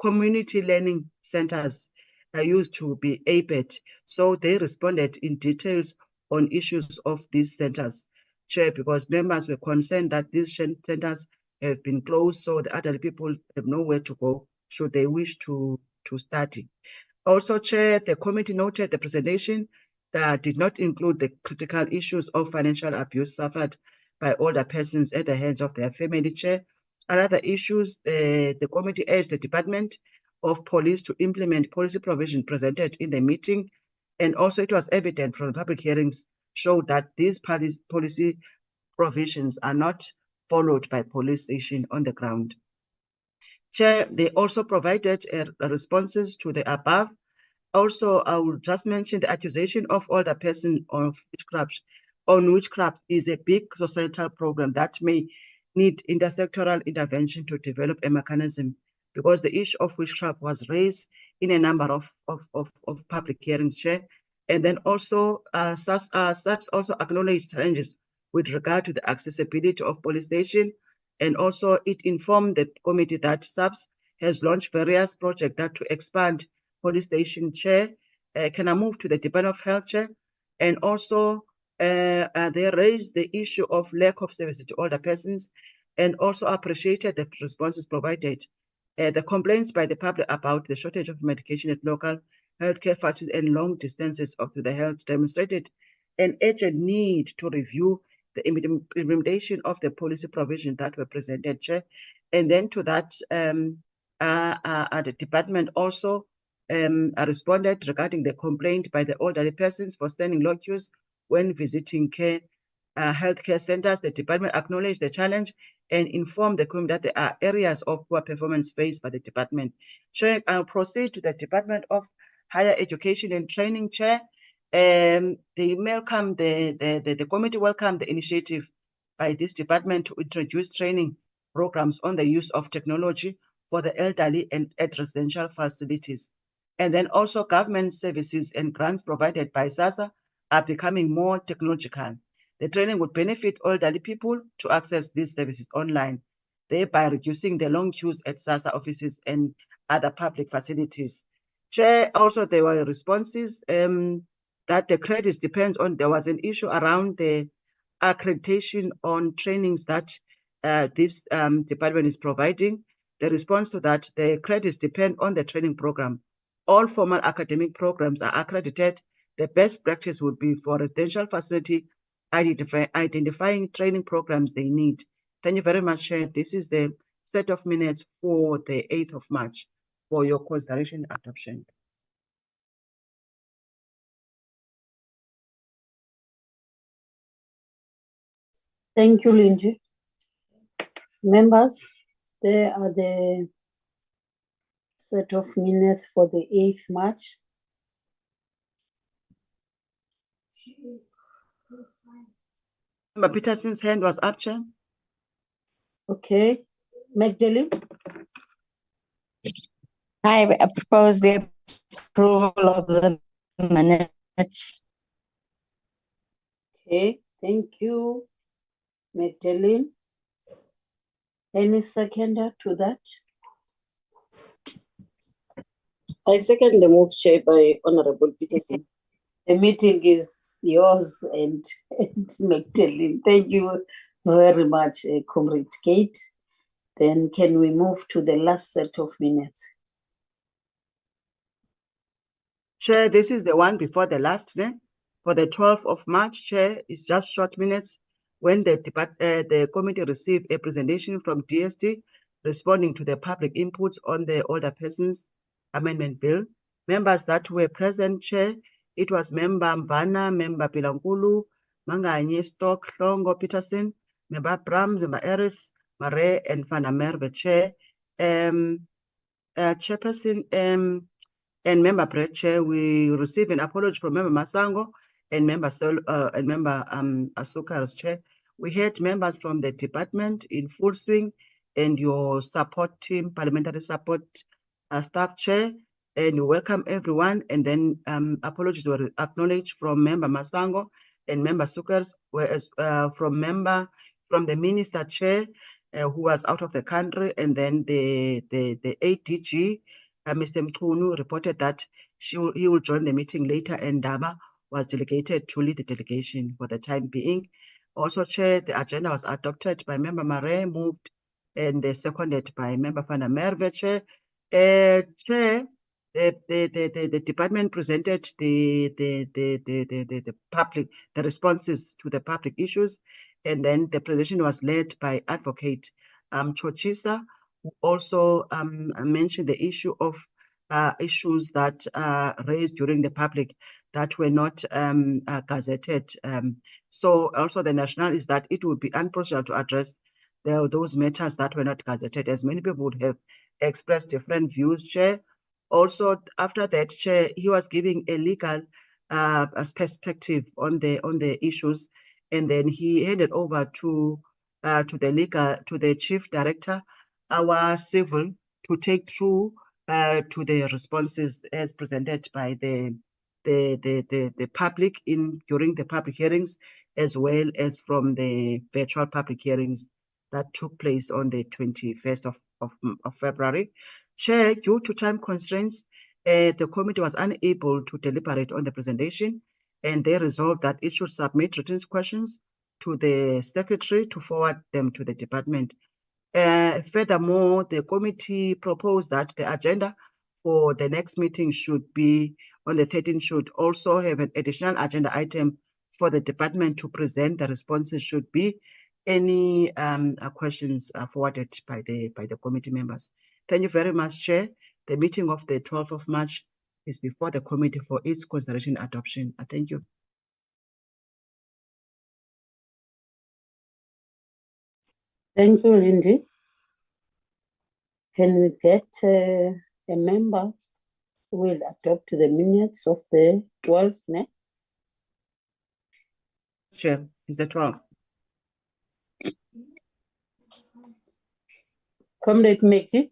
Speaker 4: community learning centers, used to be APET. So they responded in details on issues of these centers, Chair, because members were concerned that these centers have been closed, so the elderly people have nowhere to go should they wish to study. Also, Chair, the committee noted the presentation that did not include the critical issues of financial abuse suffered by older persons at the hands of their family, Chair. Other issues, the committee urged the Department of Police to implement policy provision presented in the meeting. And also it was evident from the public hearings showed that these policy provisions are not followed by police station on the ground. Chair, they also provided responses to the above. Also, I will just mention the accusation of older person of witchcraft is a big societal problem that may need intersectoral intervention to develop a mechanism, because the issue of witchcraft was raised in a number of public hearings, Chair. And then also, SAPS also acknowledged challenges with regard to the accessibility of police station. And also it informed the committee that SAPS has launched various projects that to expand police station, Chair. Can I move to the Department of Health, Chair? And also they raised the issue of lack of services to older persons, and also appreciated the responses provided. The complaints by the public about the shortage of medication at local healthcare facilities and long distances of the health demonstrated an urgent need to review the implementation of the policy provisions that were presented, Chair. And then to that, the department also responded regarding the complaint by the elderly persons for standing long queues when visiting healthcare centers. The department acknowledged the challenge and informed the committee that there are areas of poor performance faced by the department. Chair, I'll proceed to the Department of Higher Education and Training, Chair. The committee welcomed the initiative by this department to introduce training programs on the use of technology for the elderly and at residential facilities. And then also government services and grants provided by SASSA are becoming more technological. The training would benefit elderly people to access these services online, thereby reducing the long queues at SASSA offices and other public facilities. Chair, also there were responses that the credits depends on, there was an issue around the accreditation on trainings that this department is providing. The response to that, the credits depend on the training program. All formal academic programs are accredited. The best practice would be for residential facility identifying training programs they need. Thank you very much, Chair. This is the set of minutes for the 8th of March for your consideration and adoption.
Speaker 1: Thank you, Lindsay. Members, there are the set of minutes for the 8th March.
Speaker 4: Member Peterson's hand was up, Chair.
Speaker 1: Okay. Magdalene?
Speaker 15: I propose the approval of the minutes.
Speaker 1: Okay, thank you, Magdalene. Any seconder to that?
Speaker 13: I second the move, Chair, by Honorable Peterson.
Speaker 1: The meeting is yours and Magdalene. Thank you very much, Comrade Kate. Then can we move to the last set of minutes?
Speaker 4: Chair, this is the one before the last, for the 12th of March, Chair. It's just short minutes when the committee received a presentation from DST responding to the public inputs on the Older Persons Amendment Bill. Members that were present, Chair, it was Member Mvana, Member Pilankulu, Manganye, Stock, Hlongo, Peterson, Member Bram, Member Eris, Mare, and Fana Merve, Chair. Chairperson and Member Brett, Chair, we received an apology from Member Masango and Member Asuka's Chair. We had members from the department in full swing and your support team, parliamentary support staff, Chair, and we welcome everyone. And then apologies were acknowledged from Member Masango and Member Sukars, whereas from the Minister, Chair, who was out of the country, and then the ADG, Mr. Mkunu, reported that he will join the meeting later, and Daba was delegated to lead the delegation for the time being. Also, Chair, the agenda was adopted by Member Mare, moved and seconded by Member Fana Merve, Chair. Chair, the department presented the responses to the public issues, and then the presentation was led by Advocate Chochisa, who also mentioned the issue of issues that raised during the public that were not gazetted. So also the national is that it would be unprofessional to address those matters that were not gazetted, as many people would have expressed different views, Chair. Also, after that, Chair, he was giving a legal perspective on the issues, and then he handed over to the chief director, our civil, to take through to the responses as presented by the public during the public hearings, as well as from the virtual public hearings that took place on the 21st of February. Chair, due to time constraints, the committee was unable to deliberate on the presentation, and they resolved that it should submit written questions to the secretary to forward them to the department. Furthermore, the committee proposed that the agenda for the next meeting should be on the 13th, should also have an additional agenda item for the department to present the responses should be any questions forwarded by the committee members. Thank you very much, Chair. The meeting of the 12th of March is before the committee for its consideration adoption. Thank you.
Speaker 1: Thank you, Lindy. Can we get a member who will adopt the minutes of the 12th? Ne?
Speaker 4: Chair, is the 12th.
Speaker 1: Comrade Meki.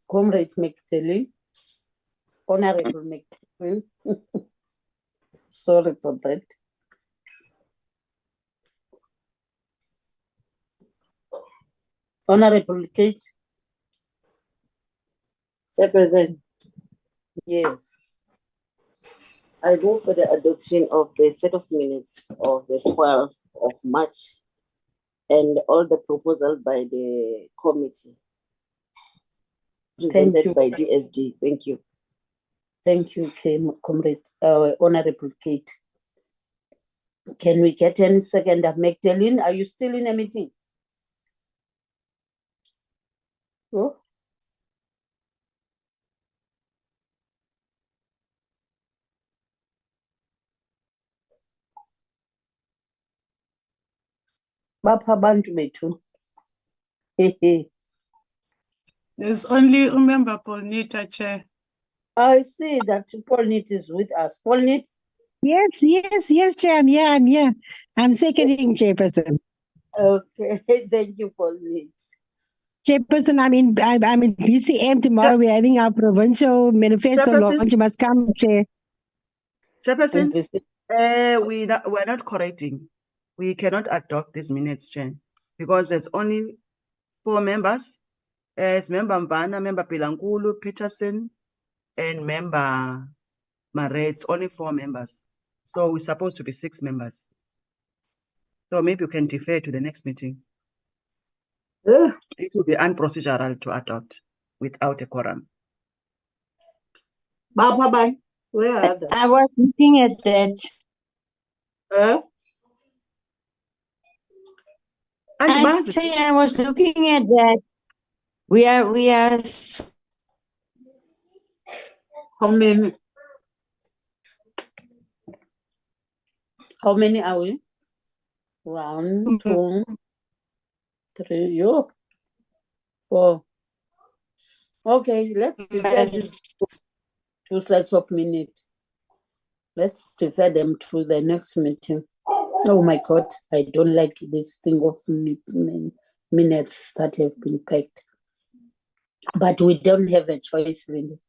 Speaker 1: Comrade McTelly. Honorable McTelly. Sorry for that. Honorable Kate.
Speaker 13: Chairperson,
Speaker 1: Yes.
Speaker 13: I move for the adoption of the set of minutes of the 12th of March and all the proposals by the committee presented
Speaker 1: you.
Speaker 13: by DSD. Thank you.
Speaker 1: Thank you, Comrade, Honorable Kate. Can we get any second? Magdalene, are you still in a meeting? Oh. Bapha bantu bethu.
Speaker 6: There's only a member, Paul Nita, Chair.
Speaker 1: I see that Paul Nit is with us. Paul Nit?
Speaker 8: Yes, Chair, I'm here. I'm seconding, Chairperson.
Speaker 1: Okay, thank you, Paul Nit.
Speaker 8: Chairperson, I'm in BCM tomorrow. We're having our provincial manifesto launch. You must come, Chair.
Speaker 4: Chairperson, we're not correcting. We cannot adopt these minutes, Chair, because there's only 4 members. It's Member Mvana, Member Pilangulu, Peterson, and Member Marais. It's only 4 members. So we're supposed to be 6 members. So maybe you can defer to the next meeting. It will be unprocedural to adopt without a quorum.
Speaker 1: Bye. Where are they?
Speaker 15: I was looking at that. I say I was looking at that. We are.
Speaker 1: How many? How many are we? 1, 2, 3, 4. Okay, let's defer these 2 sets of minutes. Let's defer them to the next meeting. Oh my God, I don't like this thing of minutes that have been packed. But we don't have a choice, Lindy.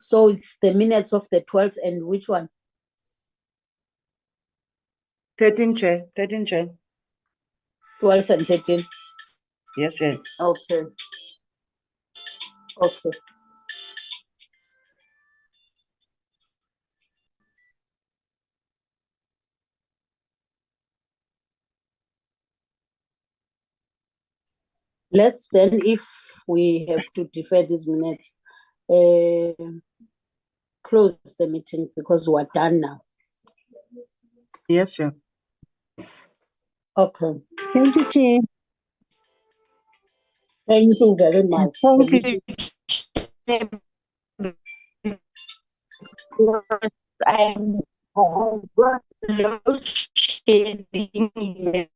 Speaker 1: So it's the minutes of the 12th and which one?
Speaker 4: 13, Chair. 13, Chair.
Speaker 1: 12 and 13.
Speaker 4: Yes, Chair.
Speaker 1: Okay. Let's then, if we have to defer these minutes, close the meeting because we're done now.
Speaker 9: Yes, Chair.
Speaker 1: Okay.
Speaker 8: Thank you, Chair.
Speaker 1: Thank you very much.
Speaker 9: Thank you. I'm load shedding here.